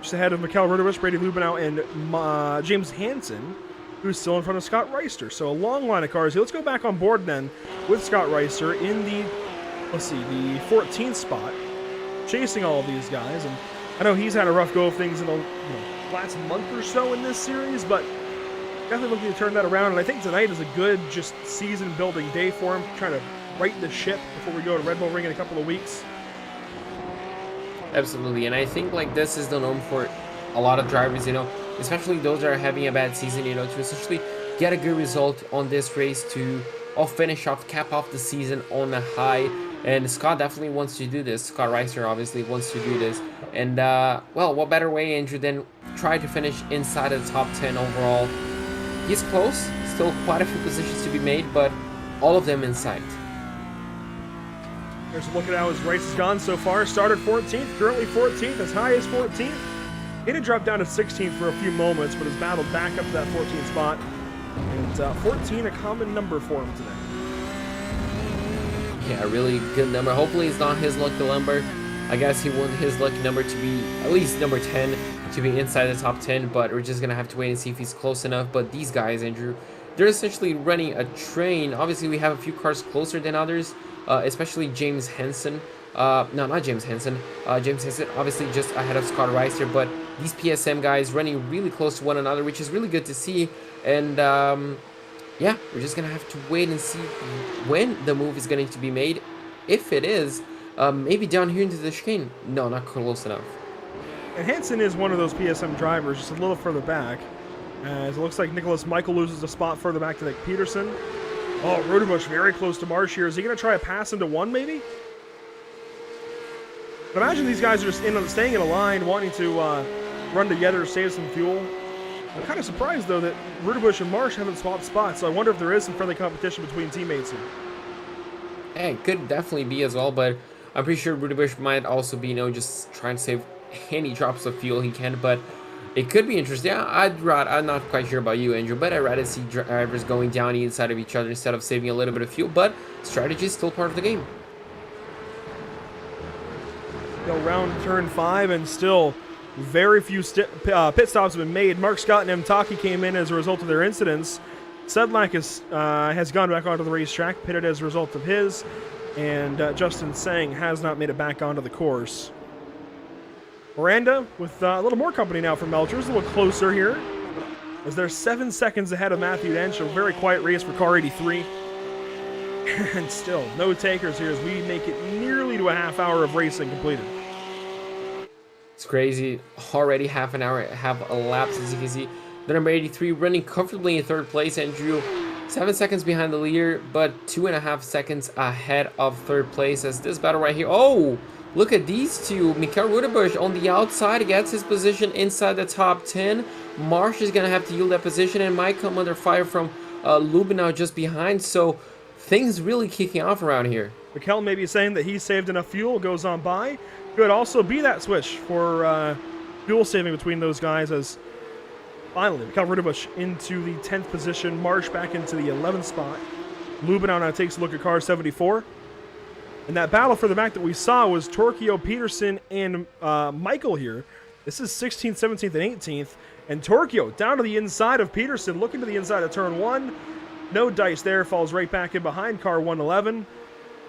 just ahead of Mikkel Rudebusch, Brady Lubenow, and James Hansen, who's still in front of Scott Reister. So a long line of cars here. Let's go back on board then with Scott Reister in the 14th spot, chasing all of these guys. And I know he's had a rough go of things in the last month or so in this series, but definitely looking to turn that around. And I think tonight is a good just season building day for him, trying to right the ship before we go to Red Bull Ring in a couple of weeks. Absolutely, and I think like this is the norm for a lot of drivers, especially those that are having a bad season, to essentially get a good result on this race to finish off, cap off the season on a high. And Scott definitely wants to do this. Scott Reiser obviously wants to do this. And, well, what better way, Andrew, than try to finish inside of the top 10 overall. He's close, still quite a few positions to be made, but all of them in sight. Here's a look at how his race has gone so far. Started 14th, currently 14th, as high as 14th. He did drop down to 16th for a few moments, but has battled back up to that 14th spot. And 14, a common number for him today. Yeah, a really good number. Hopefully it's not his lucky number. I guess he wanted his lucky number to be at least number 10, to be inside the top 10, but we're just going to have to wait and see if he's close enough. But these guys, Andrew, they're essentially running a train. Obviously, we have a few cars closer than others, especially James Hansen. No, not James Hansen. James Hansen, obviously just ahead of Scott Reister, but these PSM guys running really close to one another, which is really good to see. And yeah, we're just going to have to wait and see when the move is going to be made. If it is, maybe down here into the chicane. No, not close enough. And Hansen is one of those PSM drivers, just a little further back. As it looks like Nicholas Michael loses a spot further back to Nick Peterson. Oh, Rudebusch very close to Marsh here. Is he going to try to pass into one, maybe? But imagine these guys are just staying in a line, wanting to run together, save some fuel. I'm kind of surprised, though, that Rudebusch and Marsh haven't swapped spots, so I wonder if there is some friendly competition between teammates here. Hey, it could definitely be as well, but I'm pretty sure Rudebusch might also be, just trying to save any drops of fuel he can, but it could be interesting. Yeah, I'm not quite sure about you, Andrew, but I'd rather see drivers going down the inside of each other instead of saving a little bit of fuel, but strategy is still part of the game. Round turn 5, and still very few pit stops have been made. Mark Scott and M. Taki came in as a result of their incidents. Sedlak has gone back onto the racetrack, pitted as a result of his, and Justin Sang has not made it back onto the course. Miranda with a little more company now from Melchers, a little closer here, as they're 7 seconds ahead of Matthew Dench. A very quiet race for car 83. And still, no takers here as we make it nearly to a half hour of racing completed. It's crazy. Already half an hour have elapsed, as you can see. The number 83 running comfortably in third place, Andrew. 7 seconds behind the leader, but 2.5 seconds ahead of third place as this battle right here. Oh, look at these two. Mikkel Rudebusch on the outside gets his position inside the top 10. Marsh is going to have to yield that position and might come under fire from Lubenow just behind. So things really kicking off around here. Mikkel may be saying that he saved enough fuel, goes on by. Could also be that switch for fuel saving between those guys as finally Mikkel Rudebusch into the 10th position, Marsh back into the 11th spot. Lubenow now takes a look at car 74. And that battle for the back that we saw was Torquio, Peterson, and Michael here. This is 16th, 17th, and 18th. And Torquio down to the inside of Peterson, looking to the inside of turn 1. No dice there, falls right back in behind car 111.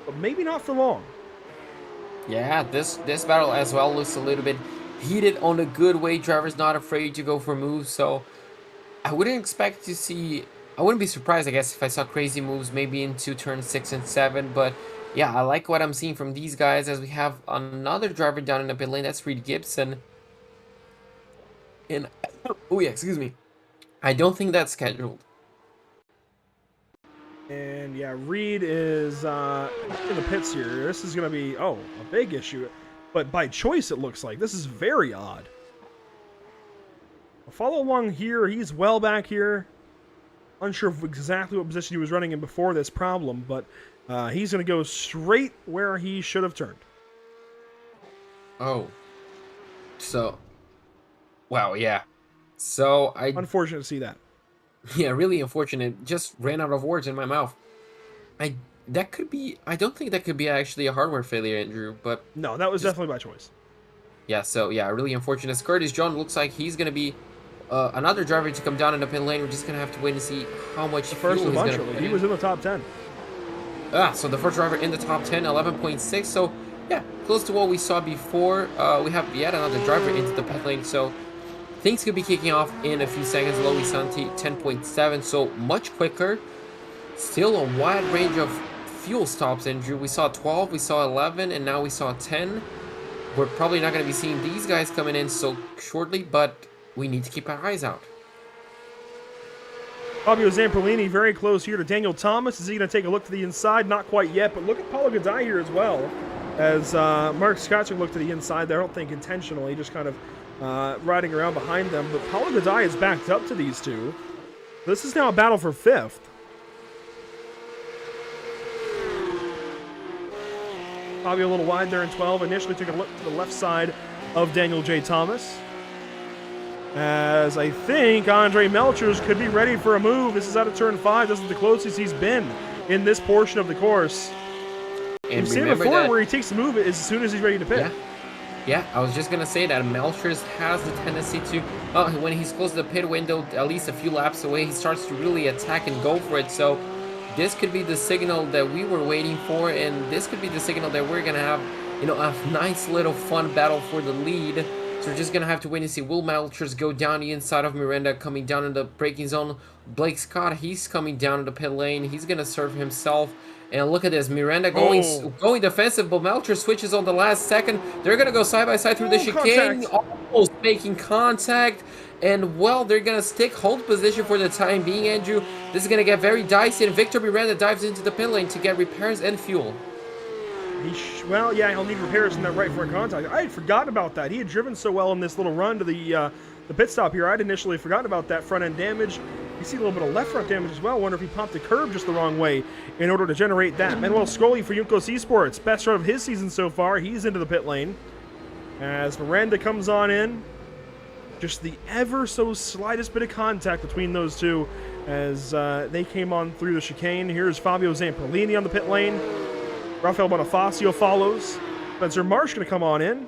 But maybe not for long. Yeah, this battle as well looks a little bit heated on a good way. Drivers not afraid to go for moves, so I wouldn't expect to see... I wouldn't be surprised, I guess, if I saw crazy moves maybe into turn 6 and 7, but yeah, I like what I'm seeing from these guys as we have another driver down in the pit lane. That's Reed Gibson. And, oh yeah, excuse me. I don't think that's scheduled. And yeah, Reed is in the pits here. This is going to be, a big issue. but by choice it looks like. This is very odd. I'll follow along here. He's well back here. Unsure of exactly what position he was running in before this problem, but he's going to go straight where he should have turned. Oh. So. Wow, yeah. So I... Unfortunate to see that. Yeah, really unfortunate. Just ran out of words in my mouth. That could be... I don't think that could be actually a hardware failure, Andrew, but... No, that was definitely by choice. Yeah, so yeah, really unfortunate. Curtis John looks like he's going to be another driver to come down in the pit lane. We're just going to have to wait and see how much fuel he's going to put in. He was in the top 10. So the first driver in the top 10, 11.6. So yeah, close to what we saw before. We have yet another driver into the pit lane. So things could be kicking off in a few seconds. Lowy Santi, 10.7. So much quicker. Still a wide range of fuel stops, Andrew. We saw 12, we saw 11, and now we saw 10. We're probably not going to be seeing these guys coming in so shortly, but we need to keep our eyes out. Fabio Zamperlini very close here to Daniel Thomas. Is he going to take a look to the inside? Not quite yet, but look at Paulo Gadai here as well. As Mark Scotchuk looked to the inside there. I don't think intentionally, just kind of riding around behind them. But Paulo Gadai is backed up to these two. This is now a battle for 5th. Fabio a little wide there in 12. Initially took a look to the left side of Daniel J. Thomas. As I think Andre Melchers could be ready for a move. This is out of turn 5. This is the closest he's been in this portion of the course. And we've seen it before where he takes the move as soon as he's ready to pit. Yeah, I was just going to say that Melchers has the tendency to, when he's close to the pit window, at least a few laps away, he starts to really attack and go for it. So this could be the signal that we were waiting for, and this could be the signal that we're going to have, a nice little fun battle for the lead. So we're just going to have to wait and see. Will Melchers go down the inside of Miranda, coming down in the braking zone? Blake Scott, he's coming down in the pit lane. He's going to serve himself. And look at this, Miranda going defensive, but Melcher switches on the last second. They're going to go side by side through the chicane, almost making contact. And, well, they're going to stick hold position for the time being, Andrew. This is going to get very dicey, and Victor Miranda dives into the pit lane to get repairs and fuel. Well, yeah, he'll need repairs in that right front contact. I had forgotten about that. He had driven so well in this little run to the pit stop here. I'd initially forgotten about that front end damage. You see a little bit of left front damage as well. I wonder if he popped the curb just the wrong way in order to generate that. Manuel Scully for Juncos Esports. Best run of his season so far. He's into the pit lane. As Miranda comes on in. Just the ever so slightest bit of contact between those two as they came on through the chicane. Here's Fabio Zamperlini on the pit lane. Rafael Bonifacio follows. Spencer Marsh going to come on in.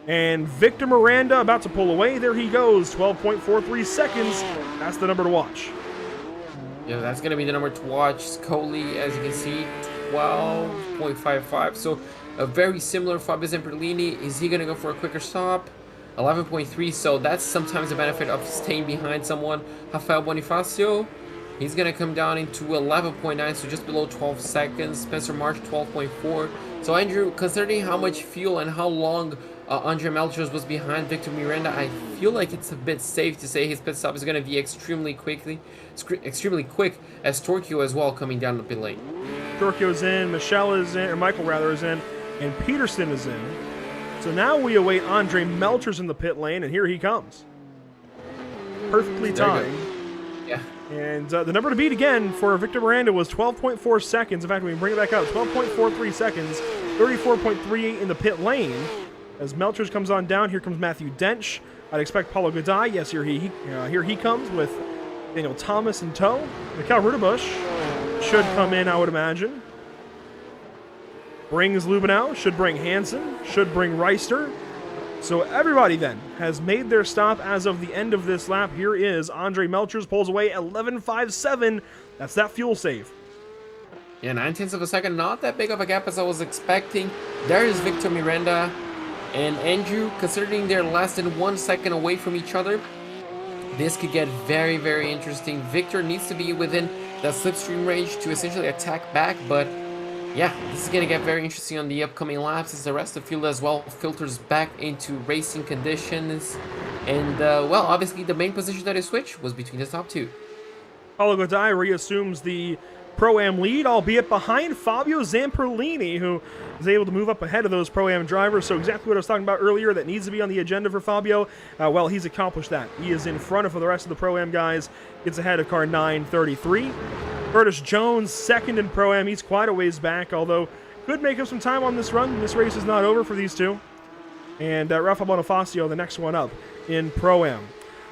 And Victor Miranda about to pull away. There he goes. 12.43 seconds. That's the number to watch. Yeah, that's going to be the number to watch. Scully, as you can see, 12.55. So a very similar Fabio Zamperlini. Is he going to go for a quicker stop? 11.3. So that's sometimes the benefit of staying behind someone. Rafael Bonifacio, he's going to come down into 11.9, so just below 12 seconds. Spencer Marsh, 12.4. So, Andrew, considering how much fuel and how long Andre Melchers was behind Victor Miranda, I feel like it's a bit safe to say his pit stop is going to be extremely quick, as Torquio as well coming down the pit lane. Torquio's in, Michelle is in, or Michael rather is in, and Peterson is in. So now we await Andre Melchers in the pit lane, and here he comes. Perfectly timed. Yeah. And the number to beat again for Victor Miranda was 12.4 seconds. In fact, we can bring it back up. 12.43 seconds, 34.38 in the pit lane. As Melchers comes on down, here comes Matthew Dench. I'd expect Paulo Gadai. Yes, here he comes with Daniel Thomas in tow. Mikhail Rudebush should come in, I would imagine. Brings Lubenow, should bring Hansen, should bring Reister. So everybody then has made their stop as of the end of this lap. Here is Andre Melchers, pulls away 11.57. That's that fuel save. Yeah, 9/10 of a second, not that big of a gap as I was expecting. There is Victor Miranda and Andrew, considering they're less than 1 second away from each other. This could get very, very interesting. Victor needs to be within that slipstream range to essentially attack back, but yeah, this is going to get very interesting on the upcoming laps as the rest of the field as well filters back into racing conditions. And, well, obviously the main position that is switched was between the top two. Paulo Gadai reassumes the Pro-Am lead, albeit behind Fabio Zamperlini, who is able to move up ahead of those Pro-Am drivers. So exactly what I was talking about earlier that needs to be on the agenda for Fabio, well, he's accomplished that. He is in front of the rest of the Pro-Am guys, gets ahead of car 933. Curtis Jones, second in Pro-Am. He's quite a ways back, although could make up some time on this run. This race is not over for these two. And Rafael Bonifacio, the next one up in Pro-Am.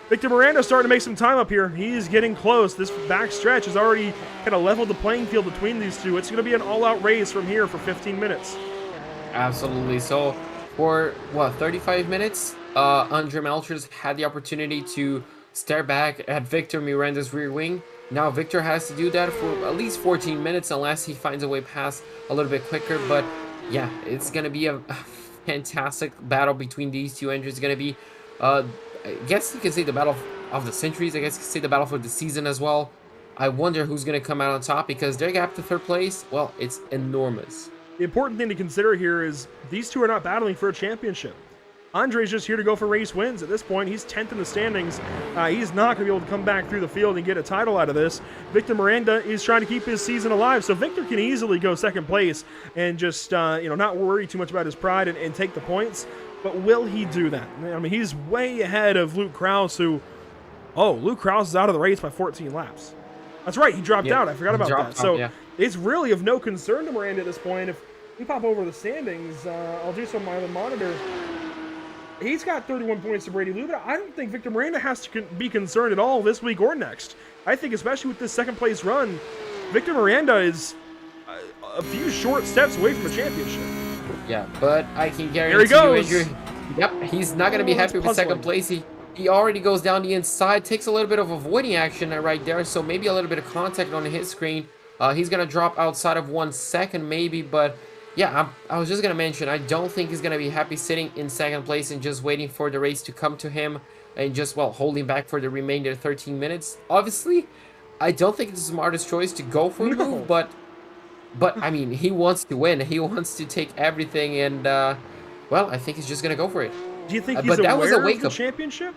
Victor Miranda starting to make some time up here. He's getting close. This back stretch has already kind of leveled the playing field between these two. It's going to be an all-out race from here for 15 minutes. Absolutely. So for, 35 minutes, Andre Melchers had the opportunity to stare back at Victor Miranda's rear wing. Now Victor has to do that for at least 14 minutes unless he finds a way past a little bit quicker. But yeah, it's going to be a fantastic battle between these two engines. It's going to be, I guess you can say the battle of the centuries. I guess you can say the battle for the season as well. I wonder who's going to come out on top because their gap to third place, well, it's enormous. The important thing to consider here is these two are not battling for a championship. Andre's just here to go for race wins. At this point, he's 10th in the standings. He's not going to be able to come back through the field and get a title out of this. Victor Miranda is trying to keep his season alive, so Victor can easily go second place and just not worry too much about his pride and take the points. But will he do that? I mean, he's way ahead of Luke Krause, who... Oh, Luke Krause is out of the race by 14 laps. That's right, he dropped out. I forgot about that. So it's really of no concern to Miranda at this point. If we pop over the standings, I'll do some on my other monitor. He's got 31 points to Brady Lou, but I don't think Victor Miranda has to be concerned at all this week or next. I think especially with this second place run, Victor Miranda is a few short steps away from a championship. Yeah, but I can guarantee you, Andrew, yep, he's not going to be happy with second place. He already goes down the inside, takes a little bit of avoiding action right there, so maybe a little bit of contact on his screen. He's going to drop outside of 1 second maybe, but yeah, I was just going to mention, I don't think he's going to be happy sitting in second place and just waiting for the race to come to him and just, holding back for the remainder 13 minutes. Obviously, I don't think it's the smartest choice to go for a move, but I mean, he wants to win. He wants to take everything, and I think he's just gonna go for it. Do you think he's aware of the championship?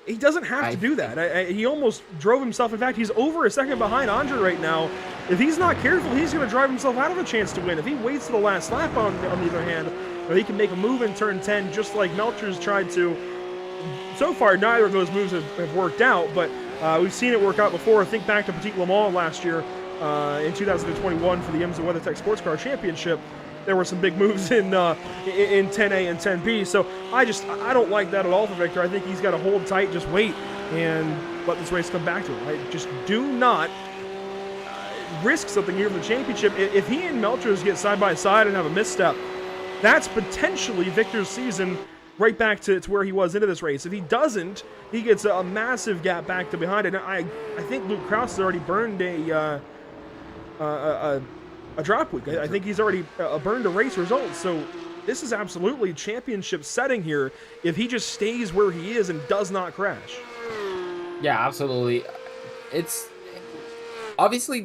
He doesn't have to do that. He almost drove himself. In fact, he's over a second behind Andre right now. If he's not careful, he's going to drive himself out of a chance to win. If he waits to the last lap, on the other hand, he can make a move in turn 10, just like Melchers tried to. So far, neither of those moves have worked out, but we've seen it work out before. Think back to Petit Le Mans last year in 2021 for the IMSA WeatherTech Sports Car Championship. There were some big moves in 10A and 10B, so I don't like that at all for Victor. I think he's got to hold tight, just wait, and let this race come back to him. Right? Just do not risk something here for the championship. If he and Melchers get side by side and have a misstep, that's potentially Victor's season right back to where he was into this race. If he doesn't, he gets a massive gap back to behind it. And I think Luke Krause has already burned a drop week. I think he's already burned a race result. So this is absolutely championship setting here if he just stays where he is and does not crash. Yeah, absolutely. It's obviously,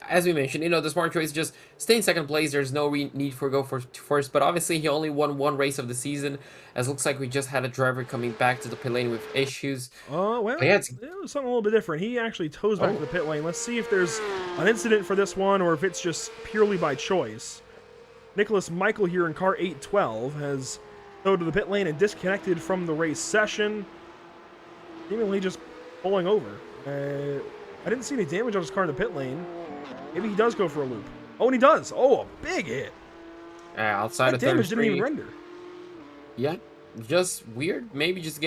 as we mentioned, the smart choice is just stay in second place. There's no need for go for first, but obviously he only won one race of the season, as looks like we just had a driver coming back to the pit lane with issues. It was something a little bit different. He actually toes back to the pit lane. Let's see if there's an incident for this one or if it's just purely by choice. Nicholas Michael here in car 812 has towed to the pit lane and disconnected from the race session, seemingly just pulling over. I didn't see any damage on his car in the pit lane. Maybe he does go for a loop. Oh, and he does. Oh, a big hit. Outside of damage didn't even render. Yeah, just weird. Maybe just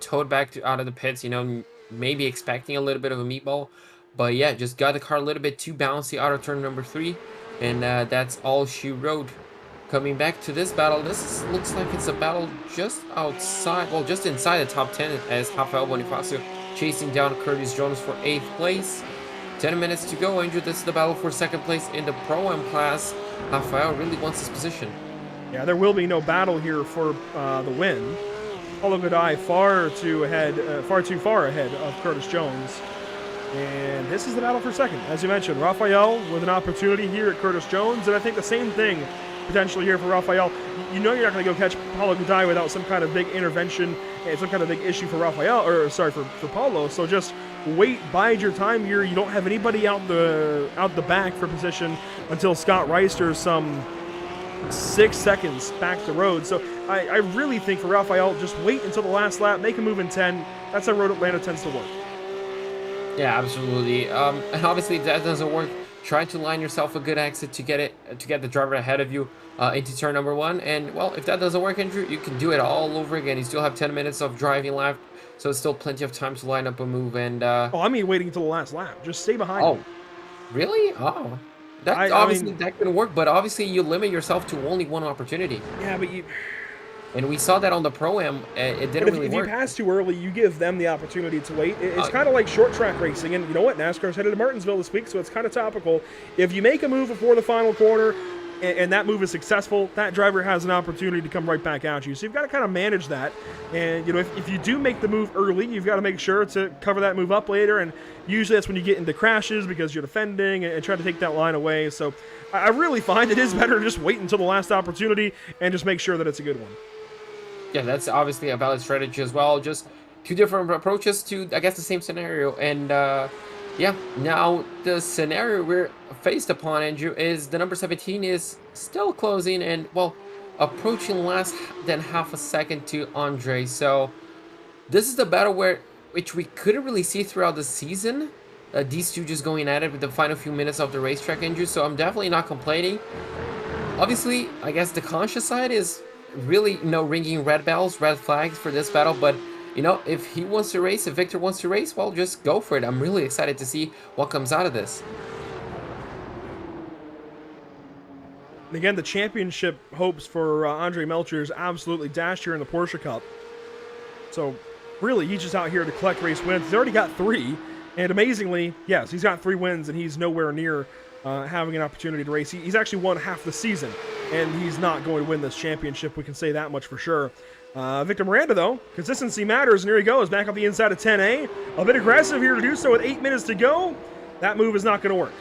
towed back out of the pits, maybe expecting a little bit of a meatball. But yeah, just got the car a little bit too bouncy out of turn number 3. And that's all she wrote. Coming back to this battle, looks like it's a battle just outside, just inside the top 10 as Rafael Bonifacio chasing down Curtis Jones for 8th place. 10 minutes to go, Andrew. This is the battle for second place in the Pro-Am class. Rafael really wants this position. Yeah, there will be no battle here for the win. Paulo Godoy far too far ahead of Curtis Jones. And this is the battle for second. As you mentioned, Rafael with an opportunity here at Curtis Jones, and I think the same thing potentially here for Rafael. You're not going to go catch Paulo Godoy without some kind of big intervention and some kind of big issue for Rafael, for Paulo. So just wait, bide your time here. You don't have anybody out the back for position until Scott Reister some 6 seconds back the road. So I really think for Raphael, just wait until the last lap, make a move in 10. That's how Road Atlanta tends to work. Yeah, absolutely. And obviously, if that doesn't work, try to line yourself a good exit to get the driver ahead of you into turn number 1. And well, if that doesn't work, Andrew, you can do it all over again. You still have 10 minutes of driving left, so it's still plenty of time to line up a move. And oh, I mean waiting until the last lap. Just stay behind. Oh, really? Oh, that obviously that can work, but obviously you limit yourself to only one opportunity. Yeah, but you. And we saw that on the Pro-Am, it didn't really work. If you pass too early, you give them the opportunity to wait. It's kind of like short track racing, and you know what? NASCAR's headed to Martinsville this week, so it's kind of topical. If you make a move before the final corner, and that move is successful, that driver has an opportunity to come right back at you. So you've got to kind of manage that. And, you know, if you do make the move early, you've got to make sure to cover that move up later. And usually that's when you get into crashes because you're defending and try to take that line away. So I really find it is better to just wait until the last opportunity and just make sure that it's a good one. Yeah, that's obviously a valid strategy as well. Just two different approaches to, I guess, the same scenario. And yeah, now the scenario we're faced upon, Andrew, is the number 17 is still closing and, well, approaching less than half a second to Andre. So this is the battle which we couldn't really see throughout the season. These two just going at it with the final few minutes of the racetrack, Andrew. So I'm definitely not complaining. Obviously, I guess the conscious side is really, you know, ringing red bells, red flags for this battle. But, you know, if he wants to race, if Victor wants to race, well, just go for it. I'm really excited to see what comes out of this. Again, the championship hopes for Andre Melcher is absolutely dashed here in the Porsche Cup. So, really, he's just out here to collect race wins. He's already got 3. And amazingly, yes, he's got 3 wins, and he's nowhere near having an opportunity to race. He's actually won half the season, and he's not going to win this championship. We can say that much for sure. Victor Miranda, though, consistency matters, and here he goes, back up the inside of 10A. A bit aggressive here to do so with 8 minutes to go. That move is not going to work.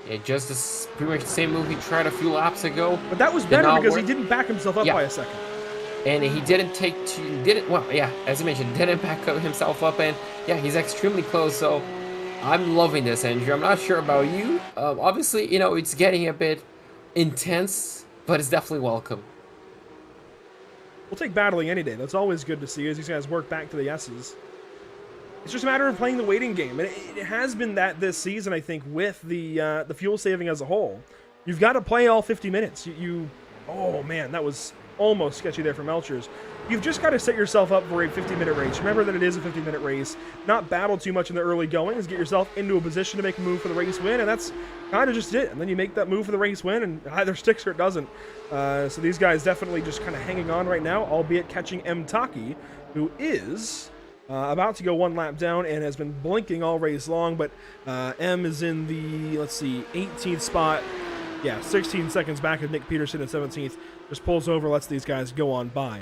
Yeah, just pretty much the same move he tried a few laps ago. But that was better because he didn't back himself up by a second. And he didn't as I mentioned, didn't back up himself up, and yeah, he's extremely close. So I'm loving this, Andrew. I'm not sure about you. Obviously, you know, it's getting a bit intense, but it's definitely welcome. We'll take battling any day. That's always good to see as these guys work back to the S's. It's just a matter of playing the waiting game, and it has been that this season, I think, with the fuel saving as a whole. You've got to play all 50 minutes. Oh man, that was almost sketchy there for Melchers. You've just got to set yourself up for a 50-minute race. Remember that it is a 50-minute race. Not battle too much in the early goings. Get yourself into a position to make a move for the race win, and that's kind of just it. And then you make that move for the race win, and either sticks or it doesn't. So these guys definitely just kind of hanging on right now, albeit catching M. Taki, who is about to go 1 lap down and has been blinking all race long, but M is in the, 18th spot. Yeah, 16 seconds back of Nick Peterson at 17th. Just pulls over, lets these guys go on by.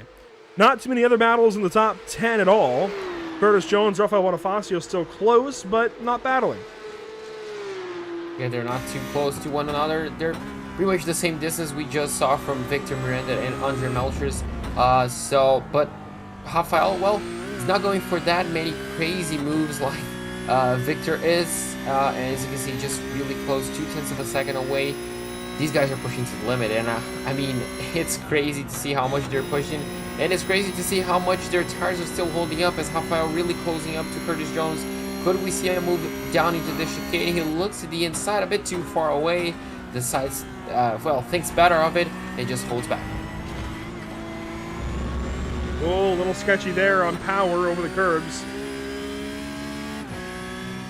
Not too many other battles in the top 10 at all. Curtis Jones, Rafael Bonifacio still close, but not battling. Yeah, they're not too close to one another. They're pretty much the same distance we just saw from Victor Miranda and Andre Melchers. But Rafael, well, he's not going for that many crazy moves like Victor is. And as you can see, just really close, 0.2 of a second away. These guys are pushing to the limit, and I mean, it's crazy to see how much they're pushing, and it's crazy to see how much their tires are still holding up as Rafael really closing up to Curtis Jones. Could we see him move down into the chicane? He looks to the inside a bit too far away, decides, thinks better of it, and just holds back. Oh, a little sketchy there on power over the curbs.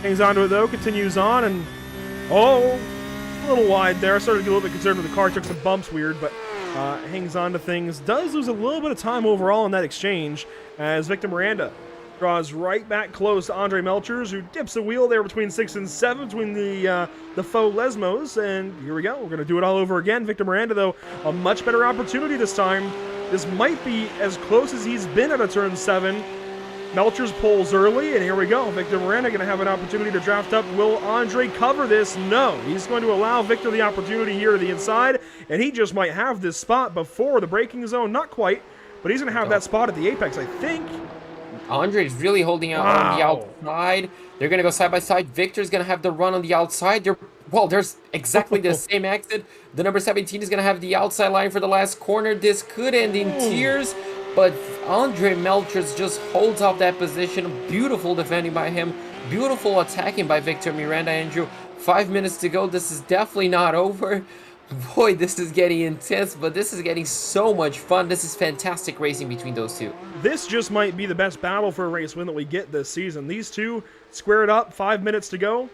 Hangs onto it though, continues on, and a little wide there. Started to get a little bit concerned with the car. Took some bumps weird, but hangs on to things. Does lose a little bit of time overall in that exchange as Victor Miranda draws right back close to Andre Melchers, who dips a wheel there between 6 and 7 between the faux Lesmos. And here we go. We're going to do it all over again. Victor Miranda, though, a much better opportunity this time. This might be as close as he's been at a turn 7. Melchers pulls early, and here we go. Victor Miranda going to have an opportunity to draft up. Will Andre cover this? No. He's going to allow Victor the opportunity here to the inside, and he just might have this spot before the braking zone. Not quite, but he's going to have that spot at the apex, I think. Andre is really holding out on the outside. They're gonna go side by side. Victor's gonna have the run on the outside. There's exactly the same exit. The number 17 is gonna have the outside line for the last corner. This could end in tears, but Andre Melchers just holds off that position. Beautiful defending by him. Beautiful attacking by Victor Miranda, Andrew. 5 minutes to go. This is definitely not over. Boy, this is getting intense, but this is getting so much fun. This is fantastic racing between those two. This just might be the best battle for a race win that we get this season. These two squared up, 5 minutes to go.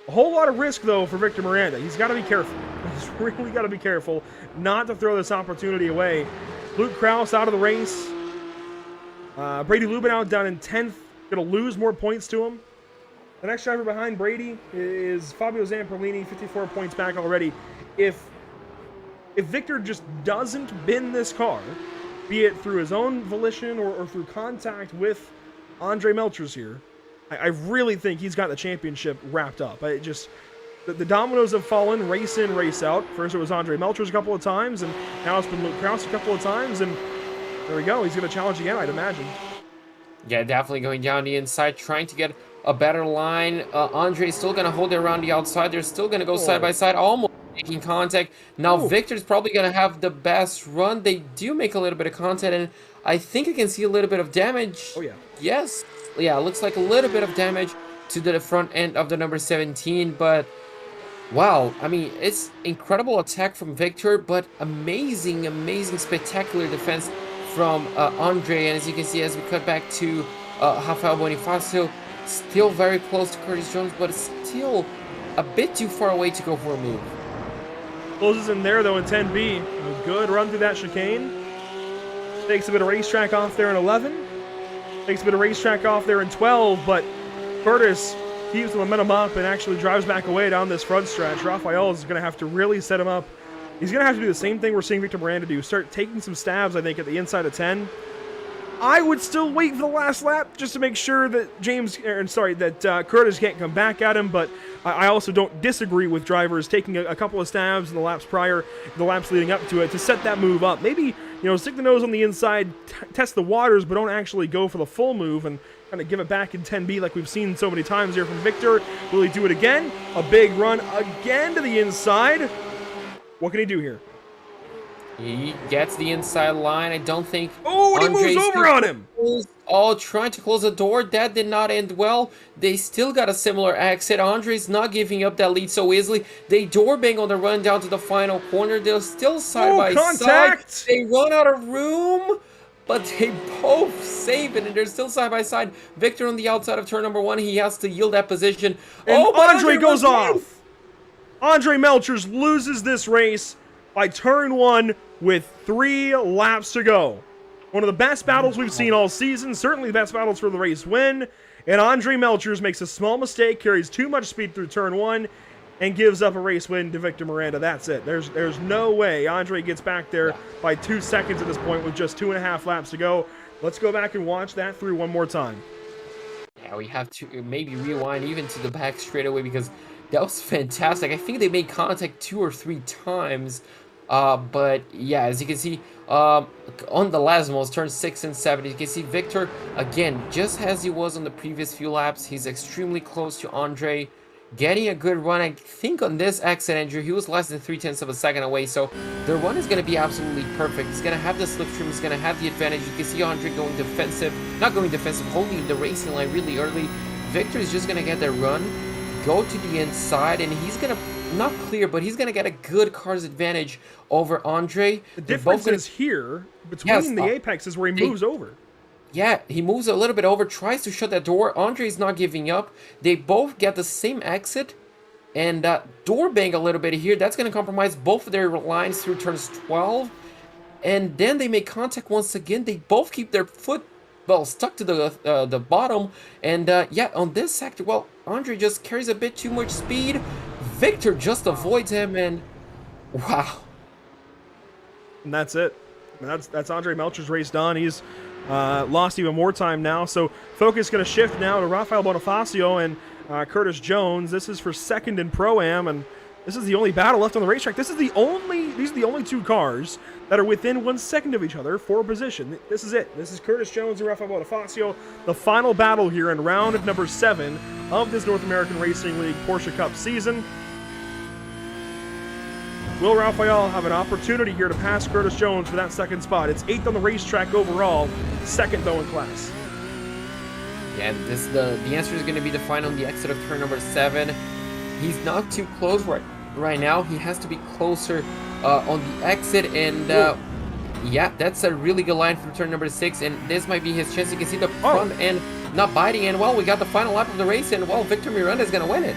A whole lot of risk, though, for Victor Miranda. He's got to be careful. He's really got to be careful not to throw this opportunity away. Luke Krause out of the race. Brady Lubin down in 10th. Going to lose more points to him. The next driver behind Brady is Fabio Zamperlini, 54 points back already. If Victor just doesn't bin this car, be it through his own volition or through contact with Andre Melchers here, I really think he's got the championship wrapped up. The dominoes have fallen, race in, race out. First it was Andre Melchers a couple of times, and now it's been Luke Krause a couple of times, and there we go. He's going to challenge again, I'd imagine. Yeah, definitely going down the inside, trying to get a better line. Andre's still going to hold it around the outside. They're still going to go side by side, almost making contact. Now Victor's probably going to have the best run. They do make a little bit of contact, and I think I can see a little bit of damage. Oh, yeah. Yes. Yeah, it looks like a little bit of damage to the front end of the number 17, but wow, I mean, it's incredible attack from Victor, but amazing, spectacular defense from Andre. And as you can see, as we cut back to Rafael Bonifacio, still very close to Curtis Jones, but still a bit too far away to go for a move. Closes in there, though, in 10B. A good run through that chicane. Takes a bit of racetrack off there in 11. Takes a bit of racetrack off there in 12, but Curtis keeps the momentum up and actually drives back away down this front stretch. Rafael is going to have to really set him up. He's going to have to do the same thing we're seeing Victor Miranda do. Start taking some stabs, I think, at the inside of 10. I would still wait for the last lap just to make sure that Curtis can't come back at him, but I also don't disagree with drivers taking a couple of stabs in the laps prior, the laps leading up to it, to set that move up. Maybe, stick the nose on the inside, test the waters, but don't actually go for the full move and kind of give it back in 10B like we've seen so many times here from Victor. Will he do it again? A big run again to the inside. What can he do here? He gets the inside line. I don't think... Oh, and he moves over on him! Trying to close the door. That did not end well. They still got a similar exit. Andre's not giving up that lead so easily. They door bang on the run down to the final corner. They're still side by side. They run out of room, but they both save it, and they're still side by side. Victor on the outside of turn number 1. He has to yield that position. And Andre goes off. Andre Melchers loses this race by turn 1 with 3 laps to go. One of the best battles we've seen all season, certainly the best battles for the race win. And Andre Melchers makes a small mistake, carries too much speed through turn 1, and gives up a race win to Victor Miranda. That's it. There's no way Andre gets back there by 2 seconds at this point with just 2.5 laps to go. Let's go back and watch that through one more time. Yeah, we have to maybe rewind even to the back straight away because that was fantastic. I think they made contact 2 or 3 times. But yeah, as you can see, on the Lesmos, turn 6 and 7, you can see Victor, again, just as he was on the previous few laps, he's extremely close to Andre, getting a good run. I think on this exit, Andrew, he was less than 0.3 of a second away, so the run is going to be absolutely perfect. He's going to have the slipstream, he's going to have the advantage. You can see Andre going defensive, not going defensive, holding the racing line really early. Victor is just going to get that run, go to the inside, and he's going to, not clear, but he's going to get a good car's advantage over Andre. The difference is here, between the apexes where he moves over. Yeah, he moves a little bit over, tries to shut that door. Andre's not giving up. They both get the same exit, and door bang a little bit here. That's going to compromise both of their lines through turns 12. And then they make contact once again. They both keep their foot, well, stuck to the bottom. And yeah, on this sector, well, Andre just carries a bit too much speed. Victor just avoids him, and wow. And that's it. That's Andre Melchers' race done. He's lost even more time now. So focus going to shift now to Rafael Bonifacio and Curtis Jones. This is for second in Pro-Am, and This is the only battle left on the racetrack. These are the only two cars that are within 1 second of each other for position. This is it. This is Curtis Jones and Rafael Bonifacio. The final battle here in round number 7 of this North American Racing League Porsche Cup season. Will Rafael have an opportunity here to pass Curtis Jones for that second spot? It's 8th on the racetrack overall, 2nd though in class. Yeah, the answer is going to be defined on the exit of turn number 7. He's not too close right now. He has to be closer on the exit, and yeah, that's a really good line from turn number 6, and this might be his chance. You can see the front end not biting, and well, we got the final lap of the race, and well, Victor Miranda is going to win it.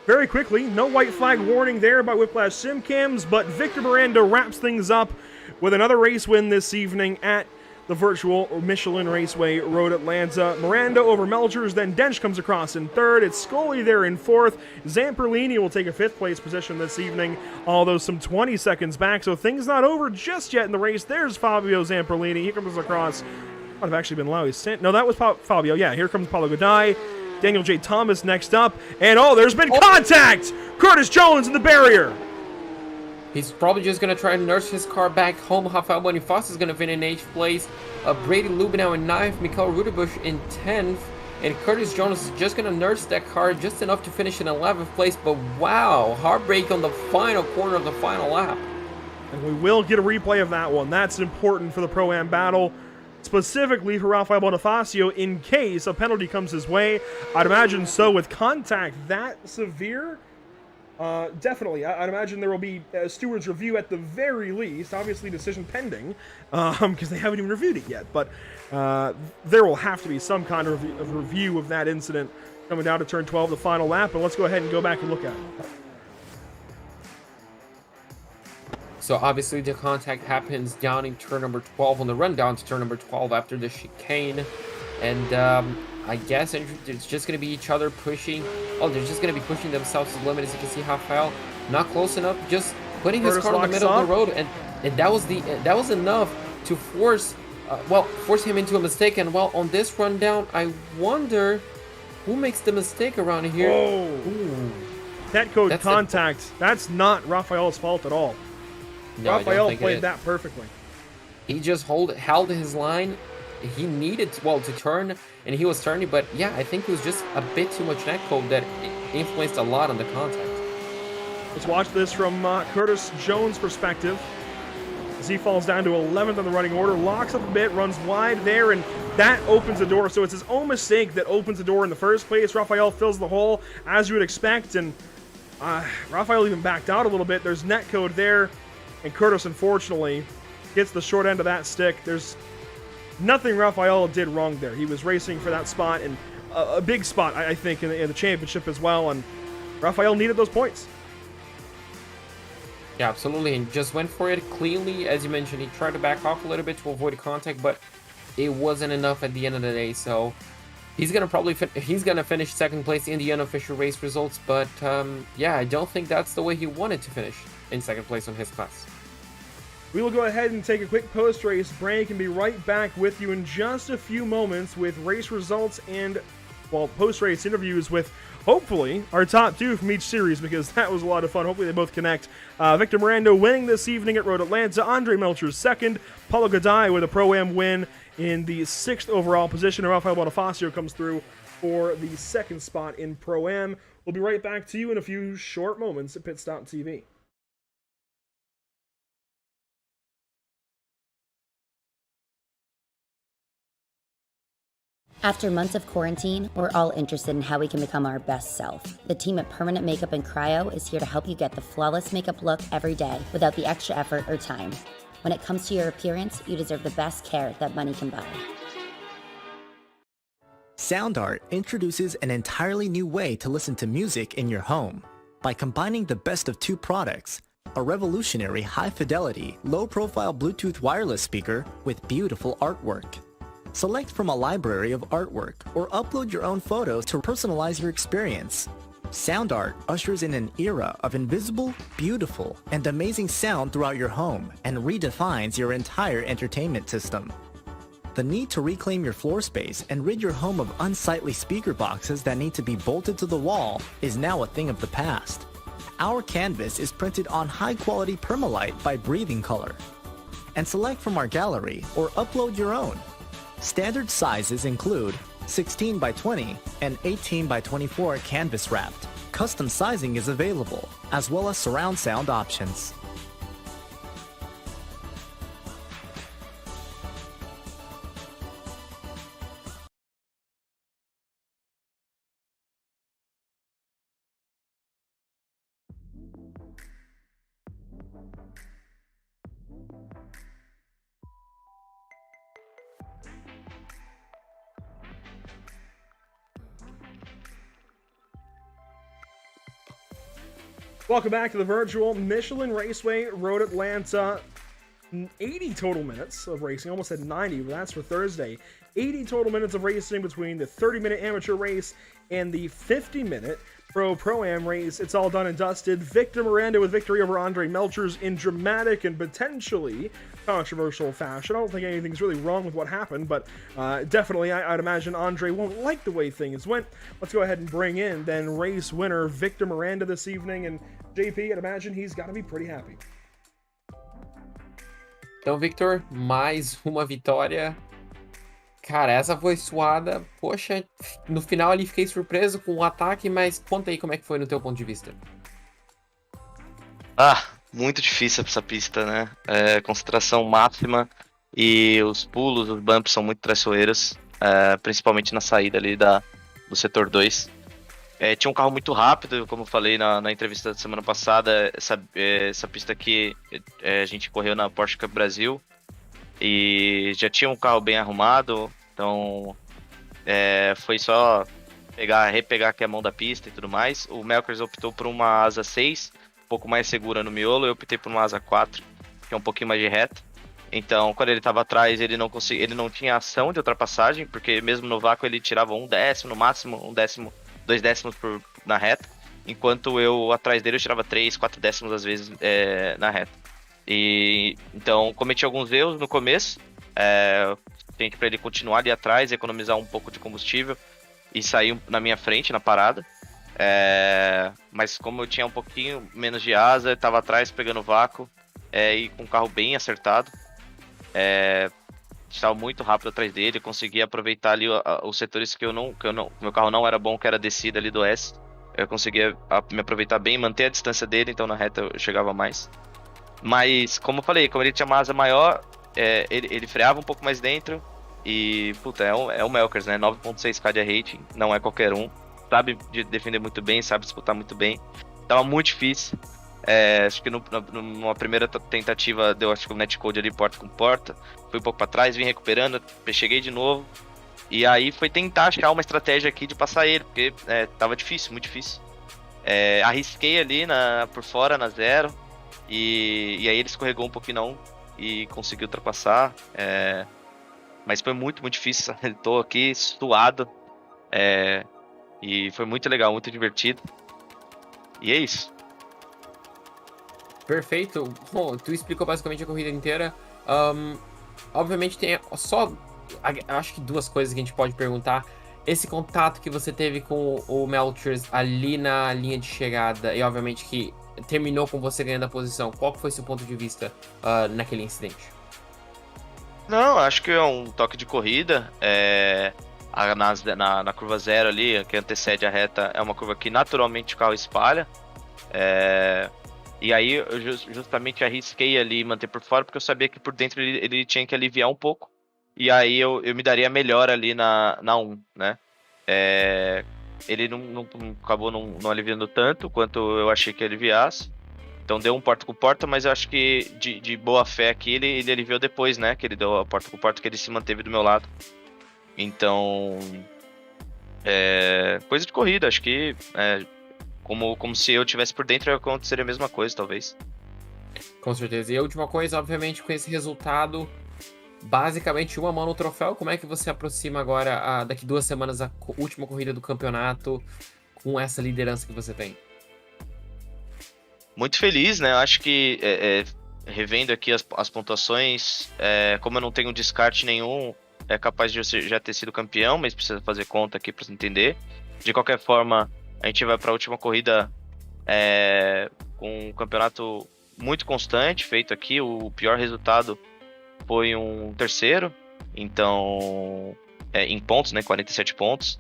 Very quickly, no white flag warning there by Whiplash Simcams, but Victor Miranda wraps things up with another race win this evening at the virtual Michelin Raceway Road Atlanta. Miranda over Melchers, then Dench comes across in 3rd. It's Scully there in 4th. Zamperlini will take a 5th place position this evening, although some 20 seconds back, so things not over just yet in the race. There's Fabio Zamperlini. He comes across. Might have actually been Lowy Sint. No, that was Fabio. Yeah, here comes Paulo Godai. Daniel J. Thomas next up. And there's been contact! Curtis Jones in the barrier. He's probably just going to try and nurse his car back home. Rafael Bonifacio is going to finish in 8th place. Brady Lubenow in 9th. Mikael Rudebusch in 10th. And Curtis Jones is just going to nurse that car just enough to finish in 11th place. But wow, heartbreak on the final corner of the final lap. And we will get a replay of that one. That's important for the Pro-Am battle, specifically for Rafael Bonifacio in case a penalty comes his way. I'd imagine so with contact that severe. Definitely. I'd imagine there will be a steward's review at the very least. Obviously, decision pending, because they haven't even reviewed it yet. But there will have to be some kind of review of that incident coming down to turn 12, the final lap. And let's go ahead and go back and look at it. So obviously the contact happens down in turn number 12 on the run down to turn number 12 after the chicane. And I guess it's just going to be each other pushing. Oh, they're just going to be pushing themselves to the limit. As you can see, Rafael not close enough, just putting his car in the middle of the road, and that was enough to force him into a mistake. And well, on this rundown, I wonder who makes the mistake around here. Ooh. That code contact. That's not Rafael's fault at all. No, Rafael played that perfectly. He just held his line. He needed to turn, and he was turning, but yeah, I think it was just a bit too much netcode that influenced a lot on the contact. Let's watch this from Curtis Jones' perspective as he falls down to 11th on the running order, locks up a bit, runs wide there, and that opens the door. So it's his own mistake that opens the door in the first place. Rafael fills the hole as you would expect, and Rafael even backed out a little bit. There's netcode there, and Curtis, unfortunately, gets the short end of that stick. There's nothing Rafael did wrong there. He was racing for that spot, and a big spot, I think, in the championship as well, and Rafael needed those points. Yeah, absolutely, and just went for it cleanly. As you mentioned, he tried to back off a little bit to avoid contact, but it wasn't enough at the end of the day, so he's going to finish 2nd place in the unofficial race results, but yeah, I don't think that's the way he wanted to finish in 2nd place on his class. We will go ahead and take a quick post-race break and be right back with you in just a few moments with race results and, well, post-race interviews with, hopefully, our top 2 from each series, because that was a lot of fun. Hopefully they both connect. Victor Miranda winning this evening at Road Atlanta. Andre Melchers 2nd. Paulo Godai with a Pro-Am win in the 6th overall position. And Rafael Bonifacio comes through for the 2nd spot in Pro-Am. We'll be right back to you in a few short moments at Pit Stop TV. After months of quarantine, we're all interested in how we can become our best self. The team at Permanent Makeup and Cryo is here to help you get the flawless makeup look every day without the extra effort or time. When it comes to your appearance, you deserve the best care that money can buy. Sound Art introduces an entirely new way to listen to music in your home. By combining the best of 2 products, a revolutionary high-fidelity, low-profile Bluetooth wireless speaker with beautiful artwork. Select from a library of artwork or upload your own photos to personalize your experience. Sound Art ushers in an era of invisible, beautiful, and amazing sound throughout your home and redefines your entire entertainment system. The need to reclaim your floor space and rid your home of unsightly speaker boxes that need to be bolted to the wall is now a thing of the past. our canvas is printed on high-quality permalite by Breathing Color. And select from our gallery or upload your own. Standard sizes include 16 by 20 and 18 by 24 canvas wrapped. Custom sizing is available, as well as surround sound options. Welcome back to the virtual Michelin Raceway Road Atlanta. 80 total minutes of racing, almost at 90, but that's for Thursday. 80 total minutes of racing between the 30-minute amateur race and the 50-minute Pro-Am race. It's all done and dusted. Victor Miranda with victory over Andre Melchers in dramatic and potentially controversial fashion. I don't think anything's really wrong with what happened, but definitely I'd imagine Andre won't like the way things went. Let's go ahead and bring in then race winner Victor Miranda this evening, and JP, I'd imagine he's got to be pretty happy. Então, Victor, mais uma vitória. Cara, essa foi suada. Poxa, no final ali fiquei surpreso com o ataque, mas conta aí como é que foi no teu ponto de vista. Muito difícil essa pista, né? Concentração máxima e os pulos, os bumps são muito traiçoeiros, principalmente na saída ali do setor 2. Tinha um carro muito rápido, como eu falei na entrevista da semana passada. Essa pista aqui a gente correu na Porsche Cup Brasil e já tinha um carro bem arrumado, então foi só repegar aqui a mão da pista e tudo mais. O Melchers optou por uma asa 6, um pouco mais segura no miolo, eu optei por uma asa 4, que é um pouquinho mais de reta. Então, quando ele estava atrás, ele não tinha ação de ultrapassagem, porque mesmo no vácuo ele tirava 1/10, no máximo 1/10, 2/10 na reta, enquanto eu atrás dele eu tirava 3, 4/10 às vezes na reta. E então cometi alguns erros no começo, tentei para ele continuar ali atrás, economizar um pouco de combustível e sair na minha frente na parada. Mas como eu tinha um pouquinho menos de asa, eu estava atrás pegando vácuo e com o carro bem acertado. Estava muito rápido atrás dele, consegui aproveitar ali os setores que meu carro não era bom, que era a descida ali do S. Eu conseguia me aproveitar bem, manter a distância dele, então na reta eu chegava mais. Mas, como eu falei, como ele tinha uma asa maior, ele freava um pouco mais dentro e, puta, é o Melchers, né? 9.6k de rating, não é qualquer um. Sabe defender muito bem, sabe disputar muito bem. Tava muito difícil. Acho que numa primeira tentativa deu o netcode ali porta com porta, fui um pouco para trás, vim recuperando, cheguei de novo e aí foi tentar achar uma estratégia aqui de passar ele, porque tava difícil, muito difícil. Arrisquei ali por fora na zero e aí ele escorregou um pouquinho e conseguiu ultrapassar, mas foi muito, muito difícil. Tô aqui suado e foi muito legal, muito divertido e é isso. Perfeito. Bom, tu explicou basicamente a corrida inteira. Obviamente tem só, acho que duas coisas que a gente pode perguntar. Esse contato que você teve com o Melchers ali na linha de chegada e obviamente que terminou com você ganhando a posição. Qual que foi seu ponto de vista naquele incidente? Não, acho que é um toque de corrida. Na curva 0 ali, que antecede a reta, é uma curva que naturalmente o carro espalha. E aí eu justamente arrisquei ali manter por fora, porque eu sabia que por dentro ele tinha que aliviar um pouco. E aí eu me daria melhor ali na 1, né? Ele acabou não aliviando tanto quanto eu achei que aliviasse. Então deu um porta com porta, mas eu acho que de boa fé aqui ele aliviou depois, né? Que ele deu a porta com porta, que ele se manteve do meu lado. Então, coisa de corrida, acho que como se eu tivesse por dentro, aconteceria a mesma coisa, talvez. Com certeza. E a última coisa, obviamente, com esse resultado, basicamente uma mão no troféu, como é que você aproxima agora, daqui 2 semanas, a última corrida do campeonato, com essa liderança que você tem? Muito feliz, né? Eu acho que, revendo aqui as pontuações, como eu não tenho descarte nenhum, é capaz de eu já ter sido campeão, mas precisa fazer conta aqui para você entender. De qualquer forma, a gente vai para a última corrida com um campeonato muito constante feito aqui. O pior resultado foi um terceiro, então em pontos, né, 47 pontos.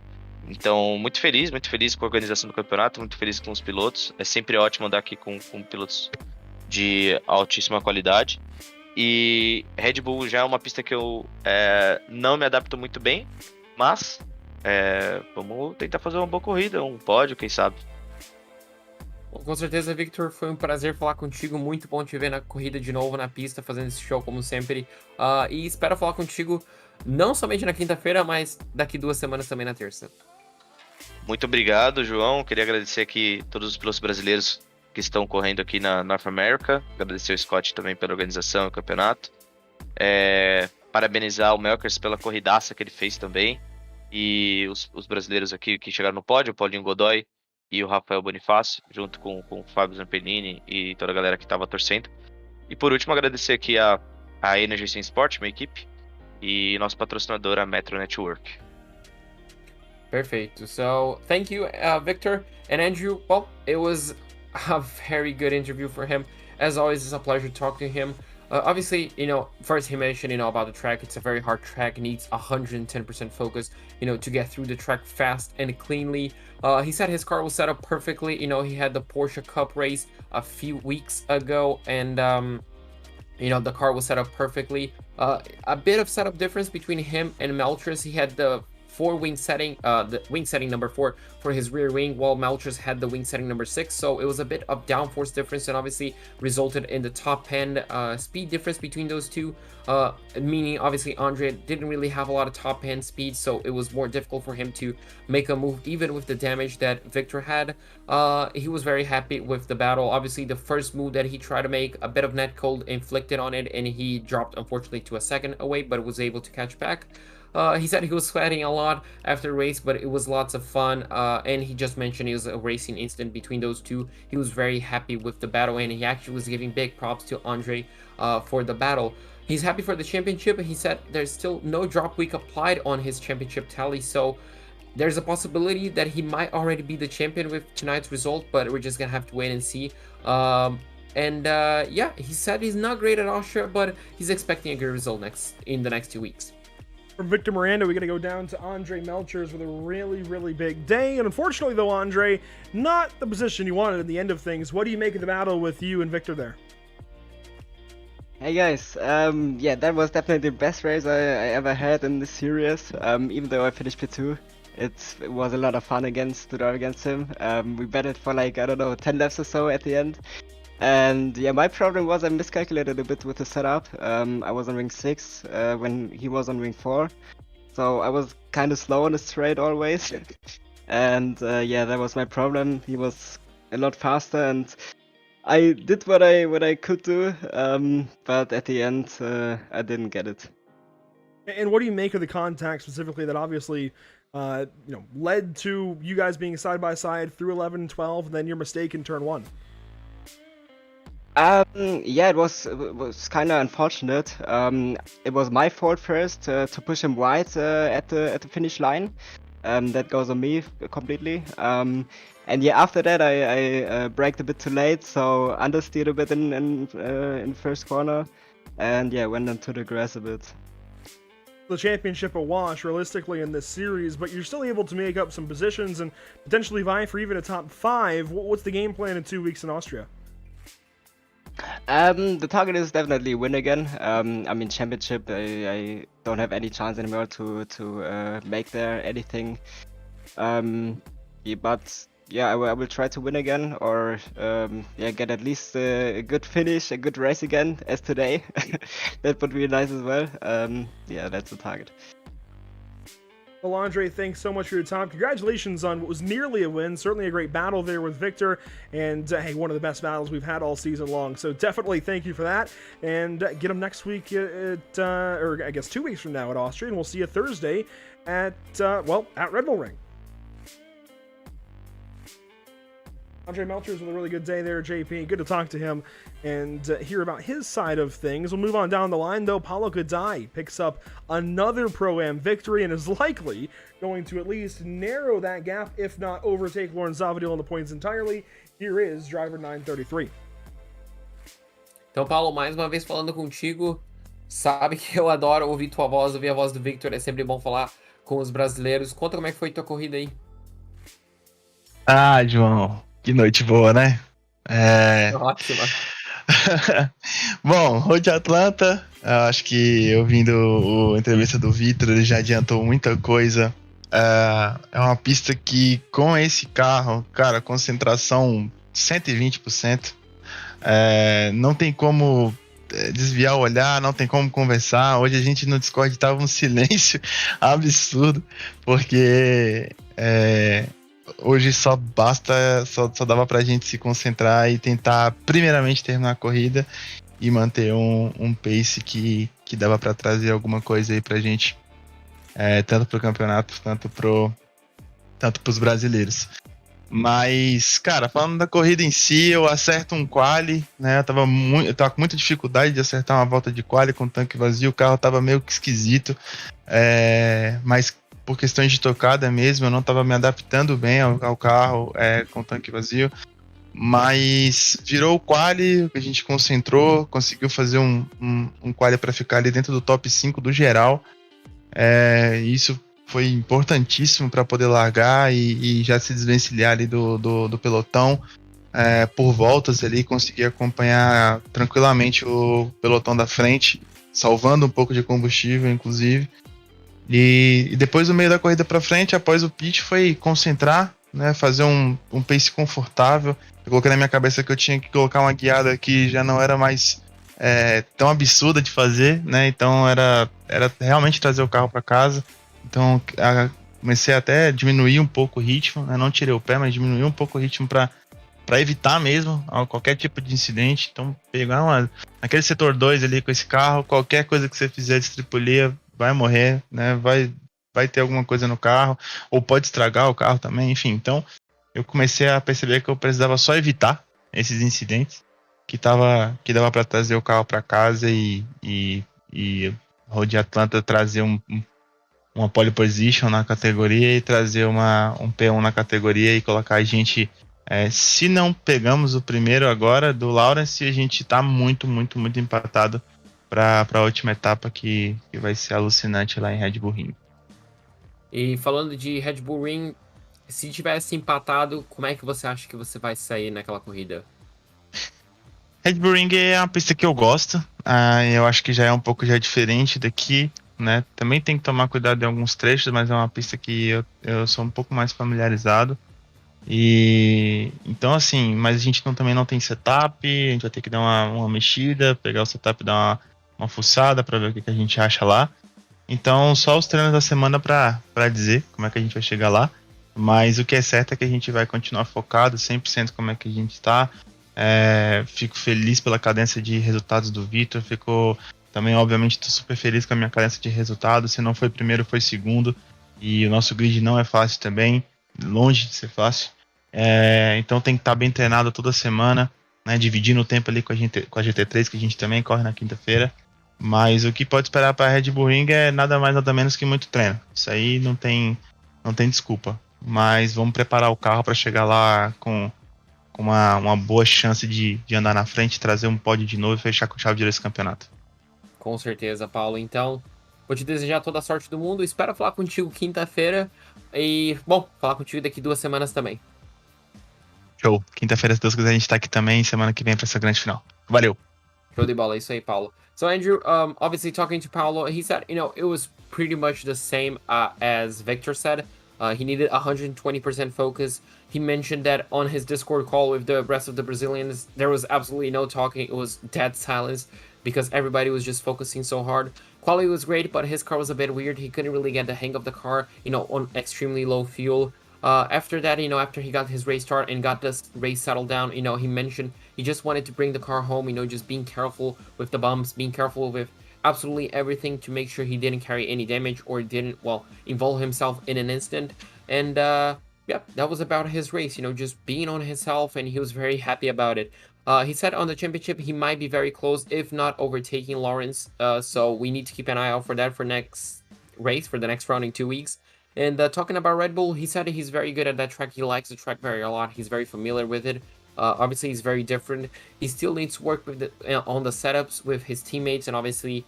Então, muito feliz com a organização do campeonato, muito feliz com os pilotos. É sempre ótimo andar aqui com pilotos de altíssima qualidade. E Red Bull já é uma pista que eu não me adapto muito bem, mas vamos tentar fazer uma boa corrida, um pódio, quem sabe. Bom, com certeza, Victor, foi um prazer falar contigo. Muito bom te ver na corrida de novo na pista, fazendo esse show como sempre. E espero falar contigo não somente na quinta-feira, mas daqui 2 semanas também na terça. Muito obrigado, João. Queria agradecer aqui todos os pilotos brasileiros que estão correndo aqui na North America. Agradecer o Scott também pela organização do campeonato. Parabenizar o Melkers pela corridaça que ele fez também. E os brasileiros aqui que chegaram no pódio, o Paulinho Godoy e o Rafael Bonifácio, junto com o Fábio Zampellini e toda a galera que estava torcendo. E por último, agradecer aqui a Energy Sim Sport, minha equipe, e nosso patrocinador, a Metro Network. Perfect. So thank you, Victor and Andrew. Well, it was a very good interview for him. As always, it's a pleasure talking to him. Obviously, first he mentioned, about the track. It's a very hard track. It needs 110% focus, to get through the track fast and cleanly. He said his car was set up perfectly. He had the Porsche Cup race a few weeks ago, and the car was set up perfectly. A bit of setup difference between him and Melchers. He had the wing setting, the wing setting number 4 for his rear wing, while Melchers had the wing setting number 6. So it was a bit of downforce difference, and obviously resulted in the top end speed difference between those two. Meaning, obviously, Andre didn't really have a lot of top end speed, so it was more difficult for him to make a move, even with the damage that Victor had. He was very happy with the battle. Obviously, the first move that he tried to make, a bit of net cold inflicted on it, and he dropped, unfortunately, to a second away, but was able to catch back. He said he was sweating a lot after the race, but it was lots of fun. And he just mentioned it was a racing incident between those two. He was very happy with the battle, and he actually was giving big props to Andre for the battle. He's happy for the championship, and he said there's still no drop week applied on his championship tally, so there's a possibility that he might already be the champion with tonight's result, but we're just gonna have to wait and see. Yeah, he said he's not great at Austria, but he's expecting a good result in the next 2 weeks. From Victor Miranda, we're going to go down to Andre Melchers with a really, really big day. And unfortunately, though, Andre, not the position you wanted at the end of things. What do you make of the battle with you and Victor there? Hey guys, yeah, that was definitely the best race I ever had in this series. Even though I finished P2, it was a lot of fun to drive against him. We battled for 10 laps or so at the end. And yeah, my problem was I miscalculated a bit with the setup. I was on ring 6 when he was on ring 4. So I was kind of slow on the straight always. And yeah, that was my problem. He was a lot faster, and I did what I could do, but at the end I didn't get it. And what do you make of the contact specifically that obviously led to you guys being side by side through 11 and 12, and then your mistake in turn 1? Yeah, it was kind of unfortunate. It was my fault first to push him wide at the finish line. That goes on me completely. And yeah, after that I braked a bit too late, so understeered a bit in first corner, and yeah, went into the grass a bit. The championship a wash realistically in this series, but you're still able to make up some positions and potentially vie for even a top 5. What's the game plan in 2 weeks in Austria? The target is definitely win again. I mean, championship, I don't have any chance anymore to make there anything. Yeah, but yeah, I will try to win again, or yeah, get at least a good finish, a good race again as today. That would be nice as well. Yeah, that's the target. Well, Andre, thanks so much for your time. Congratulations on what was nearly a win. Certainly a great battle there with Victor. And, hey, one of the best battles we've had all season long. So definitely thank you for that. And get him next week or I guess 2 weeks from now at Austria. And we'll see you Thursday at Red Bull Ring. Andre Melchers with a really good day there, JP. Good to talk to him and hear about his side of things. We'll move on down the line, though. Paulo Kadai picks up another Pro-Am victory and is likely going to at least narrow that gap, if not overtake Lauren Zavadil on the points entirely. Here is driver 933. Então, Paulo, mais uma vez falando contigo, sabe que eu adoro ouvir tua voz, ouvir a voz do Victor, é sempre bom falar com os brasileiros. Conta como é que foi tua corrida aí. Ah, João, que noite boa, né? Ótima. Bom, Road Atlanta, acho que ouvindo a entrevista do Victor, ele já adiantou muita coisa. É uma pista que, com esse carro, cara, concentração 120%. Não tem como desviar o olhar, não tem como conversar. Hoje a gente no Discord tava um silêncio absurdo, porque hoje só dava pra gente se concentrar e tentar primeiramente terminar a corrida e manter um pace que dava pra trazer alguma coisa aí pra gente, tanto pro campeonato, tanto pros brasileiros. Mas, cara, falando da corrida em si, eu acerto um quali, né? Eu tava com muita dificuldade de acertar uma volta de quali com o tanque vazio, o carro tava meio que esquisito, mas por questões de tocada mesmo, eu não tava me adaptando bem ao carro com o tanque vazio. Mas virou o quali, a gente concentrou, conseguiu fazer um quali para ficar ali dentro do top 5 do geral. Isso foi importantíssimo para poder largar e já se desvencilhar ali do pelotão por voltas ali, conseguir acompanhar tranquilamente o pelotão da frente, salvando um pouco de combustível, inclusive. E depois, no meio da corrida para frente, após o pit, foi concentrar, né, fazer um pace confortável. Eu coloquei na minha cabeça que eu tinha que colocar uma guiada que já não era mais tão absurda de fazer, né? Então era realmente trazer o carro para casa. Então comecei até a diminuir um pouco o ritmo, né? Não tirei o pé, mas diminuí um pouco o ritmo para evitar mesmo qualquer tipo de incidente. Então pegar naquele setor 2 ali com esse carro, qualquer coisa que você fizer de estripulia vai morrer, né? Vai ter alguma coisa no carro, ou pode estragar o carro também, enfim. Então eu comecei a perceber que eu precisava só evitar esses incidentes, que dava para trazer o carro para casa e Road Atlanta trazer uma pole position na categoria e trazer um P1 na categoria e colocar a gente, se não pegamos o primeiro agora do Lawrence, a gente tá muito, muito, muito empatado para a última etapa que vai ser alucinante lá em Red Bull Ring. E falando de Red Bull Ring, se tivesse empatado, como é que você acha que você vai sair naquela corrida? Red Bull Ring é uma pista que eu gosto, eu acho que já é um pouco diferente daqui, né? Também tem que tomar cuidado em alguns trechos, mas é uma pista que eu sou um pouco mais familiarizado. E então assim, mas a gente também não tem setup, a gente vai ter que dar uma mexida, pegar o setup e dar uma fuçada para ver o que a gente acha lá. Então só os treinos da semana para dizer como é que a gente vai chegar lá. Mas o que é certo é que a gente vai continuar focado 100% como é que a gente está. Fico feliz pela cadência de resultados do Victor, fico também, obviamente, estou super feliz com a minha cadência de resultados. Se não foi primeiro, foi segundo. E o nosso grid não é fácil também, longe de ser fácil. Então tem que estar bem treinado toda semana, né, dividindo o tempo ali com a GT3, que a gente também corre na quinta-feira. Mas o que pode esperar para a Red Bull Ring é nada mais nada menos que muito treino. Isso aí não tem desculpa. Mas vamos preparar o carro para chegar lá com uma boa chance de andar na frente, trazer um pódio de novo e fechar com chave de ouro esse campeonato. Com certeza, Paulo. Então, vou te desejar toda a sorte do mundo. Espero falar contigo quinta-feira. E, bom, falar contigo daqui 2 semanas também. Show. Quinta-feira, se Deus quiser, a gente tá aqui também. Semana que vem pra essa grande final. Valeu. Show de bola. É isso aí, Paulo. So, Andrew, obviously talking to Paulo, he said, it was pretty much the same as Victor said. He needed 120% focus. He mentioned that on his Discord call with the rest of the Brazilians, there was absolutely no talking. It was dead silence because everybody was just focusing so hard. Quality was great, but his car was a bit weird. He couldn't really get the hang of the car, on extremely low fuel. After that, after he got his race start and got this race settled down, he mentioned he just wanted to bring the car home, just being careful with the bumps, being careful with absolutely everything to make sure he didn't carry any damage or didn't, involve himself in an incident. And, yep, that was about his race, you know, just being on himself, and he was very happy about it. He said on the championship he might be very close, if not overtaking Lawrence. So we need to keep an eye out for that for next race, for the next round in 2 weeks. And talking about Red Bull, he said he's very good at that track. He likes the track very a lot. He's very familiar with it. Obviously, he's very different. He still needs to work with on the setups with his teammates and obviously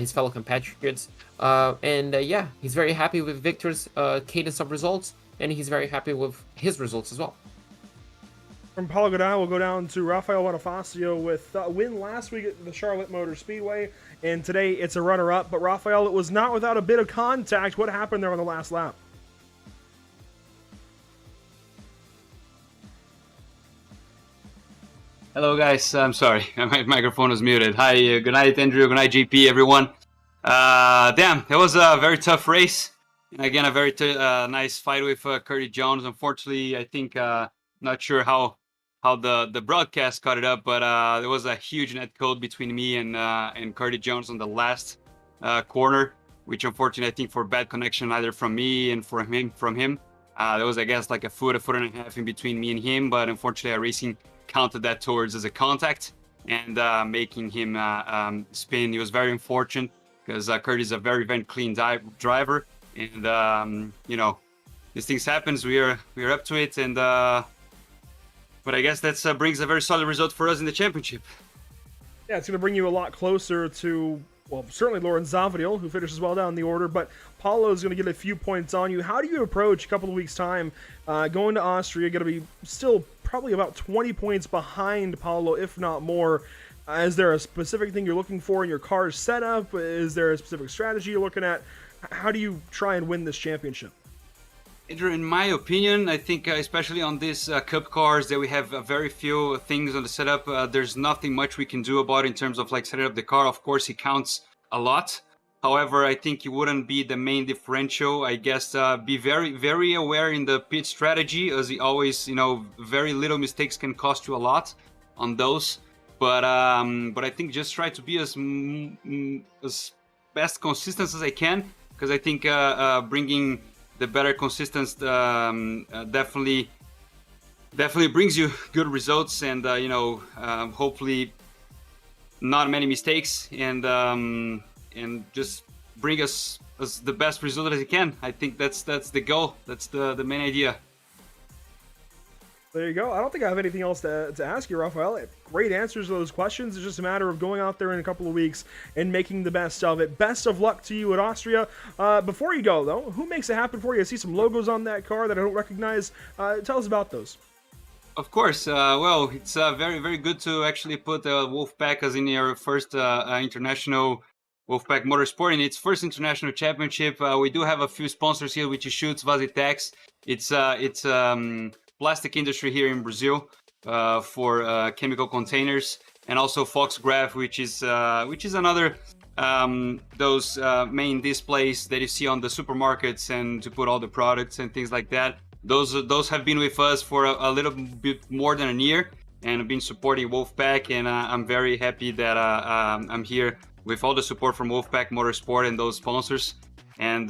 his fellow compatriots. Yeah, he's very happy with Victor's cadence of results, and he's very happy with his results as well. From Paulo Godin, we'll go down to Rafael Bonifacio with a win last week at the Charlotte Motor Speedway, and today it's a runner-up. But Rafael, it was not without a bit of contact. What happened there on the last lap? Hello guys, I'm sorry, my microphone was muted. Hi, good night Andrew, good night GP, everyone. Damn, it was a very tough race. Again, a very nice fight with Curtis Jones. Unfortunately, I think, not sure how the broadcast cut it up, but there was a huge net code between me and Curtis Jones on the last corner, which unfortunately I think for bad connection either from me and from him. There was, I guess, like a foot and a half in between me and him, but unfortunately racing counted that towards as a contact and making him spin. He was very unfortunate because Curtis is a very clean driver, and you know, these things happens. We're up to it, and but I guess that brings a very solid result for us in the championship. Yeah, it's going to bring you a lot closer to, well, certainly Lauren Zavadil, who finishes well down the order, but Paulo is going to get a few points on you. How do you approach a couple of weeks' time going to Austria? Going to be still probably about 20 points behind Paulo, if not more. Is there a specific thing you're looking for in your car's setup? Is there a specific strategy you're looking at? How do you try and win this championship? Andrew, in my opinion, I think especially on these Cup cars that we have very few things on the setup, there's nothing much we can do about it in terms of like setting up the car. Of course, it counts a lot. However, I think it wouldn't be the main differential. I guess be very aware in the pit strategy, as he always, you know, very little mistakes can cost you a lot on those. But I think just try to be as best consistent as I can, because I think bringing the better consistency definitely brings you good results, and you know, hopefully not many mistakes, and just bring us the best result as you can. I think that's the goal. That's the main idea. There you go. I don't think I have anything else to ask you, Rafael. Great answers to those questions. It's just a matter of going out there in a couple of weeks and making the best of it. Best of luck to you at Austria. Before you go, though, who makes it happen for you? I see some logos on that car that I don't recognize. Tell us about those. Of course. Well, it's very good to actually put Wolfpack as in your first international Wolfpack Motorsport in its first international championship. We do have a few sponsors here, which is Schutz, Vazitex. It's plastic industry here in Brazil for chemical containers, and also Foxgraph, which is another those main displays that you see on the supermarkets and to put all the products and things like that. Those have been with us for a little bit more than a year and have been supporting Wolfpack, and I'm very happy that I'm here with all the support from Wolfpack Motorsport and those sponsors. And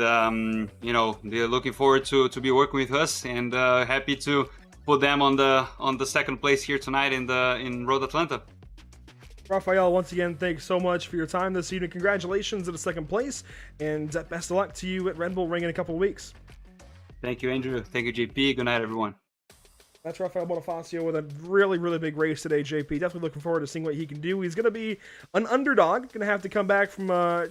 you know, they're looking forward to be working with us, and happy to put them on the second place here tonight in Road Atlanta. Rafael, once again, thanks so much for your time this evening. Congratulations on the second place, and best of luck to you at Red Bull Ring in a couple of weeks. Thank you, Andrew. Thank you, JP. Good night, everyone. That's Rafael Bonifacio with a really big race today, JP. Definitely looking forward to seeing what he can do. He's going to be an underdog, going to have to come back from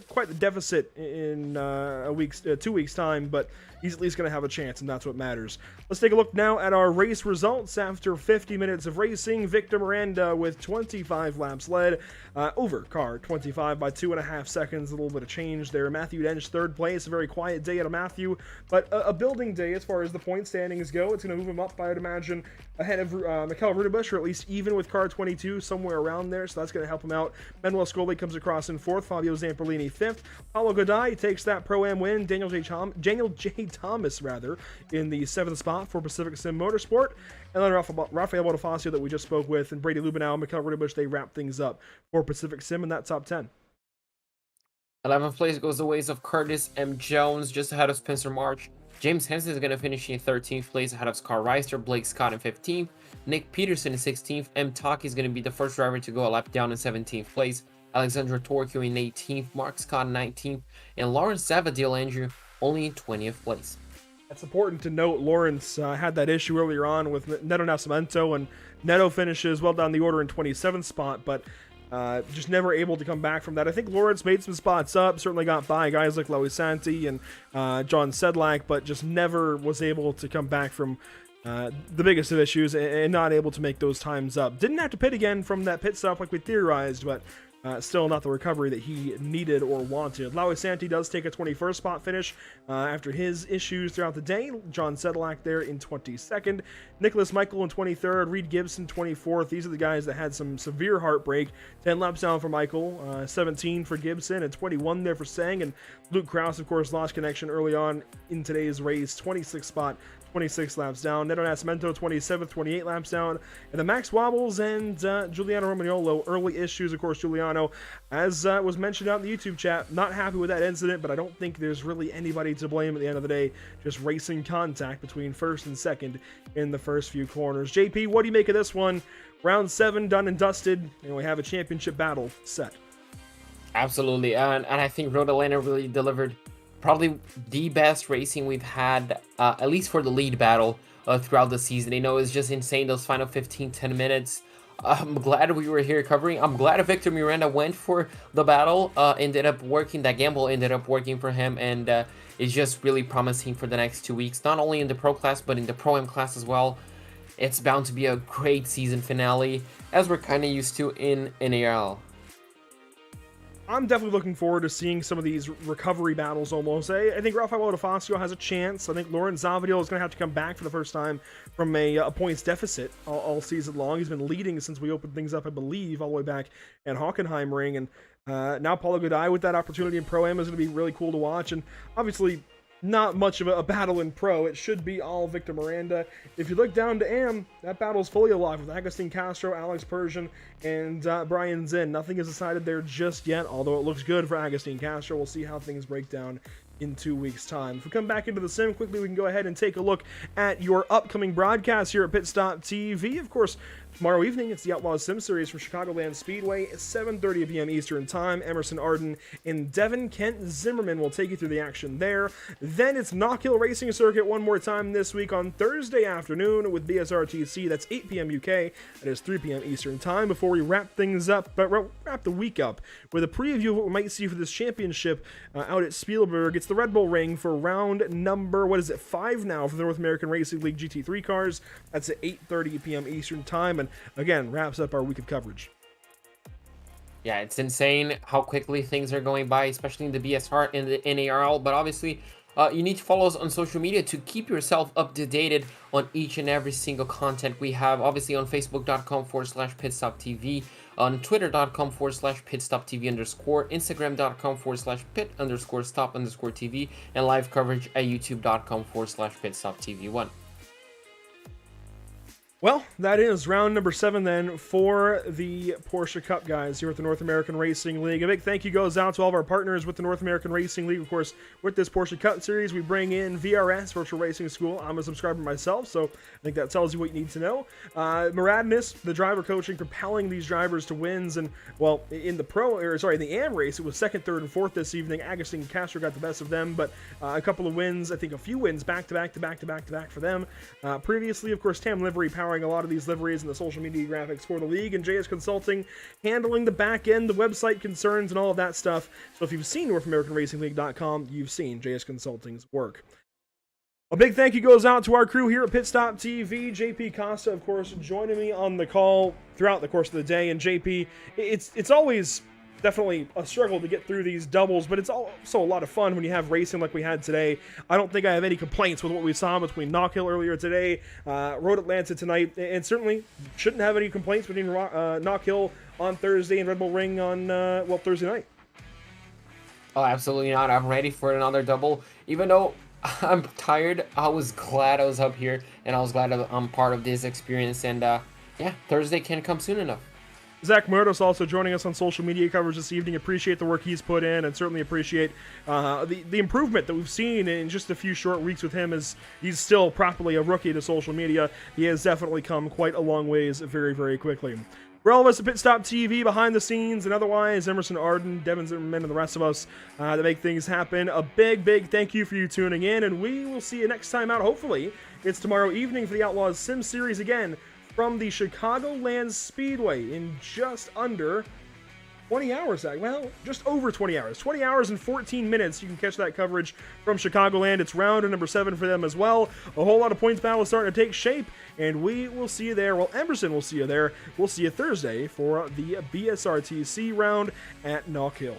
quite the deficit in 2 weeks' time, but he's at least going to have a chance, and that's what matters. Let's take a look now at our race results. After 50 minutes of racing, Victor Miranda with 25 laps led over car 25 by 2.5 seconds. A little bit of change there. Matthew Dench third place. A very quiet day out of Matthew, but a building day as far as the point standings go. It's going to move him up, I'd imagine, ahead of Mikel Rudebusch, or at least even with car 22, somewhere around there, so that's going to help him out. Manuel Scully comes across in fourth. Fabio Zamperlini fifth. Paulo Godin takes that Pro-Am win. Daniel J. Thomas in the seventh spot for Pacific Sim Motorsport. And then Rafael Bonifacio that we just spoke with, and Brady Lubenow and Mikel Rudebusch, they wrap things up for Pacific Sim in that top 10. 11th place goes the ways of Curtis M. Jones, just ahead of Spencer March. James Hansen is going to finish in 13th place ahead of Scar Reister, Blake Scott in 15th, Nick Peterson in 16th, M. Taki is going to be the first driver to go a lap down in 17th place, Alexandra Torquio in 18th, Mark Scott in 19th, and Lawrence Zavadil Andrew only in 20th place. It's important to note Lawrence had that issue earlier on with Neto Nascimento, and Neto finishes well down the order in 27th spot, but just never able to come back from that. I think Lawrence made some spots up, certainly got by guys like Lois Santi and John Sedlak, but just never was able to come back from the biggest of issues and not able to make those times up. Didn't have to pit again from that pit stop like we theorized, but still not the recovery that he needed or wanted. Lois Santi does take a 21st spot finish after his issues throughout the day. John Sedlak there in 22nd. Nicholas Michael in 23rd. Reed Gibson 24th. These are the guys that had some severe heartbreak. 10 laps down for Michael, 17 for Gibson, and 21 there for Sang. And Luke Krause, of course, lost connection early on in today's race. 26th spot. 26 laps down. Neto Nascimento 27th, 28 laps down. And the Max Wobbles and Giuliano Romagnolo, early issues. Of course, Giuliano, as was mentioned out in the YouTube chat, not happy with that incident, but I don't think there's really anybody to blame at the end of the day. Just racing contact between first and second in the first few corners. JP, what do you make of this one? Round 7 done and dusted, and we have a championship battle set. Absolutely, and I think Road Atlanta really delivered probably the best racing we've had, at least for the lead battle throughout the season. It's just insane, those final 10 minutes. I'm glad we were here covering. I'm glad Victor Miranda went for the battle. Ended up working, that gamble ended up working for him, and it's just really promising for the next 2 weeks, not only in the Pro class, but in the Pro-Am class as well. It's bound to be a great season finale, as we're kind of used to in NARL. I'm definitely looking forward to seeing some of these recovery battles almost. I think Rafael DeFazio has a chance. I think Lawrence Zavadil is going to have to come back for the first time from a points deficit all season long. He's been leading since we opened things up, I believe, all the way back at Hockenheimring. And now Paulo Godai with that opportunity in Pro-Am is going to be really cool to watch. And obviously, not much of a battle in Pro. It should be all Victor Miranda. If you look down to Am, that battle's fully alive with Agustin Castro, Alex Persian, and Brian Zinn. Nothing is decided there just yet, although it looks good for Agustin Castro. We'll see how things break down in 2 weeks' time. If we come back into the sim quickly, we can go ahead and take a look at your upcoming broadcast here at Pit Stop TV. Of course, tomorrow evening, it's the Outlaws Sim Series from Chicagoland Speedway at 7:30 p.m. Eastern Time. Emerson Arden and Devin Kent Zimmerman will take you through the action there. Then it's Knock Hill Racing Circuit one more time this week on Thursday afternoon with BSRTC. That's 8 p.m. UK. That is 3 p.m. Eastern Time before we wrap things up, but wrap the week up with a preview of what we might see for this championship out at Spielberg. It's the Red Bull Ring for round number, 5 now for the North American Racing League GT3 cars. That's at 8:30 p.m. Eastern Time. And again, wraps up our week of coverage. Yeah, it's insane how quickly things are going by, especially in the BSR and the NARL. But obviously, you need to follow us on social media to keep yourself up to date on each and every single content we have. Obviously on Facebook.com/PitStopTV, on Twitter.com/PitStopTV_, Instagram.com/Pit_Stop_TV, and live coverage at YouTube.com/PitStopTV1. Well, that is round number 7 then for the Porsche Cup guys here at the North American Racing League. A big thank you goes out to all of our partners with the North American Racing League. Of course, with this Porsche Cup series, we bring in VRS, Virtual Racing School. I'm a subscriber myself, so I think that tells you what you need to know. Muradness, the driver coaching, propelling these drivers to wins. And, well, in the the AM race, it was 2nd, 3rd, and 4th this evening. Agustin Castro got the best of them, but a couple of wins, I think a few wins back-to-back for them. Previously, of course, Tam Livery powering a lot of these liveries and the social media graphics for the league, and JS Consulting handling the back end, the website concerns, and all of that stuff. So if you've seen NorthAmericanRacingLeague.com, you've seen JS Consulting's work. A big thank you goes out to our crew here at Pit Stop TV. JP Costa, of course, joining me on the call throughout the course of the day. And JP, it's always definitely a struggle to get through these doubles, but it's also a lot of fun when you have racing like we had today. I don't think I have any complaints with what we saw between Knock Hill earlier today, Road Atlanta tonight, and certainly shouldn't have any complaints between Knock Hill on Thursday and Red Bull Ring on, Thursday night. Oh, absolutely not. I'm ready for another double. Even though I'm tired, I was glad I was up here, and I was glad I'm part of this experience, and yeah, Thursday can't come soon enough. Zach Murdos also joining us on social media coverage this evening. Appreciate the work he's put in, and certainly appreciate the improvement that we've seen in just a few short weeks with him, as he's still properly a rookie to social media. He has definitely come quite a long ways very, very quickly. For all of us at Pit Stop TV, behind the scenes and otherwise, Emerson Arden, Devin Zimmerman, and the rest of us that make things happen, a big, big thank you for you tuning in, and we will see you next time out. Hopefully, it's tomorrow evening for the Outlaws Sim Series again from the Chicagoland Speedway in just under 20 hours. Well, just over 20 hours. 20 hours and 14 minutes. You can catch that coverage from Chicagoland. It's round number 7 for them as well. A whole lot of points battles starting to take shape, and we will see you there. Well, Emerson will see you there. We'll see you Thursday for the BSRTC round at Knock Hill.